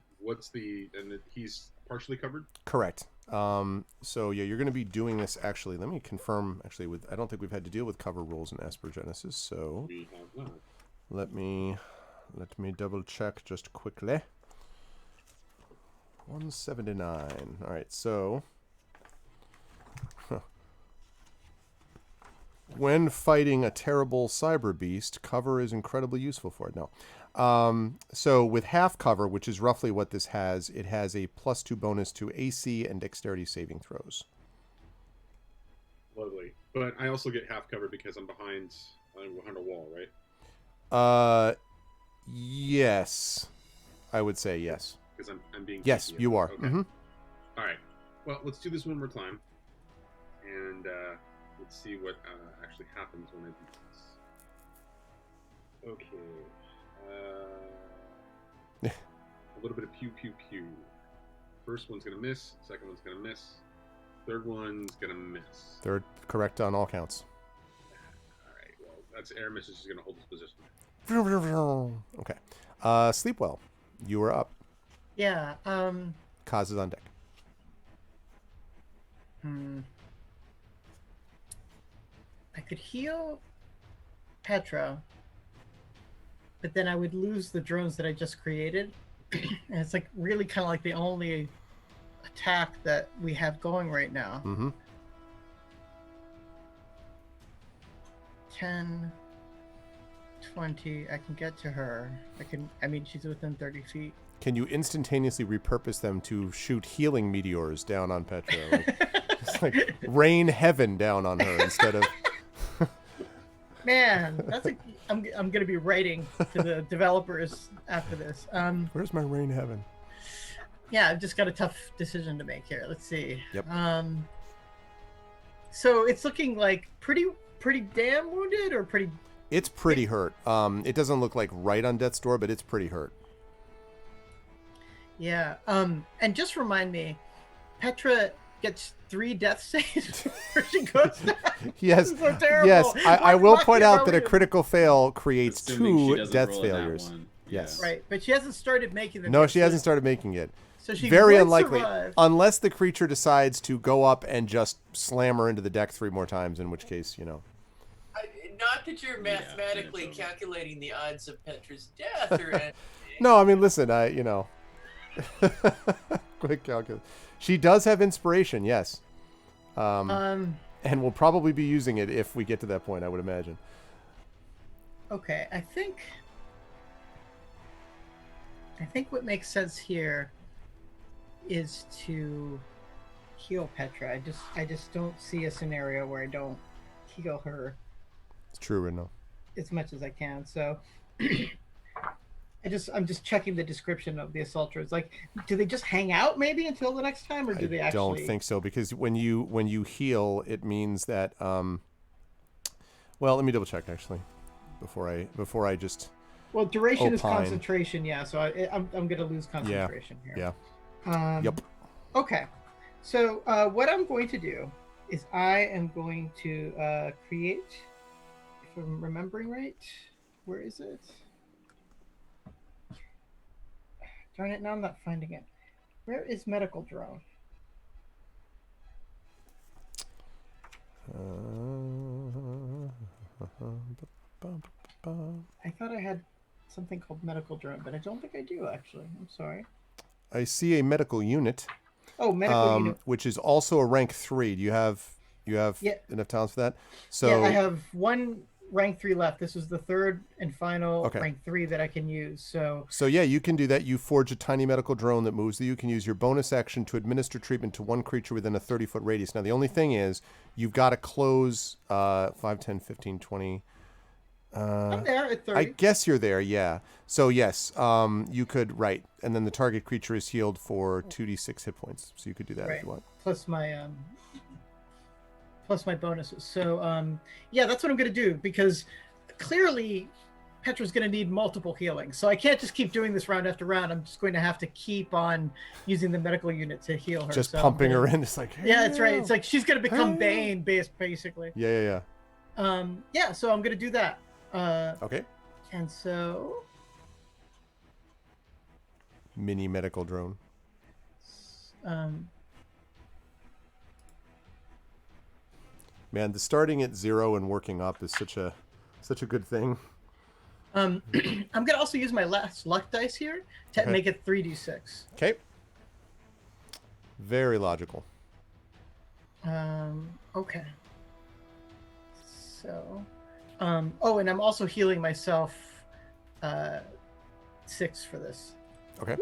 he's partially covered? Correct. So yeah, you're going to be doing this actually. Let me confirm actually I don't think we've had to deal with cover rules in Esper Genesis, so We have not. let me double check just quickly. 179. All right, so when fighting a terrible cyber beast, cover is incredibly useful for it. No. So with half cover, which is roughly what this has, it has a +2 bonus to AC and dexterity saving throws. Lovely. But I also get half cover because I'm behind a wall, right? Yes. I would say yes. Because I'm being... Yes, cheeky. you are. Okay. Mm-hmm. All right. Well, let's do this one more time. And let's see what actually happens when I do this. Okay. A little bit of pew, pew, pew. First one's going to miss. Second one's going to miss. Third one's going to miss. Third correct on all counts. All right. Well, that's Aramis is just going to hold his position. Okay. Sleepwell, you are up. Yeah. Kaz is on deck. I could heal Petra, but then I would lose the drones that I just created. And it's like really kind of like the only attack that we have going right now. 10, 20, I can get to her. I mean, she's within 30 feet. Can you instantaneously repurpose them to shoot healing meteors down on Petra? It's like rain heaven down on her instead of... Man, I'm gonna be writing to the developers after this. Where's my rain heaven? Yeah, I've just got a tough decision to make here. Let's see. Yep. So it's looking like pretty damn wounded, or pretty. It's pretty hurt. It doesn't look like right on death's door, but it's pretty hurt. Yeah. And just remind me, Petra gets 3 death saves before she goes down. Yes. This is so terrible. Yes. I will point out that a Brilliant. critical fail creates Assuming she 2 doesn't death roll in that failures. one. Yes. Right, but she hasn't started making them. No, yet, she hasn't started making it. So she Very would unlikely, survive. unless the creature decides to go up and just slam her into the deck 3 more times, in which case, you know. Not that you're mathematically calculating the odds of Petra's death or anything. No, I mean, listen, you know. Quick calculus. She does have inspiration, yes. And we'll probably be using it if we get to that point, I would imagine. Okay, I think what makes sense here is to heal Petra. I just don't see a scenario where I don't heal her It's true, Rino. as much as I can. So I'm just checking the description of the assaulters. Like, do they just hang out maybe until the next time, or do they I actually? don't think so, because when you heal, it means that well, let me double check actually before I just Well, duration is opine. concentration, yeah. So I'm going to lose concentration here. Yeah. Yep. Okay. So what I'm going to do is I am going to create, if I'm remembering right, where is it? Darn it, now I'm not finding it. Where is medical drone? I thought I had something called medical drone, but I don't think I do, actually. I'm sorry. I see a medical unit. Oh, medical unit. Which is also a rank 3. Do you have Yeah. enough talents for that? So Yeah, I have 1 rank 3 left. This is the 3rd and final Okay. rank 3 that I can use. So yeah, you can do that. You forge a tiny medical drone that moves that you can use your bonus action to administer treatment to one creature within a 30-foot radius. Now, the only thing is you've got to close 5, 10, 15, 20. I'm there at 30. I guess you're there, yeah. So, yes, you could, right. And then the target creature is healed for 2d6 hit points. So you could do that if you want. Plus my bonuses. So yeah, that's what I'm going to do, because clearly Petra's going to need multiple healings. So I can't just keep doing this round after round. I'm just going to have to keep on using the medical unit to heal her. Just pumping her in. It's like, yeah, that's right. It's like she's going to become Bane basically. Yeah. Yeah, so I'm going to do that. Okay. And so Mini medical drone. Man, the starting at 0 and working up is such a good thing. I'm going to also use my last luck dice here to make it 3d6. Okay. Very logical. Okay. So, oh, and I'm also healing myself 6 for this. Okay.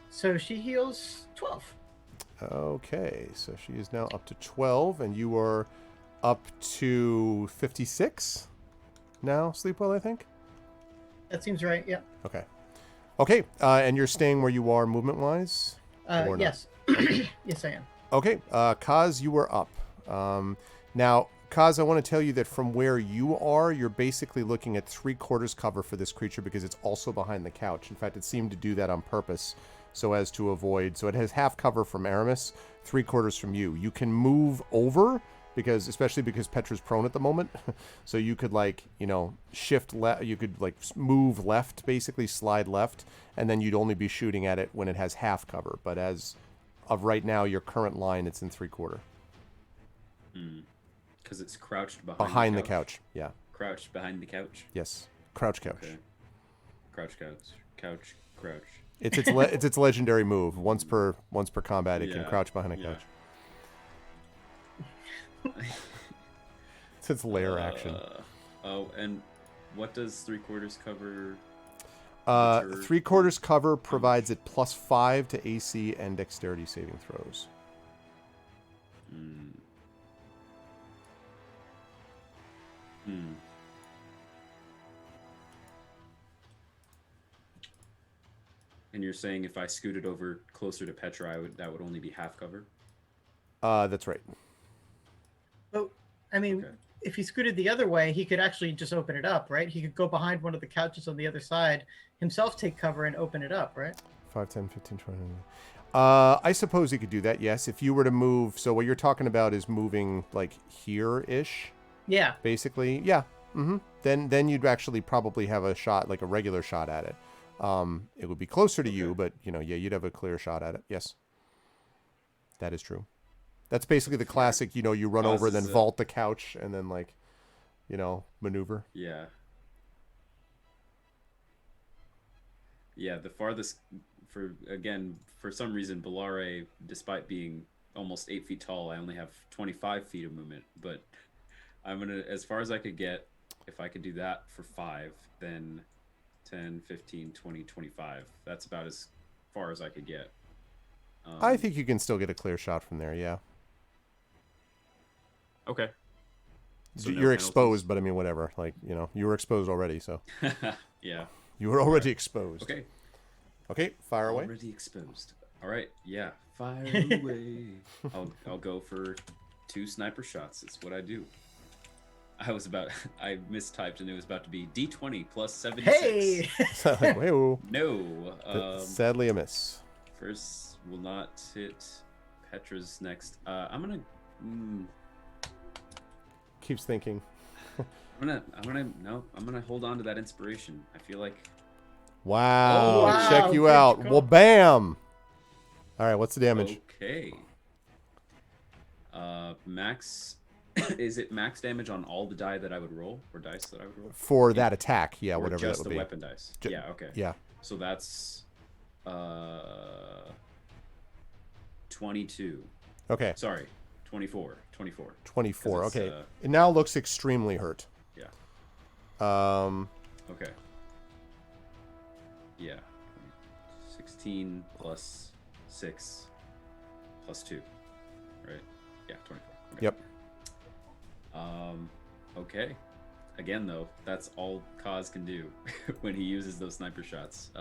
So she heals 12. Okay, so she is now up to 12, and you are up to 56 now, Sleepwell, I think? That seems right, yeah. Okay, and you're staying where you are movement-wise? Or not? Yes. Yes, I am. Okay, Kaz, you are up. Now, Kaz, I want to tell you that from where you are, you're basically looking at 3/4 cover for this creature because it's also behind the couch. In fact, it seemed to do that on purpose so as to avoid. So it has half cover from Aramis, 3/4 from you. You can move over especially because Petra's prone at the moment. So you could shift left. You could move left, basically slide left, and then you'd only be shooting at it when it has half cover. But as of right now, your current line, it's in 3/4. Because it's crouched behind the couch. Yeah. Crouched behind the couch. Yes. Crouch couch. Okay. Crouch couch. It's its legendary move. Once per combat, it can crouch behind a couch. It's its lair action. Oh, and what does 3/4 cover? 3/4 cover provides it +5 to AC and dexterity saving throws. And you're saying if I scooted over closer to Petra, that would only be half cover? That's right. But I mean, Okay. if he scooted the other way, he could actually just open it up, right? He could go behind one of the couches on the other side, himself take cover and open it up, right? 5, 10, 15, 20. I suppose he could do that, yes. If you were to move, so what you're talking about is moving like here-ish, Yeah. basically. Yeah. Then you'd actually probably have a shot, like a regular shot at it. It would be closer to you, but you'd have a clear shot at it. Yes. That is true. That's basically the classic, you run over and then vault the couch and then maneuver. Yeah. Yeah, the farthest for some reason, Bellare, despite being almost 8 feet tall, I only have 25 feet of movement, but I'm going to, as far as I could get, if I could do that for 5, then 10, 15, 20, 25. That's about as far as I could get. I think you can still get a clear shot from there, yeah. Okay. So You're exposed, but I mean, whatever. Like, you were exposed already, so. Yeah. You were already exposed. Okay. Okay, fire away. Already exposed. All right, yeah. Fire away. I'll go for 2 sniper shots. It's what I do. I mistyped and it was about to be D20 plus 76. Hey! Wait-o. No. Sadly a miss. First will not hit. Petra's next. I'm gonna. Keeps thinking. I'm gonna hold on to that inspiration. I feel like. Wow. Wow, Check you good out. call. Well, bam. All right, what's the damage? Okay. Max. Is it max damage on all the die that I would roll, or dice that I would roll? For that attack, yeah, Or whatever just that would the be. weapon dice. Yeah. Okay. Yeah. So that's 22. Okay. Sorry, 24. 24. 24. 'Cause it's, Okay. It now looks extremely hurt. Yeah. Okay. Yeah. 16 plus 6 plus 2. Right? Yeah, 24. Okay. Yep. Okay. Again, though, that's all Kaz can do when he uses those sniper shots.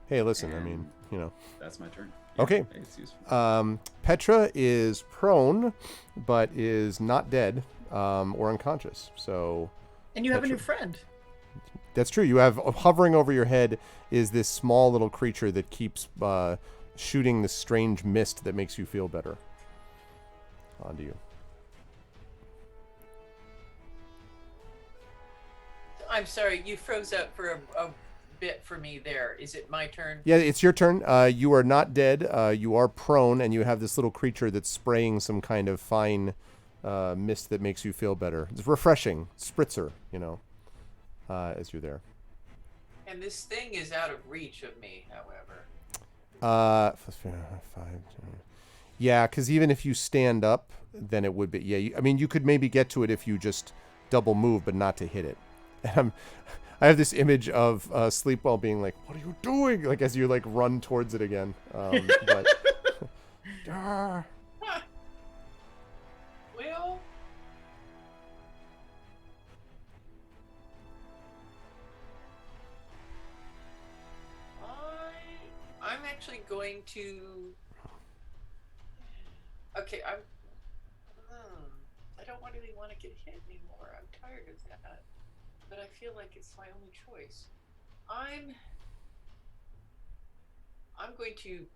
Hey, listen, I mean, That's my turn. Yeah, Okay. hey, it's useful. Petra is prone, but is not dead or unconscious. So And you have a new Petra. friend. That's true. You have hovering over your head is this small little creature that keeps shooting the strange mist that makes you feel better. Onto you. I'm sorry, you froze up for a bit for me there. Is it my turn? Yeah, it's your turn. You are not dead. You are prone, and you have this little creature that's spraying some kind of fine mist that makes you feel better. It's refreshing. Spritzer, as you're there. And this thing is out of reach of me, however. 5. Yeah, because even if you stand up, then it would be. Yeah, you could maybe get to it if you just double move, but not to hit it. And I have this image of Sleepwell being like, "What are you doing?" Like as you run towards it again. But Well, I'm actually going to. Okay, I don't really want to get hit anymore. I'm tired of that, but I feel like it's my only choice. I'm going to.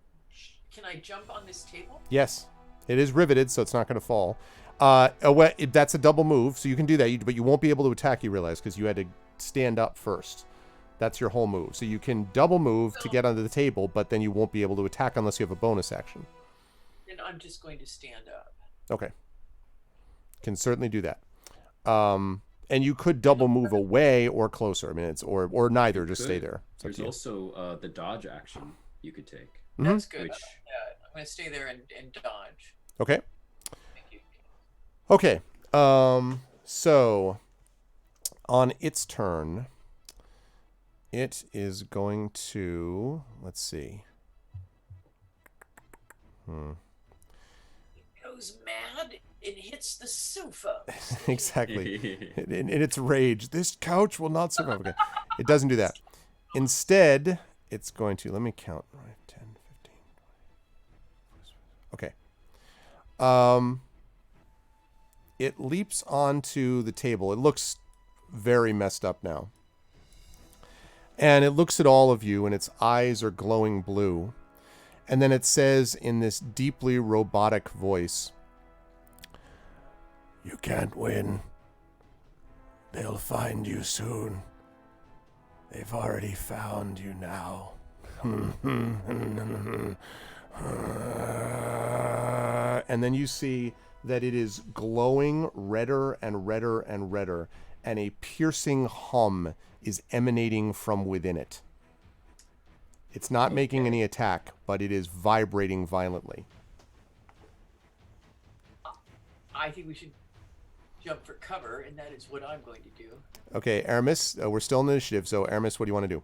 Can I jump on this table? yes, it is riveted, so it's not going to fall. That's a double move, so you can do that, but you won't be able to attack. You realize because you had to stand up first. That's your whole move. So you can double move to get onto the table, but then you won't be able to attack unless you have a bonus action. Then I'm just going to stand up. Okay. Can certainly do that. And you could double move away or closer. I mean, it's or neither. Just stay there. There's also the dodge action you could take. That's good. Which... Yeah, I'm going to stay there and dodge. Okay. Thank you. Okay. So on its turn, it is going to, let's see. It goes mad and hits the sofa. Exactly. In its rage, this couch will not survive. Okay. It doesn't do that. Instead, it's going to, let me count. 10, 15, 20. Okay. It leaps onto the table. It looks very messed up now. And it looks at all of you, and its eyes are glowing blue. And then it says in this deeply robotic voice, "You can't win. They'll find you soon. They've already found you now." And then you see that it is glowing redder and redder and redder, and a piercing hum is emanating from within it. It's not making any attack, but it is vibrating violently. I think we should jump for cover, and that is what I'm going to do. Okay, Aramis, we're still in initiative, so Aramis, what do you want to do?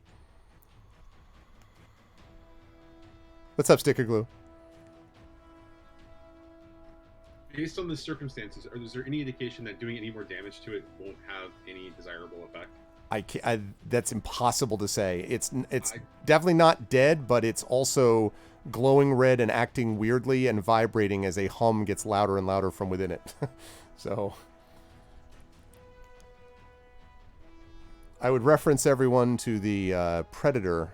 What's up, Sticker Glue? Based on the circumstances, is there any indication that doing any more damage to it won't have any desirable effect? That's impossible to say. It's definitely not dead, but it's also glowing red and acting weirdly and vibrating as a hum gets louder and louder from within it. So I would reference everyone to the Predator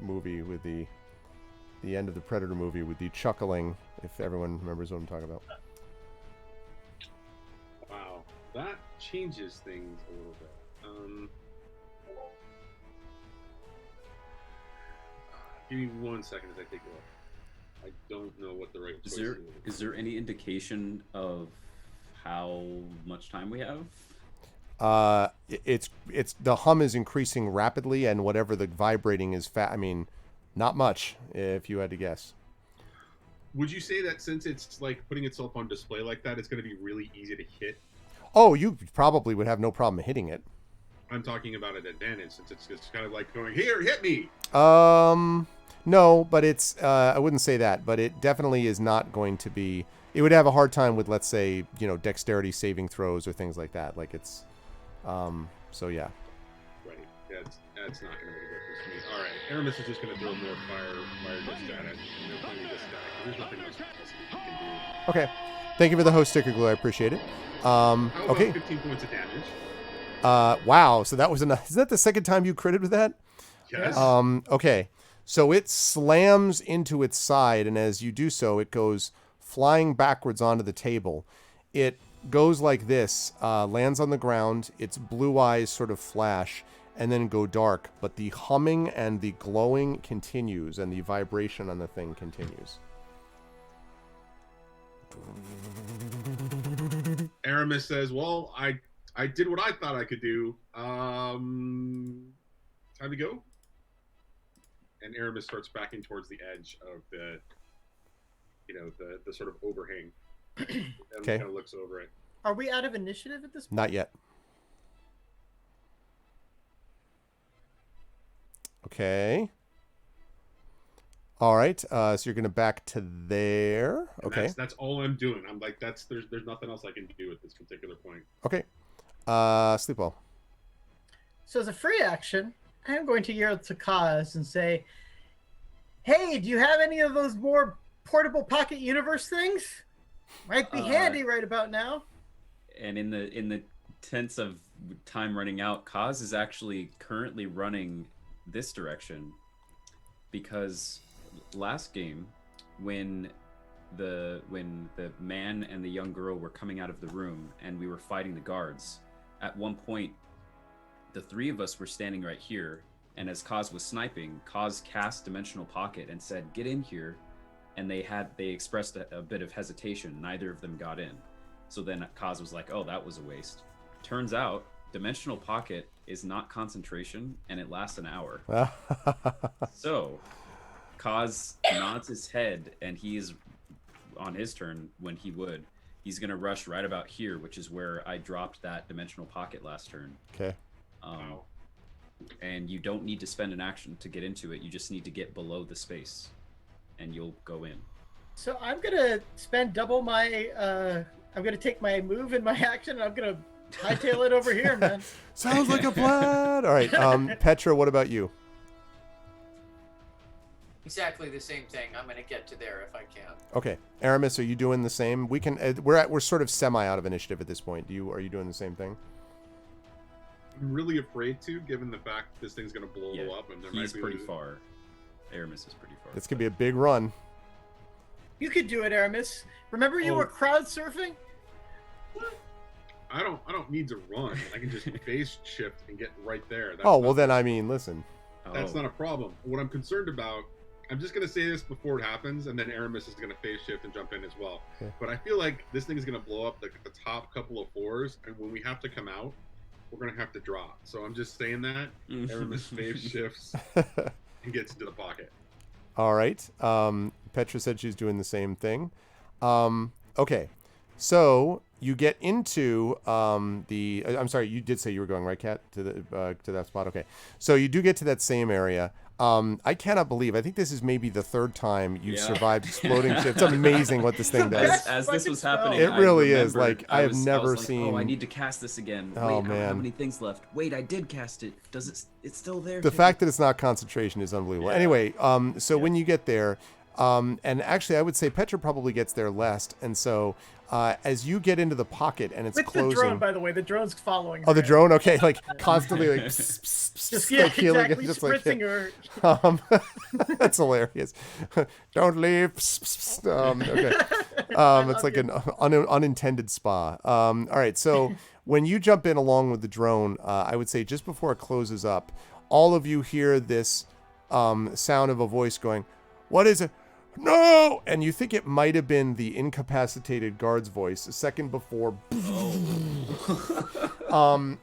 movie with the end of the Predator movie with the chuckling, if everyone remembers what I'm talking about. Wow, that changes things a little bit. Give me 1 second as I take a look. I don't know what the right choice is. Is there any indication of how much time we have? It's the hum is increasing rapidly, and whatever the vibrating is I mean, not much, if you had to guess. Would you say that since it's like putting itself on display like that, it's going to be really easy to hit? Oh, you probably would have no problem hitting it. I'm talking about an advantage, since it's just kind of like going, "Here, hit me." No, but it's I wouldn't say that, but it definitely is not going to be. It would have a hard time with, let's say, dexterity saving throws or things like that. Like it's, so yeah. Right. That's not going to make a difference to me. All right, Aramis is just going to throw more fire dust at it. Plenty this guy. There's nothing else he can do. Okay. Thank you for the host sticker glue. I appreciate it. How about Okay. 15 points of damage? Wow. So that was enough. Is that the second time you critted with that? Yes. Okay. So it slams into its side, and as you do so, it goes flying backwards onto the table. It goes like this, lands on the ground, its blue eyes sort of flash, and then go dark. But the humming and the glowing continues, and the vibration on the thing continues. Aramis says, "Well, I did what I thought I could do. Time to go." And Aramis starts backing towards the edge of the sort of overhang. And Okay. kind of looks over it. Are we out of initiative at this point? Not yet. Okay. All right. So you're going to back to there. And Okay. That's all I'm doing. I'm like, there's nothing else I can do at this particular point. Okay. Sleep well. So as a free action, I am going to yell to Kaz and say, "Hey, do you have any of those more portable pocket universe things? Might be handy right about now." And in the sense of time running out, Kaz is actually currently running this direction, because last game, when the man and the young girl were coming out of the room and we were fighting the guards, at one point the three of us were standing right here, and as Kaz was sniping, Kaz cast Dimensional Pocket and said, "Get in here," and they expressed a bit of hesitation. Neither of them got in. So then Kaz was like, oh, that was a waste. Turns out dimensional pocket is not concentration, and it lasts an hour. So Kaz nods his head, and he's on his turn when he's gonna rush right about here, which is where I dropped that dimensional pocket last turn. Okay. And you don't need to spend an action to get into it. You just need to get below the space, and you'll go in. So I'm gonna spend double my. I'm gonna take my move and my action, and I'm gonna hightail it over here, man. Sounds like a plan. All right, Petra, what about you? Exactly the same thing. I'm going to get to there if I can. Okay, Aramis, are you doing the same? We can. We're sort of semi out of initiative at this point. Are you doing the same thing? I'm really afraid to, given the fact this thing's going to blow up, and he's pretty far. Aramis is pretty far. This could be a big run. You could do it, Aramis. Remember you were crowd surfing? I don't need to run. I can just phase shift and get right there. Then I mean, listen. That's not a problem. What I'm concerned about, I'm just going to say this before it happens, and then Aramis is going to phase shift and jump in as well. Okay. But I feel like this thing is going to blow up the top couple of floors, and when we have to come out, we're going to have to drop. So I'm just saying that. Aramis phase shifts and gets into the pocket. All right. Petra said she's doing the same thing. Okay. So you get into I'm sorry, you did say you were going, right, Kat, to that spot? Okay. So you do get to that same area. I cannot believe, I think this is maybe the third time you've survived exploding shit. It's amazing what this thing does. As this was happening, it really is. Like, I have never seen. Oh, I need to cast this again. Oh, wait, I man. don't have any things left. Wait, I did cast it. Does it? It's still there. The fact that it's not concentration is unbelievable. Yeah. Anyway, so when you get there, and actually I would say Petra probably gets there last, and so as you get into the pocket and it's With closing. the drone, by the way, the drone's following. Oh, the her. drone? Okay, like constantly like Just exactly, just spritzing her. That's hilarious. Don't leave. Okay. It's like an unintended spa. All right, so when you jump in along with the drone, I would say just before it closes up, all of you hear this sound of a voice going, "What is it? No!" And you think it might have been the incapacitated guard's voice a second before.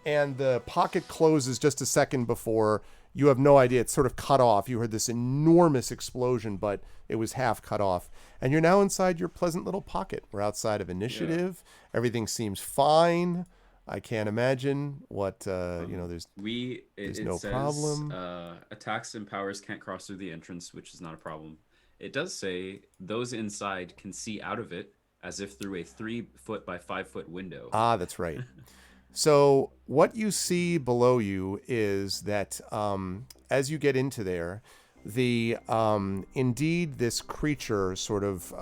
And the pocket closes just a second before. You have no idea. It's sort of cut off. You heard this enormous explosion, but it was half cut off. And you're now inside your pleasant little pocket. We're outside of initiative. Yeah. Everything seems fine. I can't imagine what, there's no says, problem. Attacks and powers can't cross through the entrance, which is not a problem. It does say those inside can see out of it as if through a 3-foot by 5-foot window. Ah, that's right. So what you see below you is that as you get into there, the indeed this creature sort of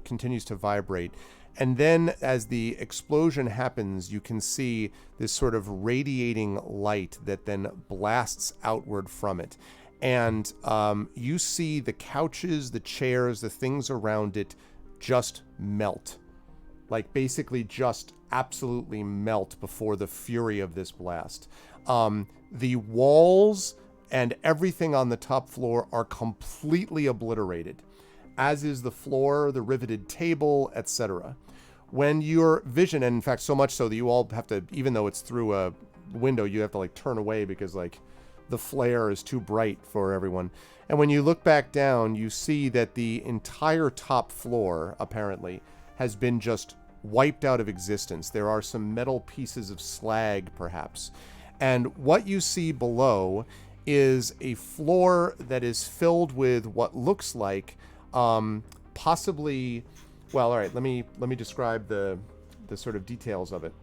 continues to vibrate. And then as the explosion happens, you can see this sort of radiating light that then blasts outward from it. And you see the couches, the chairs, the things around it just melt. Like basically just absolutely melt before the fury of this blast. The walls and everything on the top floor are completely obliterated, as is the floor, the riveted table, etc. When your vision, and in fact so much so that you all have to, even though it's through a window, you have to like turn away because like the flare is too bright for everyone. And when you look back down, you see that the entire top floor apparently has been just wiped out of existence. There are some metal pieces of slag perhaps. And what you see below is a floor that is filled with what looks like possibly, well, all right, let me describe the sort of details of it.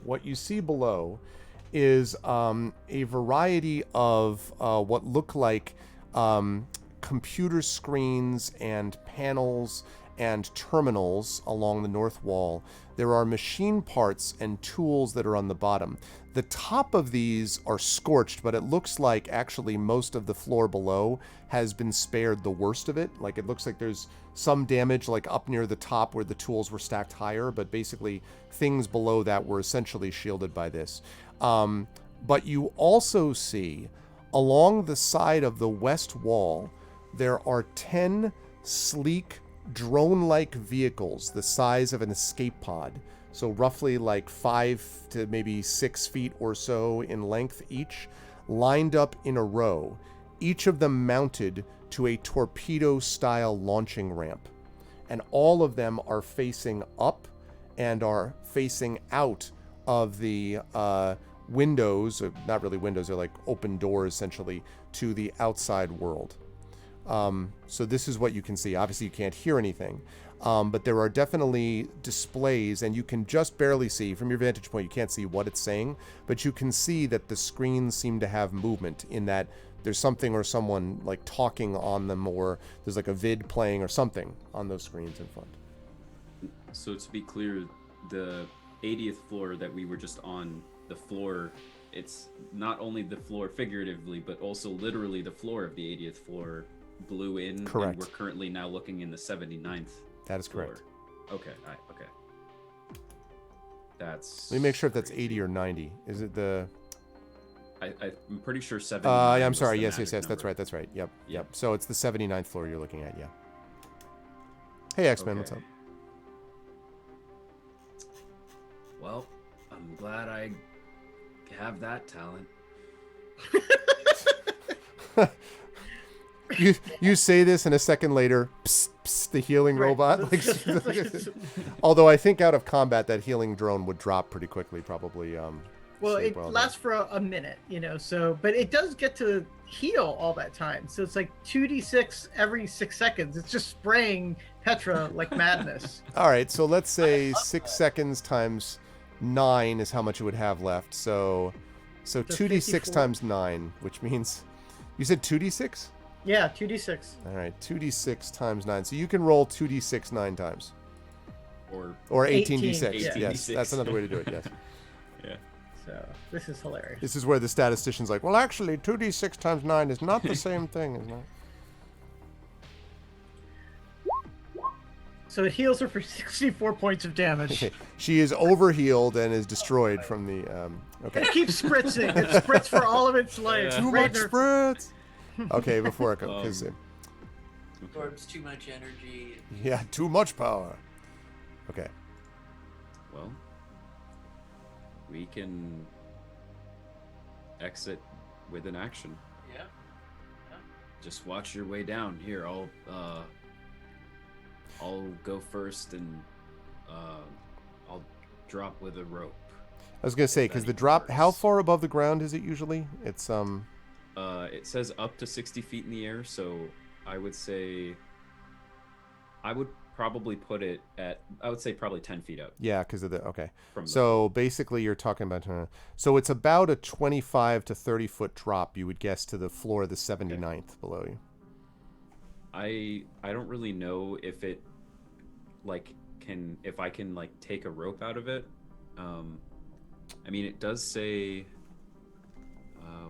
What you see below is a variety of what look like computer screens and panels and terminals along the north wall. There are machine parts and tools that are on the bottom. The top of these are scorched, but it looks like actually most of the floor below has been spared the worst of it. Like it looks like there's some damage like up near the top where the tools were stacked higher, but basically things below that were essentially shielded by this. But you also see along the side of the west wall, there are 10 sleek drone-like vehicles the size of an escape pod. So roughly like 5 to maybe 6 feet or so in length each, lined up in a row, each of them mounted to a torpedo-style launching ramp. And all of them are facing up and are facing out of the windows, not really windows, they're like open doors essentially, to the outside world. So this is what you can see. Obviously you can't hear anything, but there are definitely displays, and you can just barely see from your vantage point. You can't see what it's saying, but you can see that the screens seem to have movement, in that there's something or someone like talking on them, or there's like a vid playing or something on those screens in front. So to be clear, the 80th floor that we were just on, the floor, it's not only the floor figuratively, but also literally the floor of the 80th floor blew in. Correct. And we're currently now looking in the 79th. That is floor. correct. Okay. Okay. That's. Let me make sure if that's crazy. 80 or 90. Is it the? I'm pretty sure 70. I'm sorry. Yes. That's right. That's right. Yep. So it's the 79th floor you're looking at. Yeah. Hey, X-Men, what's up? Well, I'm glad I have that talent. You say this, and a second later, psst, psst, the healing Right. robot. Like, although I think out of combat, that healing drone would drop pretty quickly, probably. Well, sleep it well lasts for a minute, so, but it does get to heal all that time. So it's like 2d6 every 6 seconds. It's just spraying Petra like madness. All right, so let's say 6 seconds times 9 is how much it would have left. So 2d6 54. times 9, which means you said 2d6. Yeah, 2d6. All right, 2d6 times 9. So you can roll 2d6 9 times. Or 18d6. 18, Yes, that's another way to do it, yes. Yeah. So this is hilarious. This is where the statistician's like, well, actually, 2d6 times 9 is not the same thing, isn't it? So it heals her for 64 points of damage. Okay. She is overhealed and is destroyed from the... okay. It keeps spritzing. It spritz for all of its life. Too Right much in her- spritz! Okay, before I go... Absorbs too much energy. yeah, too much power. Okay. Well, we can exit with an action. Yeah. Just watch your way down. Here, I'll go first, and I'll drop with a rope. I was going to say, because the drop... How far above the ground is it usually? It's, It says up to 60 feet in the air, so I would say... I would probably put it at... I would say probably 10 feet up. Yeah, because of the... Okay. From the- So basically you're talking about... so it's about a 25 to 30 foot drop, you would guess, to the floor of the 79th below you. I don't really know if it if I can take a rope out of it. I mean, it does say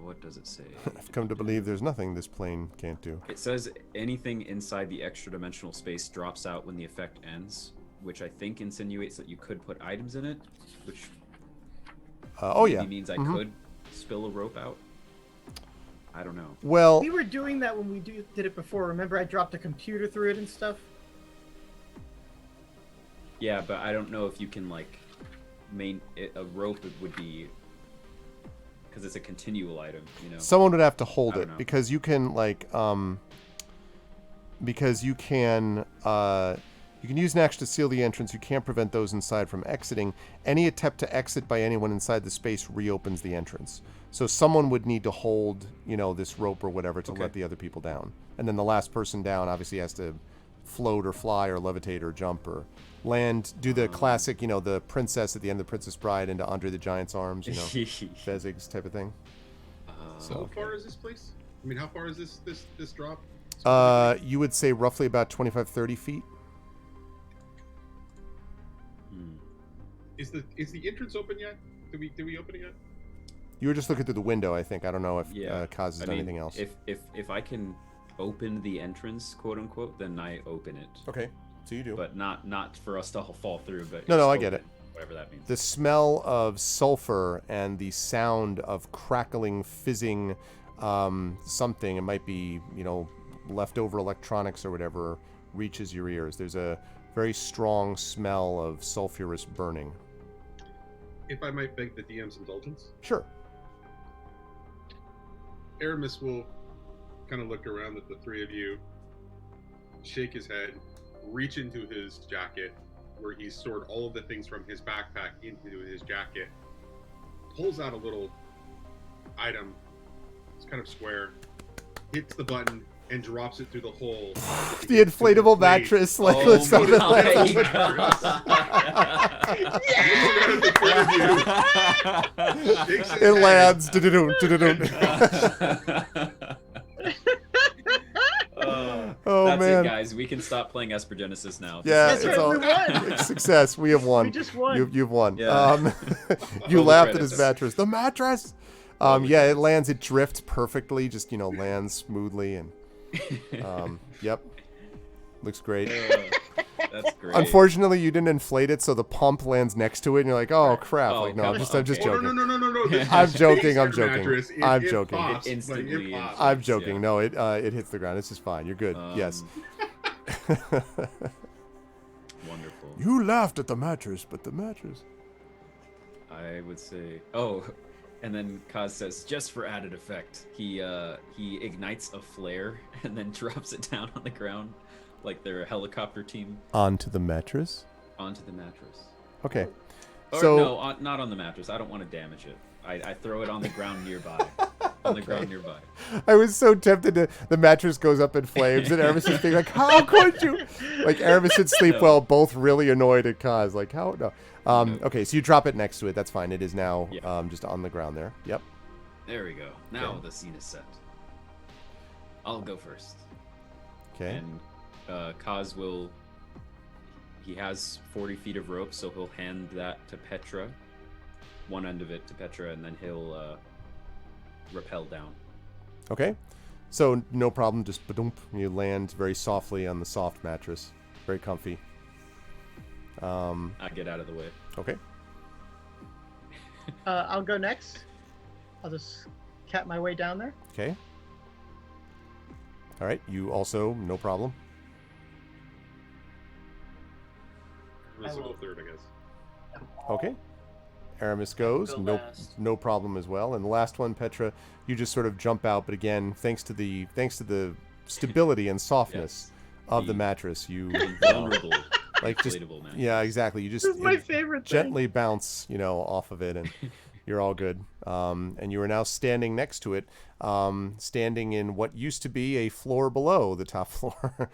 what does it say? I've come to believe there's nothing this plane can't do. It says anything inside the extra dimensional space drops out when the effect ends, which I think insinuates that you could put items in it, which Oh yeah. means I could spill a rope out. I don't know. Well, We were doing that when we did it before. Remember, I dropped a computer through it and stuff. Yeah, but I don't know if you can a rope would be, because it's a continual item, someone would have to hold I don't it know. because you can you can use an action to seal the entrance. You can't prevent those inside from exiting. Any attempt to exit by anyone inside the space reopens the entrance. So someone would need to hold, this rope or whatever to let the other people down. And then the last person down obviously has to float or fly or levitate or jump or land, do the classic, the princess at the end of The Princess Bride into Andre the Giant's arms, Fezzig's type of thing. How far is this place? I mean, how far is this drop? You would say roughly about 25, 30 feet. Is the entrance open yet? Did we open it yet? You were just looking through the window, I think. I don't know if Yeah. Kaz has I done mean, anything else. If I can open the entrance, quote unquote, then I open it. Okay, so you do. But not for us to all fall through. But No, just I get open, it. Whatever that means. The smell of sulfur and the sound of crackling, fizzing something, it might be, leftover electronics or whatever reaches your ears. There's a very strong smell of sulfurous burning. If I might beg the DM's indulgence, Sure. Aramis will kind of look around at the three of you, shake his head, reach into his jacket, where he's stored all of the things from his backpack into his jacket, pulls out a little item, it's kind of square, hits the button, and drops it through the hole. The inflatable mattress, like Oh let's go to It lands. Oh That's man, it, guys. We can stop playing Esper Genesis now. yeah, That's it's right, all we won. it's success. We have won. We just won. You've won. Yeah. You All the laughed at credits. his mattress. The mattress. All the Yeah, it credits. lands. It drifts perfectly. Just lands smoothly and yep, looks great. That's great. Unfortunately, you didn't inflate it, so the pump lands next to it, and you're like, "Oh crap!" Oh, Like, no, come I'm just on. joking. No. This I'm is joking, base I'm air joking. mattress. I'm It joking. pops, It instantly but it pops. I'm joking. Yeah. No, it hits the ground. This is fine. You're good. Yes. Wonderful. You laughed at the mattress, but the mattress. I would say. Oh, and then Kaz says, just for added effect, he ignites a flare and then drops it down on the ground, like they're a helicopter team, Onto the mattress. onto the mattress. Okay. Or So no, not on the mattress. I don't want to damage it. I throw it on the ground nearby. On the ground nearby. I was so tempted to. The mattress goes up in flames, and Aramis is being like, "How could you?" Like Aramis and Sleepwell both really annoyed at Kaz. Like, how? No. Okay, so you drop it next to it. That's fine. It is now Yeah. just on the ground there. Yep. There we go. Now Okay. the scene is set. I'll go first. Okay. And Kaz will. He has 40 feet of rope, so he'll hand that to Petra. One end of it to Petra, and then he'll rappel down. Okay. So no problem. Just ba-doomp, you land very softly on the soft mattress. Very comfy. I get out of the way. Okay. I'll go next. I'll just cat my way down there. Okay. All right. You also no problem. Aramis will will- go third, I guess. Okay. Aramis goes, Go no last. no problem as well. And the last one, Petra, you just sort of jump out, but again, thanks to the stability and softness of the The mattress, you Vulnerable. like just inflatable man. yeah, exactly. You just This is my favorite thing. gently bounce, off of it, and you're all good. And you are now standing next to it, standing in what used to be a floor below the top floor,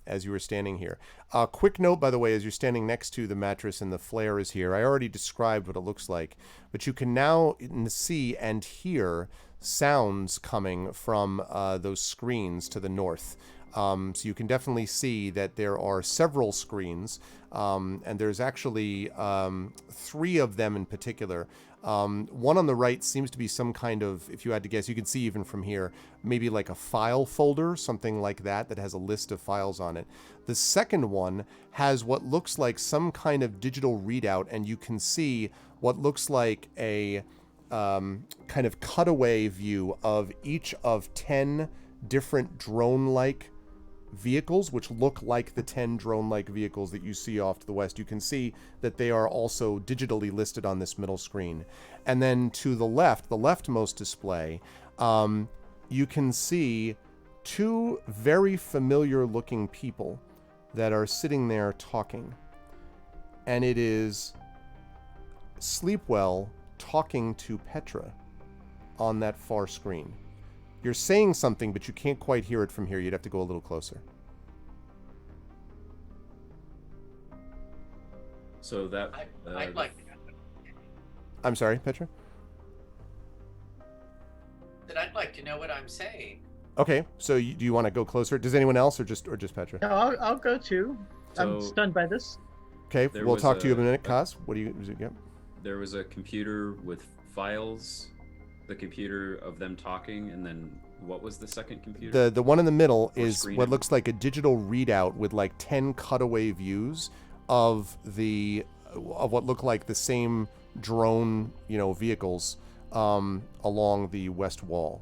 as you were standing here. Quick note, by the way, as you're standing next to the mattress and the flare is here, I already described what it looks like, but you can now see and hear sounds coming from those screens to the north. So you can definitely see that there are several screens, and there's actually 3 of them in particular. One on the right seems to be some kind of, if you had to guess, you can see even from here, maybe like a file folder, something like that has a list of files on it. The second one has what looks like some kind of digital readout, and you can see what looks like a kind of cutaway view of each of 10 different drone-like vehicles, which look like the 10 drone-like vehicles that you see off to the west. You can see that they are also digitally listed on this middle screen. And then to the left, the leftmost display, you can see 2 very familiar-looking people that are sitting there talking. And it is Sleepwell talking to Petra on that far screen. You're saying something, but you can't quite hear it from here. You'd have to go a little closer. So that. I'd like I'm sorry, Petra? that. I'd like to know what I'm saying. Okay, so do you want to go closer? Does anyone else, or just Petra? No, I'll go too. I'm So- stunned by this. Okay, There we'll was talk to you in a a- minute. Kaz, what do you... Yep. There was a computer with files, the computer of them talking, and then what was the second computer? The one in the middle Or is screen what it. looks like a digital readout with like 10 cutaway views of what look like the same drone, vehicles along the west wall.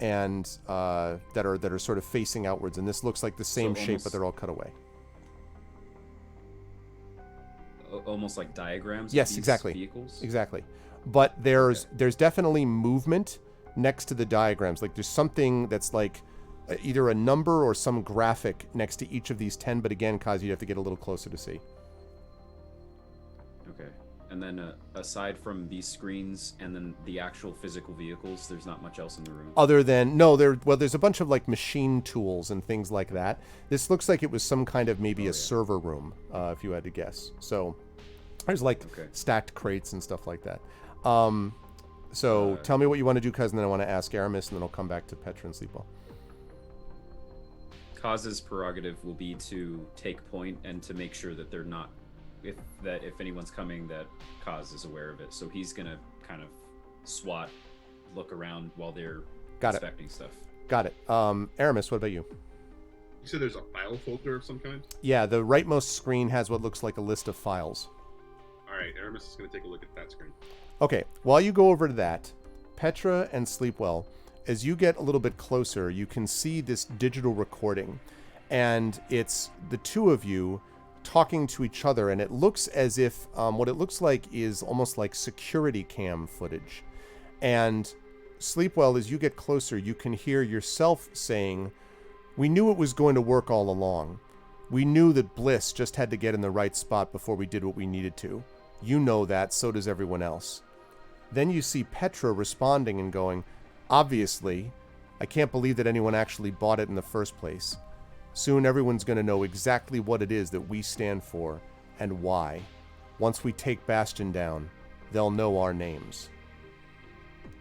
and that are sort of facing outwards. And this looks like the same shape, but they're all cut away. Almost like diagrams. Of Yes, these exactly. Vehicles. Exactly. But there's definitely movement next to the diagrams. Like there's something that's like either a number or some graphic next to each of these 10. But again, Kaz, you have to get a little closer to see. Okay. And then aside from these screens and then the actual physical vehicles, there's not much else in the room. Other than there's a bunch of like machine tools and things like that. This looks like it was some kind of maybe a server room, if you had to guess. So there's like stacked crates and stuff like that. So tell me what you want to do, Cuz, and then I want to ask Aramis, and then I'll come back to Petra and Sleepwell. Kaz's prerogative will be to take point and to make sure that they're not, if anyone's coming, that Kaz is aware of it. So he's gonna kind of SWAT, look around while they're inspecting stuff. Got it. Aramis, what about you? You said there's a file folder of some kind? Yeah, the rightmost screen has what looks like a list of files. All right, Aramis is going to take a look at that screen. Okay, while you go over to that, Petra and Sleepwell, as you get a little bit closer, you can see this digital recording, and it's the two of you talking to each other, and it looks as if what it looks like is almost like security cam footage. And Sleepwell, as you get closer, you can hear yourself saying, "We knew it was going to work all along. We knew that Bliss just had to get in the right spot before we did what we needed to. You know that, so does everyone else." Then you see Petra responding and going, "Obviously, I can't believe that anyone actually bought it in the first place. Soon everyone's going to know exactly what it is that we stand for and why. Once we take Bastion down, they'll know our names."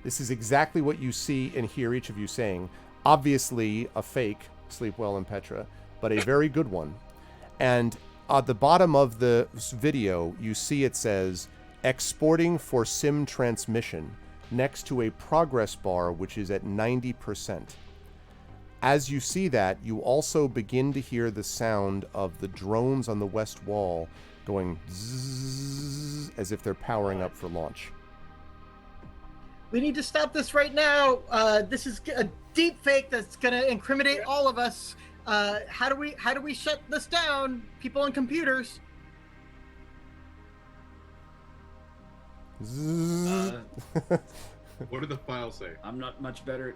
This is exactly what you see and hear each of you saying. Obviously a fake, Sleepwell and Petra, but a very good one. And at the bottom of the video, you see it says, "Exporting for SIM transmission," next to a progress bar which is at 90%. As you see that, you also begin to hear the sound of the drones on the west wall going zzz, as if they're powering up for launch. We need to stop this right now. This is a deep fake that's going to incriminate all of us. How do we shut this down? People and computers. What do the files say? I'm not much better.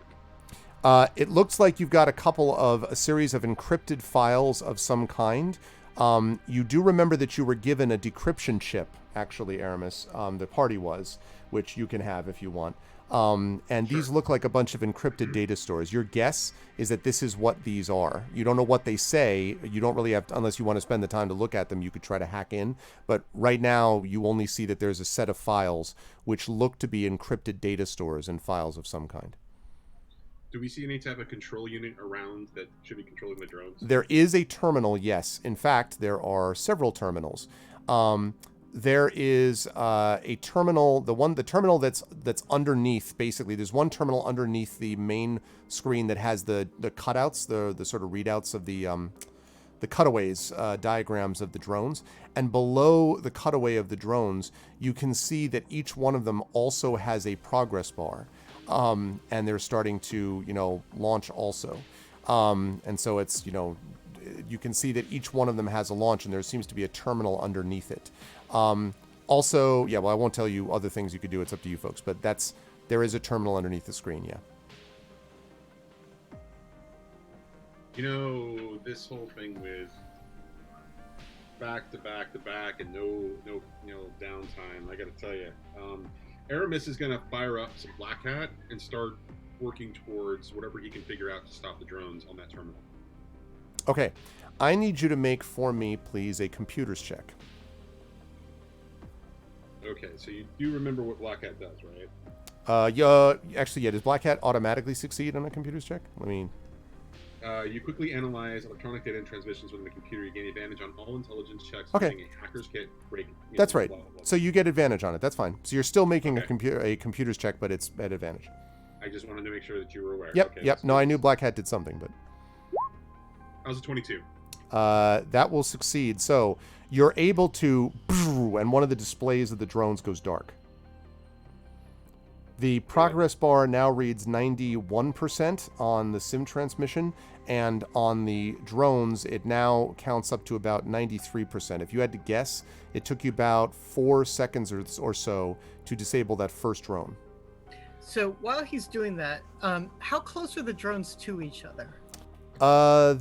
It looks like you've got a series of encrypted files of some kind. You do remember that you were given a decryption chip, actually, Aramis. The party was, which you can have if you want. And these look like a bunch of encrypted data stores. Your guess is that this is what these are. You don't know what they say. You don't really have to, unless you want to spend the time to look at them, you could try to hack in. But right now, you only see that there's a set of files which look to be encrypted data stores and files of some kind. Do we see any type of control unit around that should be controlling the drones? There is a terminal, yes. In fact, there are several terminals. There is a terminal, the terminal that's underneath, basically. There's one terminal underneath the main screen that has the cutouts, the sort of readouts of the cutaways, diagrams of the drones. And below the cutaway of the drones, you can see that each one of them also has a progress bar. And they're starting to, launch also. And so it's, you can see that each one of them has a launch, and there seems to be a terminal underneath it. Also, I won't tell you other things you could do. It's up to you folks. But there is a terminal underneath the screen, yeah. This whole thing with back to back to back and no downtime, I got to tell you. Aramis is going to fire up some Black Hat and start working towards whatever he can figure out to stop the drones on that terminal. Okay. I need you to make for me, please, a computers check. Okay, so you do remember what Black Hat does, right? Does Black Hat automatically succeed on a computers check? You quickly analyze electronic data and transmissions within the computer. You gain advantage on all intelligence checks Okay. using a hacker's kit break. That's right. Blah, blah, blah. So you get advantage on it. That's fine. So you're still making a computers check, but it's at advantage. I just wanted to make sure that you were aware. Yep. Okay, No, I knew Black Hat did something, but I was a 22. that will succeed. So you're able to, and one of the displays of the drones goes dark. The progress bar now reads 91% on the sim transmission, and on the drones, it now counts up to about 93%. If you had to guess, it took you about 4 seconds or so to disable that first drone. So while he's doing that, how close are the drones to each other?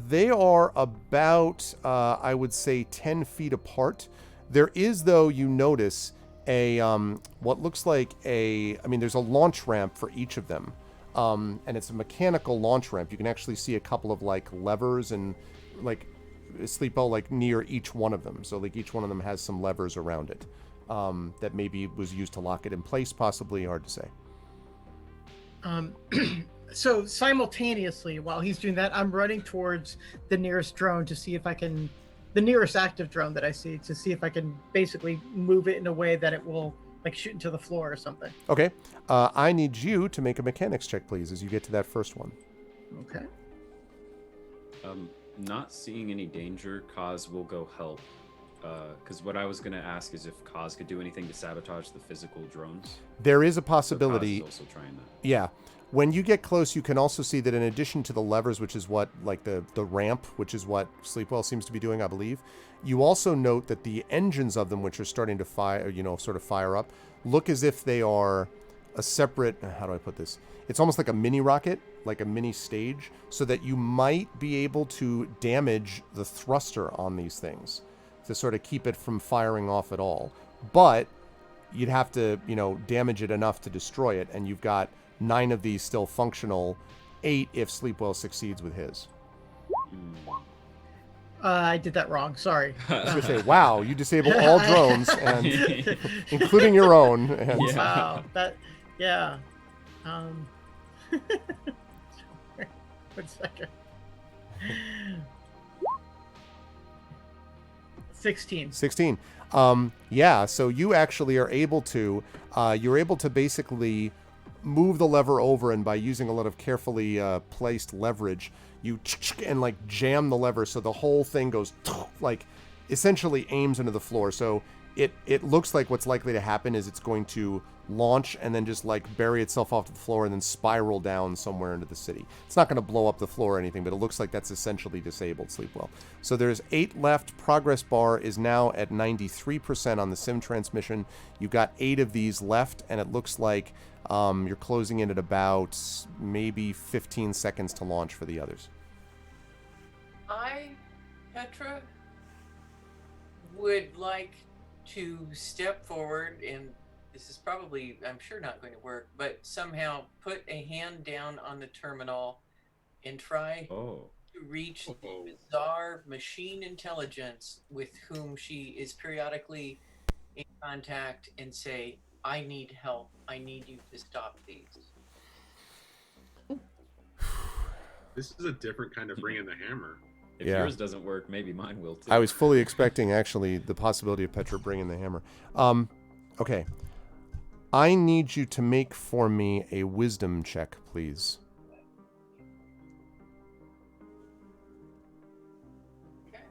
They are about, I would say, 10 feet apart. There is, though, you notice a what looks like there's a launch ramp for each of them, and it's a mechanical launch ramp. You can actually see a couple of like levers and like Sleepo like near each one of them. So like each one of them has some levers around it that maybe was used to lock it in place. Possibly, hard to say. So simultaneously, while he's doing that, I'm running towards the nearest drone to see if I can. The nearest active drone that I see, to see if I can basically move it in a way that it will like shoot into the floor or something. Okay. I need you to make a mechanics check, please, as you get to that first one. Okay. Not seeing any danger, Kaz will go help. Because what I was going to ask is if Kaz could do anything to sabotage the physical drones. There is a possibility. So Kaz is also trying that. Yeah. When you get close, you can also see that in addition to the levers, which is what, like the ramp, which is what Sleepwell seems to be doing, I believe, you also note that the engines of them, which are starting to fire, sort of fire up, look as if they are a separate, how do I put this? It's almost like a mini rocket, like a mini stage, so that you might be able to damage the thruster on these things to sort of keep it from firing off at all. But you'd have to, damage it enough to destroy it, and you've got 9 of these still functional, 8 if Sleepwell succeeds with his. I did that wrong. Sorry. I was going to say, wow, you disable all drones, and including your own. And Yeah. Wow. Yeah. 1 second. 16. 16. Yeah, so you actually are able to, you're able to basically move the lever over, and by using a lot of carefully placed leverage, you and like jam the lever so the whole thing goes like essentially aims into the floor. So it looks like what's likely to happen is it's going to launch and then just like bury itself off to the floor and then spiral down somewhere into the city. It's not going to blow up the floor or anything, but it looks like that's essentially disabled Sleepwell. So there's 8 left. Progress bar is now at 93% on the sim transmission. You've got 8 of these left, and it looks like you're closing in at about maybe 15 seconds to launch for the others. Petra, would like to step forward, and this is probably, I'm sure, not going to work, but somehow put a hand down on the terminal and try to reach the bizarre machine intelligence with whom she is periodically in contact and say, I need help. I need you to stop these. This is a different kind of bring in the hammer. If yours doesn't work, maybe mine will too. I was fully expecting, actually, the possibility of Petra bringing the hammer. Okay. I need you to make for me a wisdom check, please. Okay.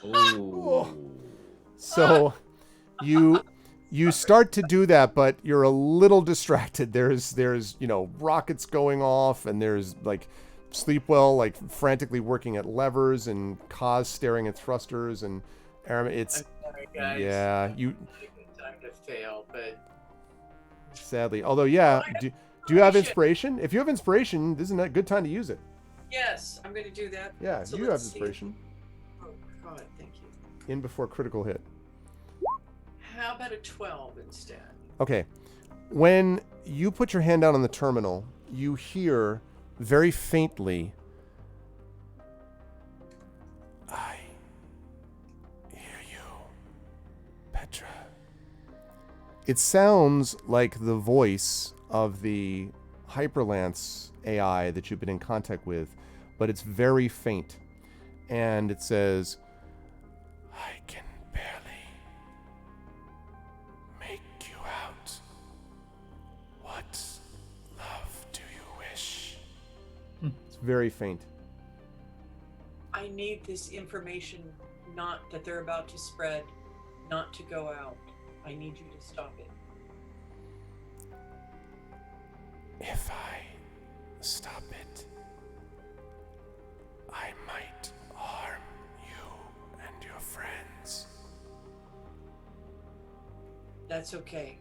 Oh. So you start to do that, but you're a little distracted. There's rockets going off, and there's like Sleepwell like frantically working at levers, and Kaz staring at thrusters, and Aram, it's I'm sorry, guys. yeah, you Time to fail, but sadly. Although do you have inspiration? If you have inspiration, this is a good time to use it. yes, I'm going to do that. Yeah, So you have let's see. inspiration. Oh God, thank you. In before critical hit. How about a 12 instead? Okay. When you put your hand down on the terminal, you hear very faintly, I hear you, Petra. It sounds like the voice of the Hyperlance AI that you've been in contact with, but it's very faint. And it says, I can barely make you out. What love do you wish? It's very faint. I need this information, not that they're about to spread, not to go out. I need you to stop it. If I stop it, I might harm you and your friends. That's okay.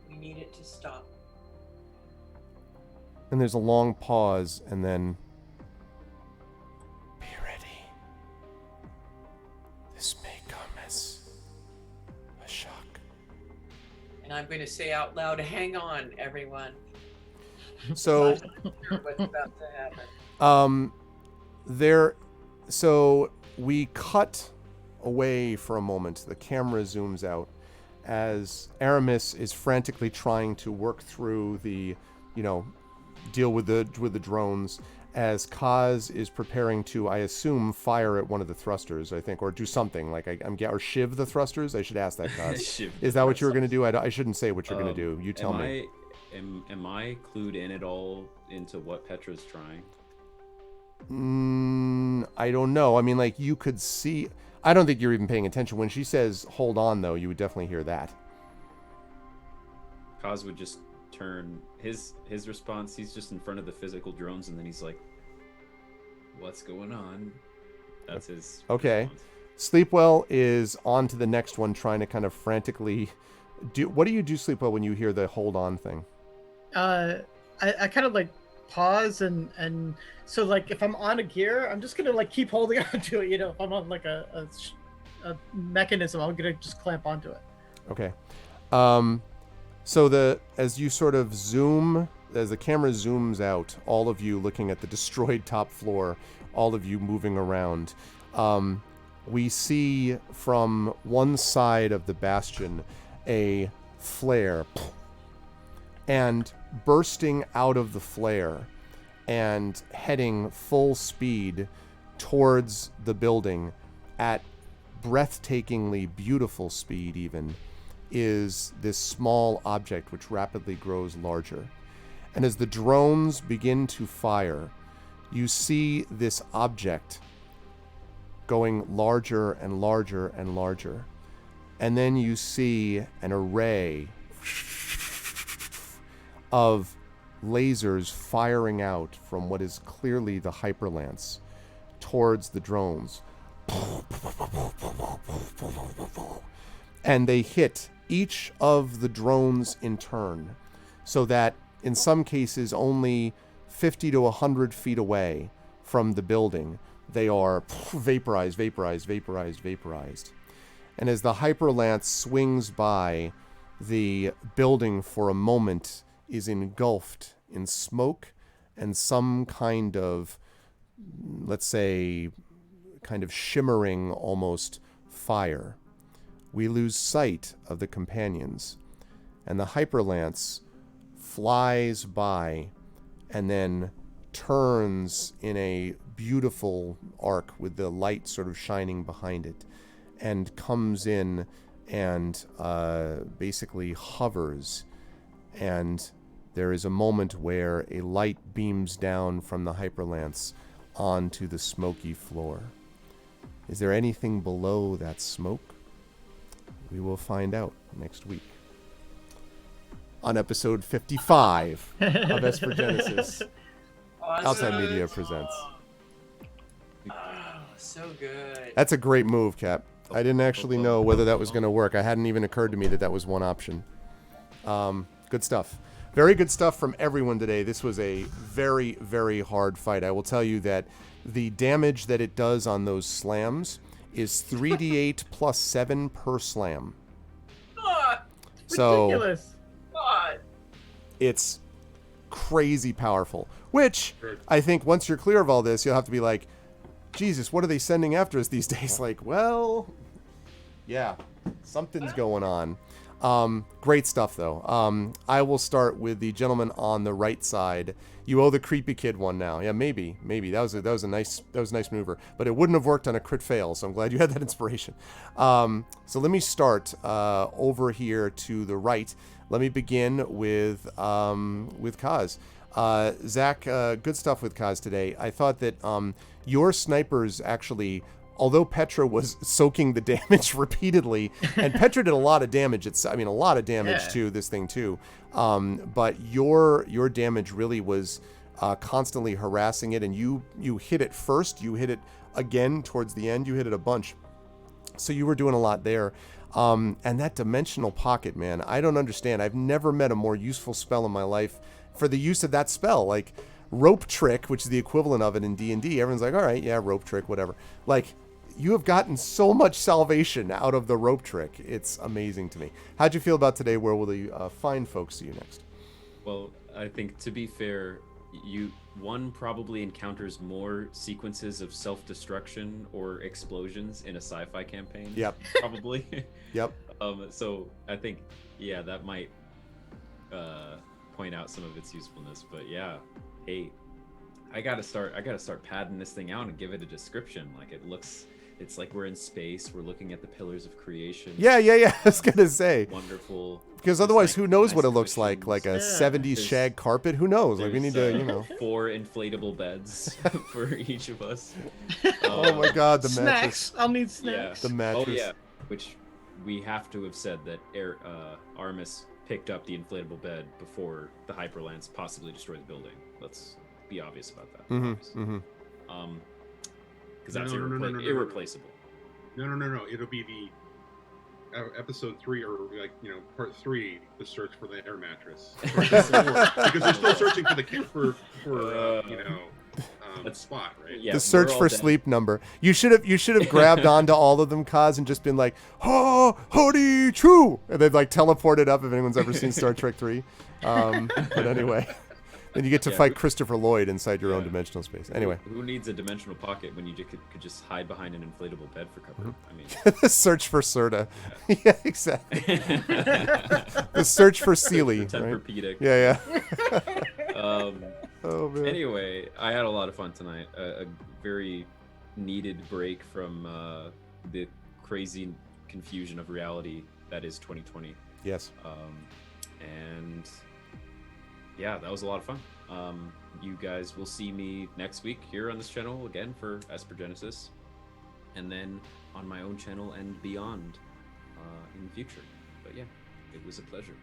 We need it to stop. And there's a long pause, and then... Be ready. This may come as a shock. And I'm going to say out loud, hang on, everyone. So... What's about to happen? So we cut away for a moment. The camera zooms out as Aramis is frantically trying to work through the, deal with the drones, as Kaz is preparing to, I assume, fire at one of the thrusters, I think, or do something like or shiv the thrusters. I should ask that, Kaz. Is that what you were going to do? I shouldn't say what you're going to do. You tell me. Am I clued in at all into what Petra's trying? I don't know. I mean, like, you could see... I don't think you're even paying attention. When she says, hold on, though, you would definitely hear that. Kaz would just turn... His response, he's just in front of the physical drones, and then he's like, what's going on? That's his Okay. response. Sleepwell is on to the next one, trying to kind of frantically... What do you do, Sleepwell, when you hear the hold on thing? I kind of like pause and so like if I'm on a gear, I'm just gonna like keep holding onto it. If I'm on like a mechanism, I'm gonna just clamp onto it. Okay. So as you sort of zoom, as the camera zooms out, all of you looking at the destroyed top floor, all of you moving around, we see from one side of the bastion a flare, and bursting out of the flare and heading full speed towards the building at breathtakingly beautiful speed even, is this small object which rapidly grows larger. And as the drones begin to fire, you see this object going larger and larger and larger. And then you see an array of lasers firing out from what is clearly the hyperlance towards the drones. And they hit each of the drones in turn, so that in some cases only 50 to 100 feet away from the building, they are vaporized. And as the hyperlance swings by, the building for a moment is engulfed in smoke and some kind of, let's say, kind of shimmering almost fire. We lose sight of the companions, and the hyperlance flies by and then turns in a beautiful arc with the light sort of shining behind it, and comes in and basically hovers. And there is a moment where a light beams down from the hyperlance onto the smoky floor. Is there anything below that smoke? We will find out next week on episode 55 of Esper Genesis. Awesome. Altai Media presents. Oh, so good. That's a great move, Cap. I didn't actually know whether that was going to work. It hadn't even occurred to me that that was one option. Good stuff. Very good stuff from everyone today. This was a very, very hard fight. I will tell you that the damage that it does on those slams is 3d8 plus 7 per slam. So Ridiculous. God. it's crazy powerful. Which I think once you're clear of all this, you'll have to be like, Jesus, what are they sending after us these days? Like, well, yeah, something's going on. Great stuff, though. I will start with the gentleman on the right side. You owe the creepy kid one now. Yeah, maybe. That was a nice maneuver, but it wouldn't have worked on a crit fail. So I'm glad you had that inspiration. So let me start over here to the right. Let me begin with Kaz. Zach, good stuff with Kaz today. I thought that your snipers actually, although Petra was soaking the damage repeatedly, and Petra did a lot of damage. A lot of damage to this thing too. But your damage really was constantly harassing it, and you hit it first. You hit it again towards the end. You hit it a bunch. So you were doing a lot there. And that dimensional pocket, man, I don't understand. I've never met a more useful spell in my life for the use of that spell. Like rope trick, which is the equivalent of it in D&D. Everyone's like, all right, yeah, rope trick, whatever. Like, you have gotten so much salvation out of the rope trick. It's amazing to me. How'd you feel about today? Where will the fine folks see you next? Well, I think, to be fair, one probably encounters more sequences of self-destruction or explosions in a sci-fi campaign. Yep. Probably. Yep. So I think, yeah, that might point out some of its usefulness. But yeah, hey, I gotta start padding this thing out and give it a description. Like, it's like we're in space. We're looking at the pillars of creation. Yeah. I was gonna say. Wonderful. Because otherwise, who knows what it looks like? Like a 70s shag carpet? Who knows? Like, we need to, 4 inflatable beds for each of us. Oh my God, the snacks. mattress. I'll need snacks. The mattress. Oh yeah, which we have to have said that Armis picked up the inflatable bed before the hyperlance possibly destroyed the building. Let's be obvious about that. Because that's irreplaceable. No. It'll be the episode 3 or part 3, the search for the air mattress. Because they're still searching for the spot, right? Yeah, the search for sleep number. You should have grabbed onto all of them, Kaz, and just been like, "Ha, howdy, true," and they'd like teleported up. If anyone's ever seen Star Trek 3, but anyway. Then you get to fight Christopher Lloyd inside your own dimensional space. Anyway. Who needs a dimensional pocket when you could just hide behind an inflatable bed for cover? I mean, the search for Serta. Yeah, exactly. The search for Sealy. Tempur-Pedic. Yeah. Oh, man. Anyway, I had a lot of fun tonight. A very needed break from the crazy confusion of reality that is 2020. Yes. And yeah, that was a lot of fun. You guys will see me next week here on this channel again for Esper Genesis, and then on my own channel and beyond in the future. But yeah, it was a pleasure.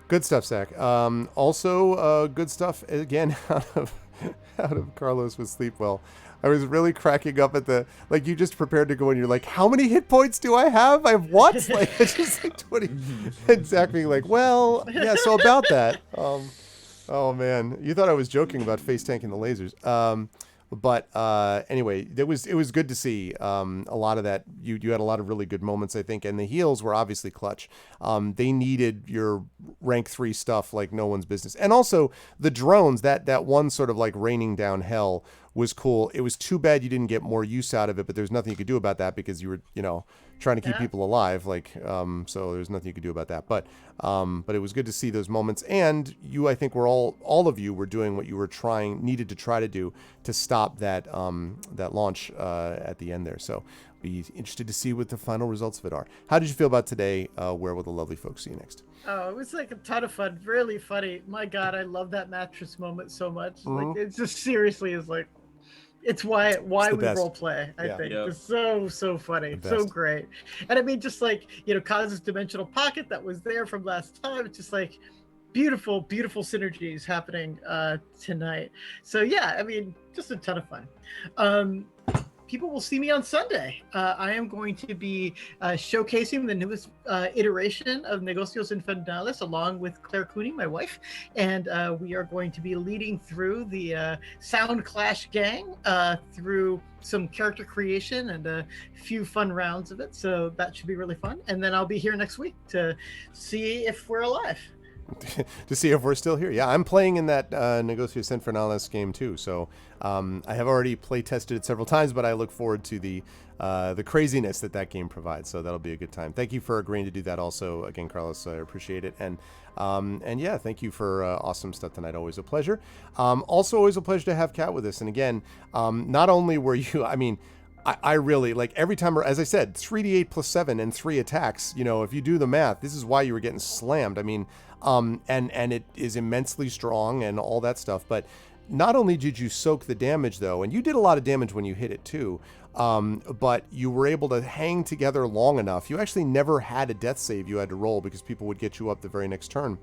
Good stuff, Zach. Also, good stuff again out of Carlos with Sleep Well. I was really cracking up at you just prepared to go and you're like, how many hit points do I have? I have what? Like, it's just like 20. And Zach being like, well, yeah, so about that. Oh man, you thought I was joking about face tanking the lasers. But anyway, it was good to see a lot of that. You had a lot of really good moments, I think, and the heals were obviously clutch. They needed your rank 3 stuff like no one's business, and also the drones. That one sort of like raining down hell was cool. It was too bad you didn't get more use out of it, but there's nothing you could do about that because you were trying to keep people alive. Like so there's nothing you could do about that. But it was good to see those moments, and I think we're all of you were doing what you were needed to try to do to stop that launch at the end there. So be interested to see what the final results of it are. How did you feel about today? Where will the lovely folks see you next? Oh, it was like a ton of fun. Really funny. My God, I love that mattress moment so much. Like, it just seriously is like, it's why we role play. I think it's so funny, so great. And I mean, just like Kaz's dimensional pocket that was there from last time. It's just like beautiful synergies happening tonight. So yeah, I mean, just a ton of fun. People will see me on Sunday. I am going to be showcasing the newest iteration of Negocios Infernales along with Claire Cooney, my wife. And we are going to be leading through the Sound Clash gang through some character creation and a few fun rounds of it. So that should be really fun. And then I'll be here next week to see if we're alive. To see if we're still here. Yeah, I'm playing in that Negocios Infernales game too. So I have already play tested it several times, but I look forward to the craziness that game provides. So that'll be a good time. Thank you for agreeing to do that. Also, again, Carlos, I appreciate it. And yeah, thank you for awesome stuff tonight. Always a pleasure. Also, always a pleasure to have Kat with us. And again, not only were you, I mean, I really, like, every time, as I said, 3d8 plus 7 and 3 attacks, you know, if you do the math, this is why you were getting slammed. I mean, and it is immensely strong and all that stuff. But not only did you soak the damage, though, and you did a lot of damage when you hit it, too, but you were able to hang together long enough. You actually never had a death save you had to roll because people would get you up the very next turn.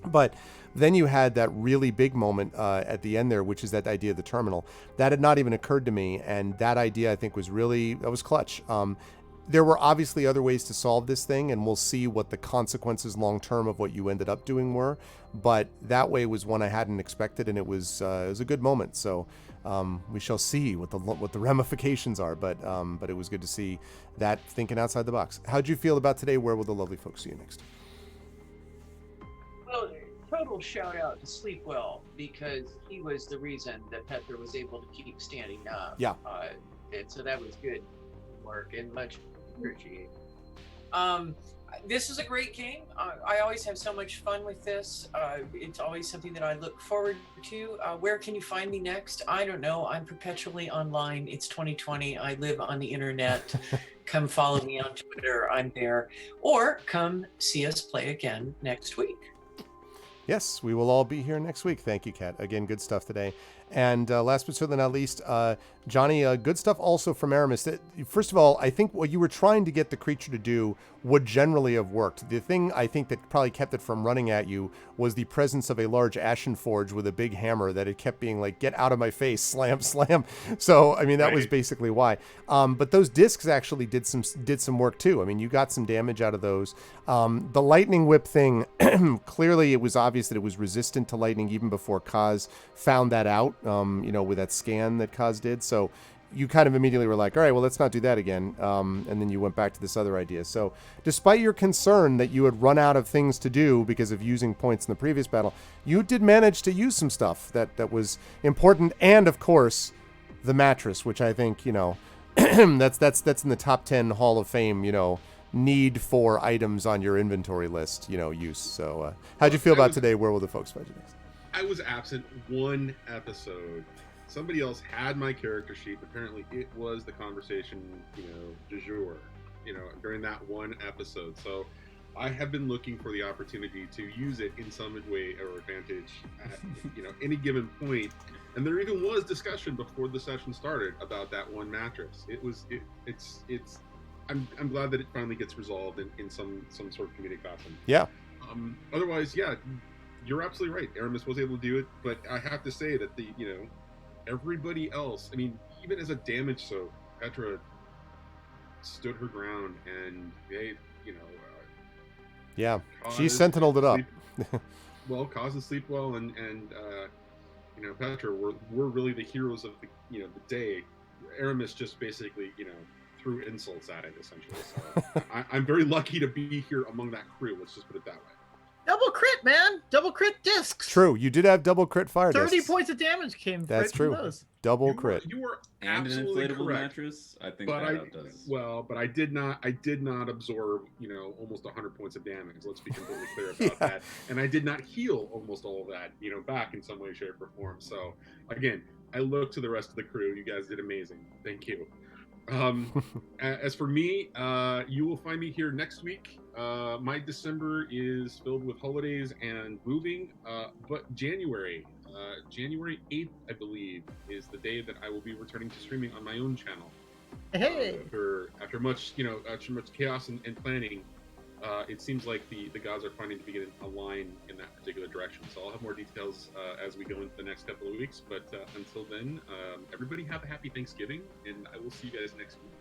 But then you had that really big moment at the end there, which is that idea of the terminal. That had not even occurred to me, and that idea, I think, was clutch. There were obviously other ways to solve this thing, and we'll see what the consequences long-term of what you ended up doing were. But that way was one I hadn't expected, and it was a good moment. So we shall see what the ramifications are. But it was good to see that thinking outside the box. How'd you feel about today? Where will the lovely folks see you next? Well, total shout out to Sleepwell, because he was the reason that Petra was able to keep standing up. Yeah. And so that was good work and much appreciated. This is a great game. I always have so much fun with this. It's always something that I look forward to. Where can you find me next? I don't know. I'm perpetually online. It's 2020. I live on the internet. Come follow me on Twitter. I'm there. Or come see us play again next week. Yes, we will all be here next week. Thank you, Kat. Again, good stuff today. And last but certainly not least, Johnny, good stuff also from Aramis. First of all, I think what you were trying to get the creature to do would generally have worked. The thing I think that probably kept it from running at you was the presence of a large ashen forge with a big hammer that it kept being like, get out of my face, slam, slam. So, I mean, that was basically why. But those discs actually did some work too. I mean, you got some damage out of those. The lightning whip thing, clearly it was obvious that it was resistant to lightning even before Kaz found that out, with that scan that Kaz did. So you kind of immediately were like, all right, well, let's not do that again. And then you went back to this other idea. So despite your concern that you had run out of things to do because of using points in the previous battle, you did manage to use some stuff that was important. And of course, the mattress, which I think, that's in the top 10 Hall of Fame, need for items on your inventory list, use. So how'd you feel about today? Where will the folks find you next? I was absent one episode. Somebody else had my character sheet. Apparently, it was the conversation, du jour, during that one episode. So I have been looking for the opportunity to use it in some way or advantage at, any given point. And there even was discussion before the session started about that one mattress. I'm glad that it finally gets resolved in some sort of comedic fashion. Yeah. Otherwise, yeah, you're absolutely right. Aramis was able to do it, but I have to say that everybody else, I mean, even as a damage soak, Petra stood her ground, and they, yeah, she sentineled it up. Kaz and Sleepwell and Petra were really the heroes of the day. Aramis just basically, threw insults at it, essentially. So I'm very lucky to be here among that crew. Let's just put it that way. Double crit, man! Double crit discs. True, you did have double crit fire discs. 30 points of damage came. That's right true. From those. Double crit. You were and absolutely an inflatable correct. Mattress. I think that outdoes. Well, but I did not absorb, almost 100 points of damage. Let's be completely clear about that. And I did not heal almost all of that, back in some way, shape, or form. So again, I look to the rest of the crew. You guys did amazing. Thank you. As for me, you will find me here next week. My December is filled with holidays and moving, but January 8th, I believe, is the day that I will be returning to streaming on my own channel. Hey! After much chaos and planning, it seems like the gods are finally beginning to align in that particular direction. So I'll have more details as we go into the next couple of weeks. But until then, everybody have a happy Thanksgiving, and I will see you guys next week.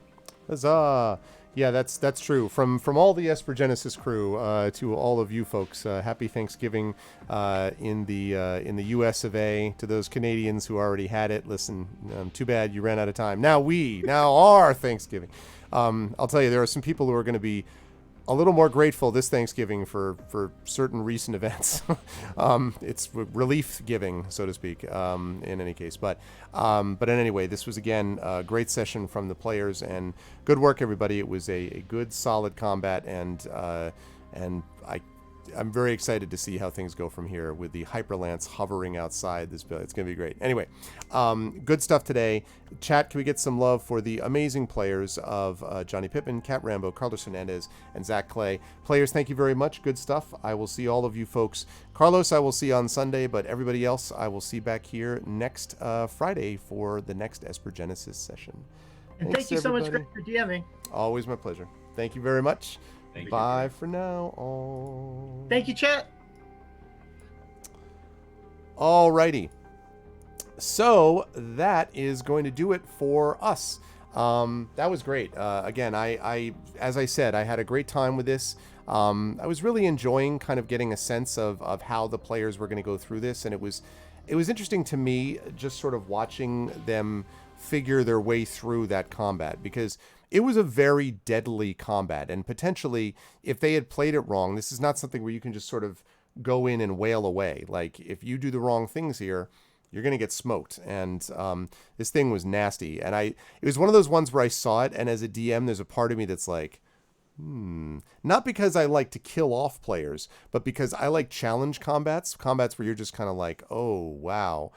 Huzzah! Yeah, that's true. From all the Esper Genesis crew to all of you folks, happy Thanksgiving in the U.S. of A. To those Canadians who already had it, listen, too bad you ran out of time. Now our Thanksgiving. I'll tell you, there are some people who are going to be a little more grateful this Thanksgiving for certain recent events. It's relief giving, so to speak, in any case. But in any way, this was, again, a great session from the players, and good work, everybody. It was a good, solid combat, and I'm very excited to see how things go from here with the Hyperlance hovering outside this building. It's going to be great. Anyway, good stuff today. Chat, can we get some love for the amazing players of Johnny Pippin, Cat Rambo, Carlos Hernandez, and Zach Clay. Players, thank you very much. Good stuff. I will see all of you folks. Carlos, I will see on Sunday, but everybody else, I will see back here next Friday for the next Esper Genesis session. And Thanks, thank you so much, everybody. Greg, for DMing. Always my pleasure. Thank you very much. Thank you. Bye for now. Oh. Thank you, chat. Alrighty. So that is going to do it for us. That was great. Again, I as I said, I had a great time with this. I was really enjoying kind of getting a sense of how the players were going to go through this, and it was interesting to me just sort of watching them figure their way through that combat, because it was a very deadly combat, and potentially if they had played it wrong, this is not something where you can just sort of go in and wail away. Like, if you do the wrong things here, you're going to get smoked. And this thing was nasty. And it was one of those ones where I saw it, and as a DM, there's a part of me that's like, not because I like to kill off players, but because I like challenge combats where you're just kind of like, oh, wow.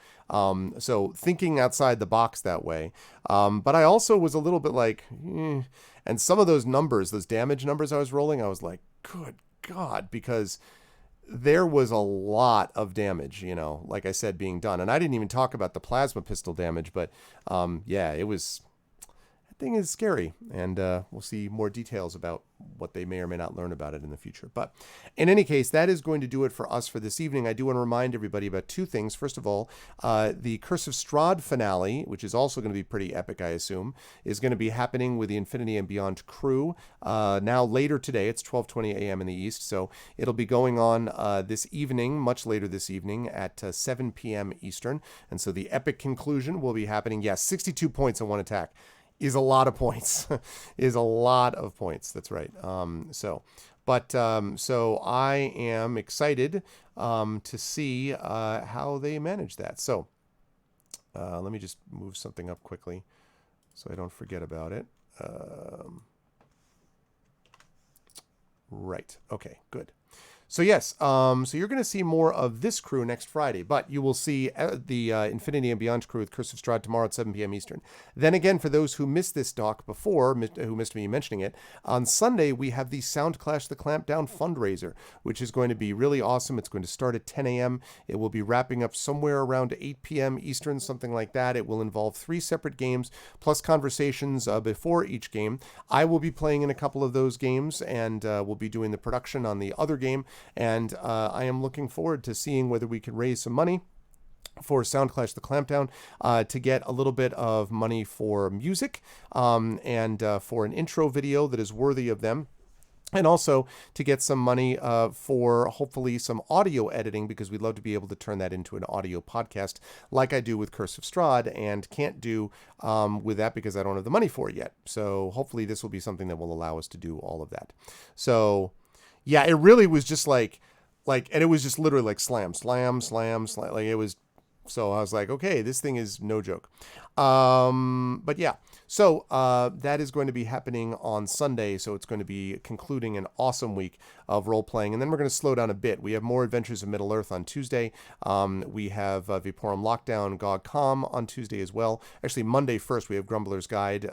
So thinking outside the box that way. But I also was a little bit like, and some of those numbers, those damage numbers I was rolling, I was like, good God, because there was a lot of damage, like I said, being done. And I didn't even talk about the plasma pistol damage, but yeah, it was... thing is scary, and we'll see more details about what they may or may not learn about it in the future. But in any case, that is going to do it for us for this evening. I do want to remind everybody about two things. First of all, the Curse of Strahd finale, which is also going to be pretty epic, I assume, is going to be happening with the Infinity and Beyond crew now later today. It's 12:20 a.m. in the East, so it'll be going on this evening, much later this evening at 7 p.m. Eastern. And so the epic conclusion will be happening. Yes, 62 points in one attack is a lot of points. Is a lot of points. That's right. So I am excited to see how they manage that. So let me just move something up quickly so I don't forget about it. Right. Okay, good. So yes, so you're going to see more of this crew next Friday, but you will see the Infinity and Beyond crew with Curse of Strahd tomorrow at 7 p.m. Eastern. Then again, for those who missed this doc before, who missed me mentioning it, on Sunday we have the Sound Clash the Clampdown fundraiser, which is going to be really awesome. It's going to start at 10 a.m. It will be wrapping up somewhere around 8 p.m. Eastern, something like that. It will involve 3 separate games, plus conversations before each game. I will be playing in a couple of those games, and we'll be doing the production on the other game. And I am looking forward to seeing whether we can raise some money for Sound Clash the Clampdown to get a little bit of money for music and for an intro video that is worthy of them. And also to get some money for hopefully some audio editing, because we'd love to be able to turn that into an audio podcast like I do with Curse of Strahd, and can't do with that because I don't have the money for it yet. So hopefully this will be something that will allow us to do all of that. So yeah, it really was just like, and it was just literally like slam, slam, slam, slam. Like it was, so I was like, okay, this thing is no joke. But yeah, so that is going to be happening on Sunday. So it's going to be concluding an awesome week of role playing. And then we're going to slow down a bit. We have more Adventures of Middle Earth on Tuesday. We have Viporum Lockdown, GOG.com on Tuesday as well. Actually, Monday first, we have Grumbler's Guide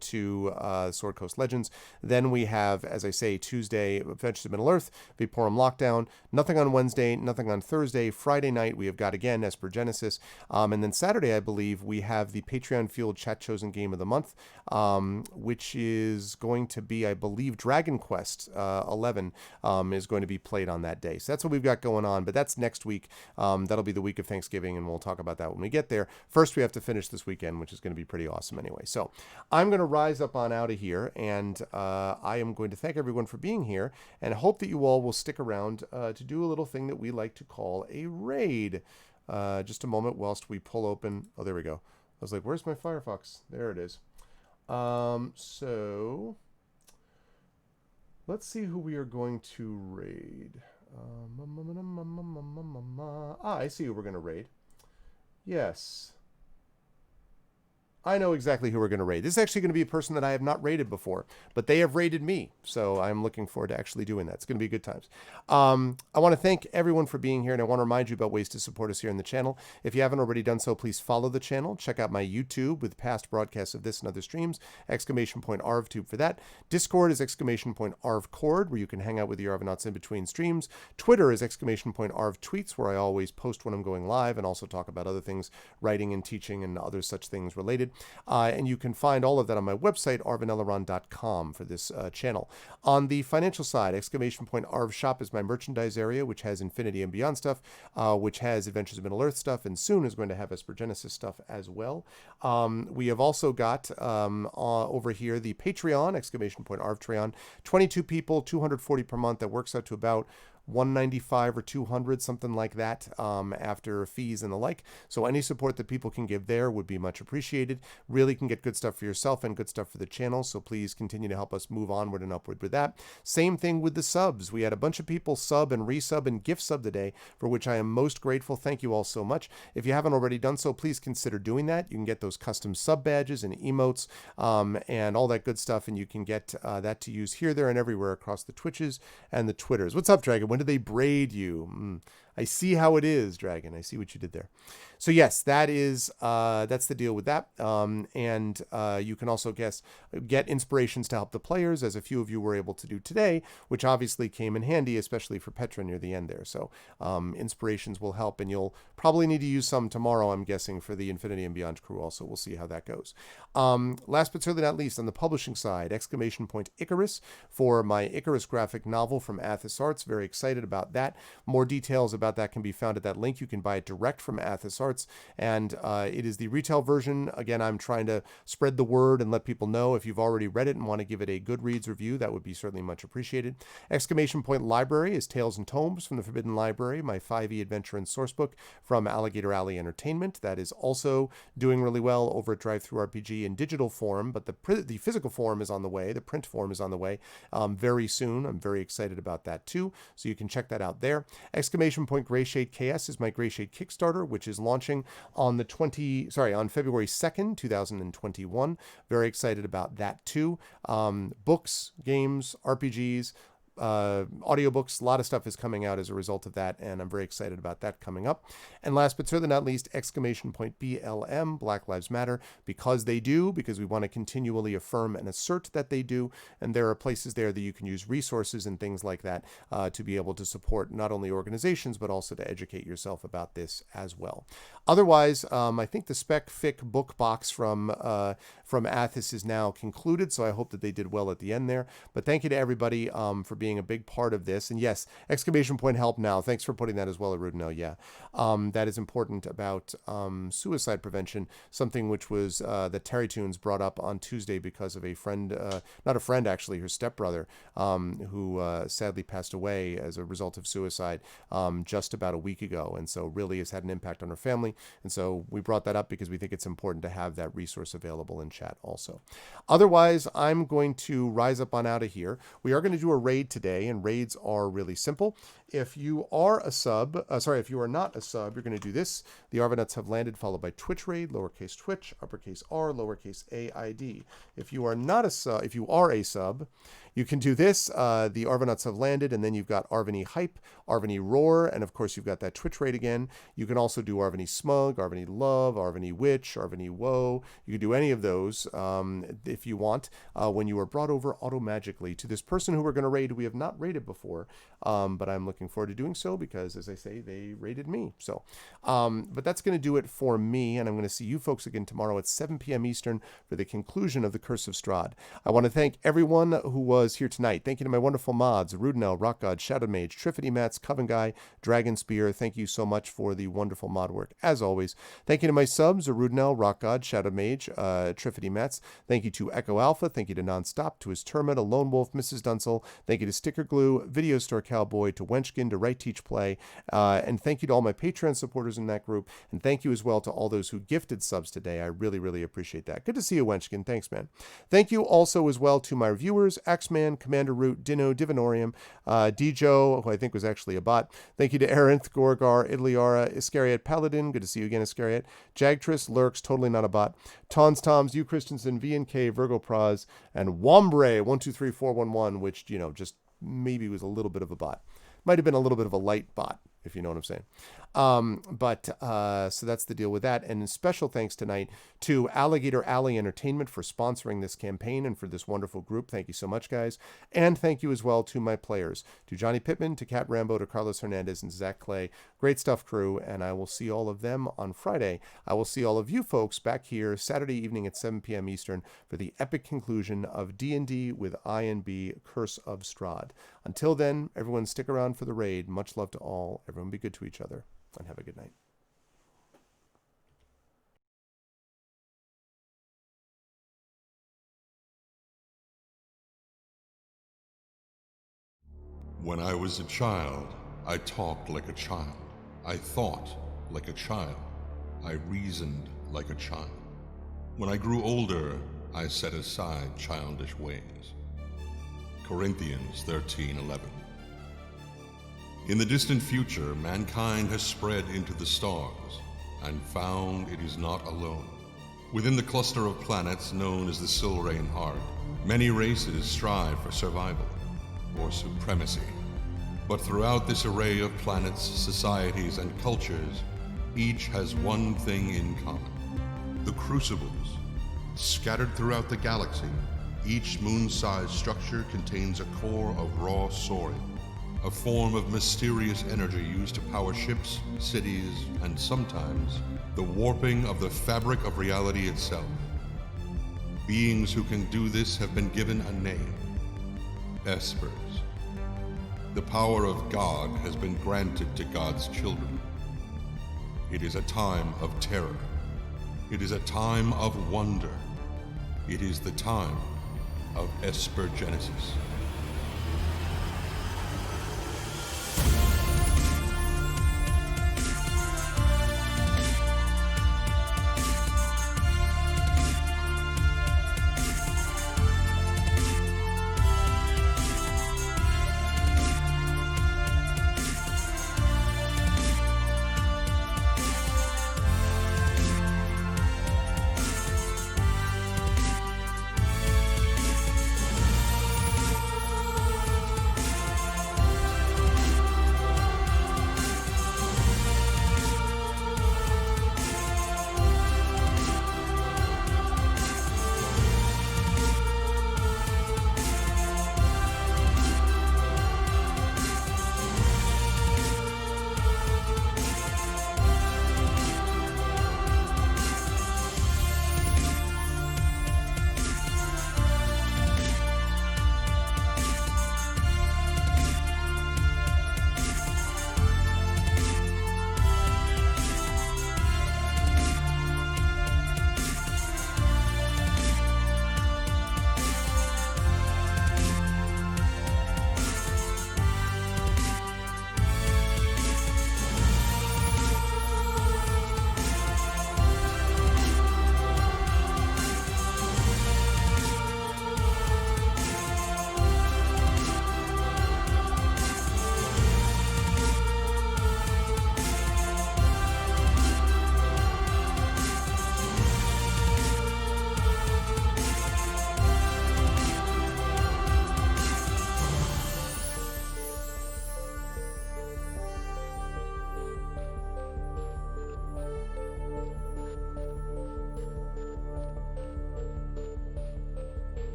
to Sword Coast Legends. Then we have, as I say, Tuesday, Adventures of Middle Earth, Viporum Lockdown. Nothing on Wednesday, nothing on Thursday. Friday night, we have got again Esper Genesis. And then Saturday, I believe, we have the Patreon Fueled Chat Chosen Game of the Month, which is going to be, I believe, Dragon Quest 11 is going to be played on that day. So that's what we've got going on, but that's next week. That'll be the week of Thanksgiving, and we'll talk about that when we get there. First, we have to finish this weekend, which is going to be pretty awesome anyway. So I'm going to rise up on out of here, and I am going to thank everyone for being here, and hope that you all will stick around to do a little thing that we like to call a raid. Just a moment whilst we pull open. Oh, there we go. I was like, where's my Firefox? There it is. So let's see who we are going to raid. I see who we're going to raid. Yes. I know exactly who we're going to raid. This is actually going to be a person that I have not raided before, but they have raided me. So I'm looking forward to actually doing that. It's going to be good times. I want to thank everyone for being here, and I want to remind you about ways to support us here in the channel. If you haven't already done so, please follow the channel. Check out my YouTube with past broadcasts of this and other streams. !ArvTube for that. Discord is !ArvCord, where you can hang out with the Arvanauts in between streams. Twitter is !ArvTweets, where I always post when I'm going live and also talk about other things, writing and teaching and other such things related. And you can find all of that on my website, arvaneleron.com, for this channel. On the financial side, !Arv Shop is my merchandise area, which has Infinity and Beyond stuff, which has Adventures of Middle Earth stuff, and soon is going to have Esper Genesis stuff as well. We have also got over here the Patreon, !Arvtreon, 22 people, 240 per month. That works out to about 195 or 200, something like that, after fees and the like. So any support that people can give there would be much appreciated. Really can get good stuff for yourself and good stuff for the channel. So please continue to help us move onward and upward with that. Same thing with the subs. We had a bunch of people sub and resub and gift sub today, for which I am most grateful. Thank you all so much. If you haven't already done so, please consider doing that. You can get those custom sub badges and emotes and all that good stuff, and you can get that to use here, there, and everywhere across the Twitches and the Twitters. What's up, Dragon? When did they braid you? I see how it is, Dragon. I see what you did there. So yes, that is that's the deal with that. And you can also get inspirations to help the players, as a few of you were able to do today, which obviously came in handy, especially for Petra near the end there. So inspirations will help, and you'll probably need to use some tomorrow, I'm guessing, for the Infinity and Beyond crew also. We'll see how that goes. Last but certainly not least, on the publishing side, Icarus for my Icarus graphic novel from Athos Arts. Very excited about that. More details about that can be found at that link. You can buy it direct from Athos Arts, and it is the retail version. Again, I'm trying to spread the word and let people know. If you've already read it and want to give it a Goodreads review, that would be certainly much appreciated. Library is Tales and Tomes from the Forbidden Library, my 5e adventure and sourcebook from Alligator Alley Entertainment. That is also doing really well over at DriveThruRPG in digital form, but the physical form is on the way. The print form is on the way very soon. I'm very excited about that too, so you can check that out there. Grayshade KS is my Grayshade Kickstarter, which is launching on February 2nd, 2021. Very excited about that too. Books, games, RPGs, audiobooks, a lot of stuff is coming out as a result of that, and I'm very excited about that coming up. And last but certainly not least, BLM, Black Lives Matter, because we want to continually affirm and assert that they do, and there are places there that you can use resources and things like that to be able to support not only organizations, but also to educate yourself about this as well. Otherwise, I think the Spec Fic book box from Athos is now concluded, so I hope that they did well at the end there. But thank you to everybody for being a big part of this. And yes, !Help Now. Thanks for putting that as well, Arudino. Yeah, that is important about suicide prevention, something which was that Terry Tunes brought up on Tuesday because of a friend, not a friend actually, her stepbrother, who sadly passed away as a result of suicide just about a week ago, and so really has had an impact on her family. And so we brought that up because we think it's important to have that resource available in chat also. Otherwise, I'm going to rise up on out of here. We are going to do a raid today, and raids are really simple. If you are a sub, if you are not a sub, you're going to do this. The Arvanauts have landed, followed by Twitch raid, lowercase Twitch, uppercase R, lowercase AID. If you are not a sub, if you are a sub, you can do this. The Arvanauts have landed, and then you've got Arvany Hype, Arvany Roar, and of course you've got that Twitch raid again. You can also do Arvany Smug, Arvany Love, Arvany Witch, Arvany Woe. You can do any of those if you want when you are brought over auto-magically to this person who we're going to raid, who we have not raided before, but I'm looking forward to doing so because, as I say, they raided me. So, but that's going to do it for me, and I'm going to see you folks again tomorrow at 7 p.m. Eastern for the conclusion of the Curse of Strahd. I want to thank everyone who was here tonight. Thank you to my wonderful mods, Rudnell, Rock God, Shadow Mage, Triffity Mats, Coven Guy, Dragon Spear. Thank you so much for the wonderful mod work, as always. Thank you to my subs, Rudnell, Rock God, Shadow Mage, Triffity Mats. Thank you to Echo Alpha. Thank you to Nonstop, to his Termit, a Lone Wolf, Mrs. Dunsel. Thank you to Sticker Glue, Video Store Cowboy, to Wenchkin, to Write Teach Play. And thank you to all my Patreon supporters in that group. And thank you as well to all those who gifted subs today. I really, really appreciate that. Good to see you, Wenchkin. Thanks, man. Thank you also as well to my reviewers, X Iceman, Commander Root, Dino, Divinorium, Djo, who I think was actually a bot. Thank you to Arinth, Gorgar, Idliara, Iscariot Paladin. Good to see you again, Iscariot. Jagtris, Lurks, totally not a bot. Tons Toms, U Christensen, VNK, Virgo Praz, and Wombre123411, which, just maybe was a little bit of a bot. Might have been a little bit of a light bot, if you know what I'm saying. So that's the deal with that. And special thanks tonight to Alligator Alley Entertainment for sponsoring this campaign and for this wonderful group. Thank you so much, guys. And thank you as well to my players, to Johnny Pittman, to Cat Rambo, to Carlos Hernandez, and Zach Clay. Great stuff, crew. And I will see all of them on Friday. I will see all of you folks back here Saturday evening at 7 p.m. Eastern for the epic conclusion of D&D with I&B Curse of Strahd. Until then, everyone stick around for the raid. Much love to all. Everyone be good to each other. And have a good night. When I was a child, I talked like a child. I thought like a child. I reasoned like a child. When I grew older, I set aside childish ways. Corinthians 13:11. In the distant future, mankind has spread into the stars and found it is not alone. Within the cluster of planets known as the Silrain Heart, many races strive for survival or supremacy. But throughout this array of planets, societies, and cultures, each has one thing in common: the Crucibles. Scattered throughout the galaxy, each moon-sized structure contains a core of raw sorin, a form of mysterious energy used to power ships, cities, and sometimes the warping of the fabric of reality itself. Beings who can do this have been given a name: Espers. The power of God has been granted to God's children. It is a time of terror. It is a time of wonder. It is the time of Esper Genesis.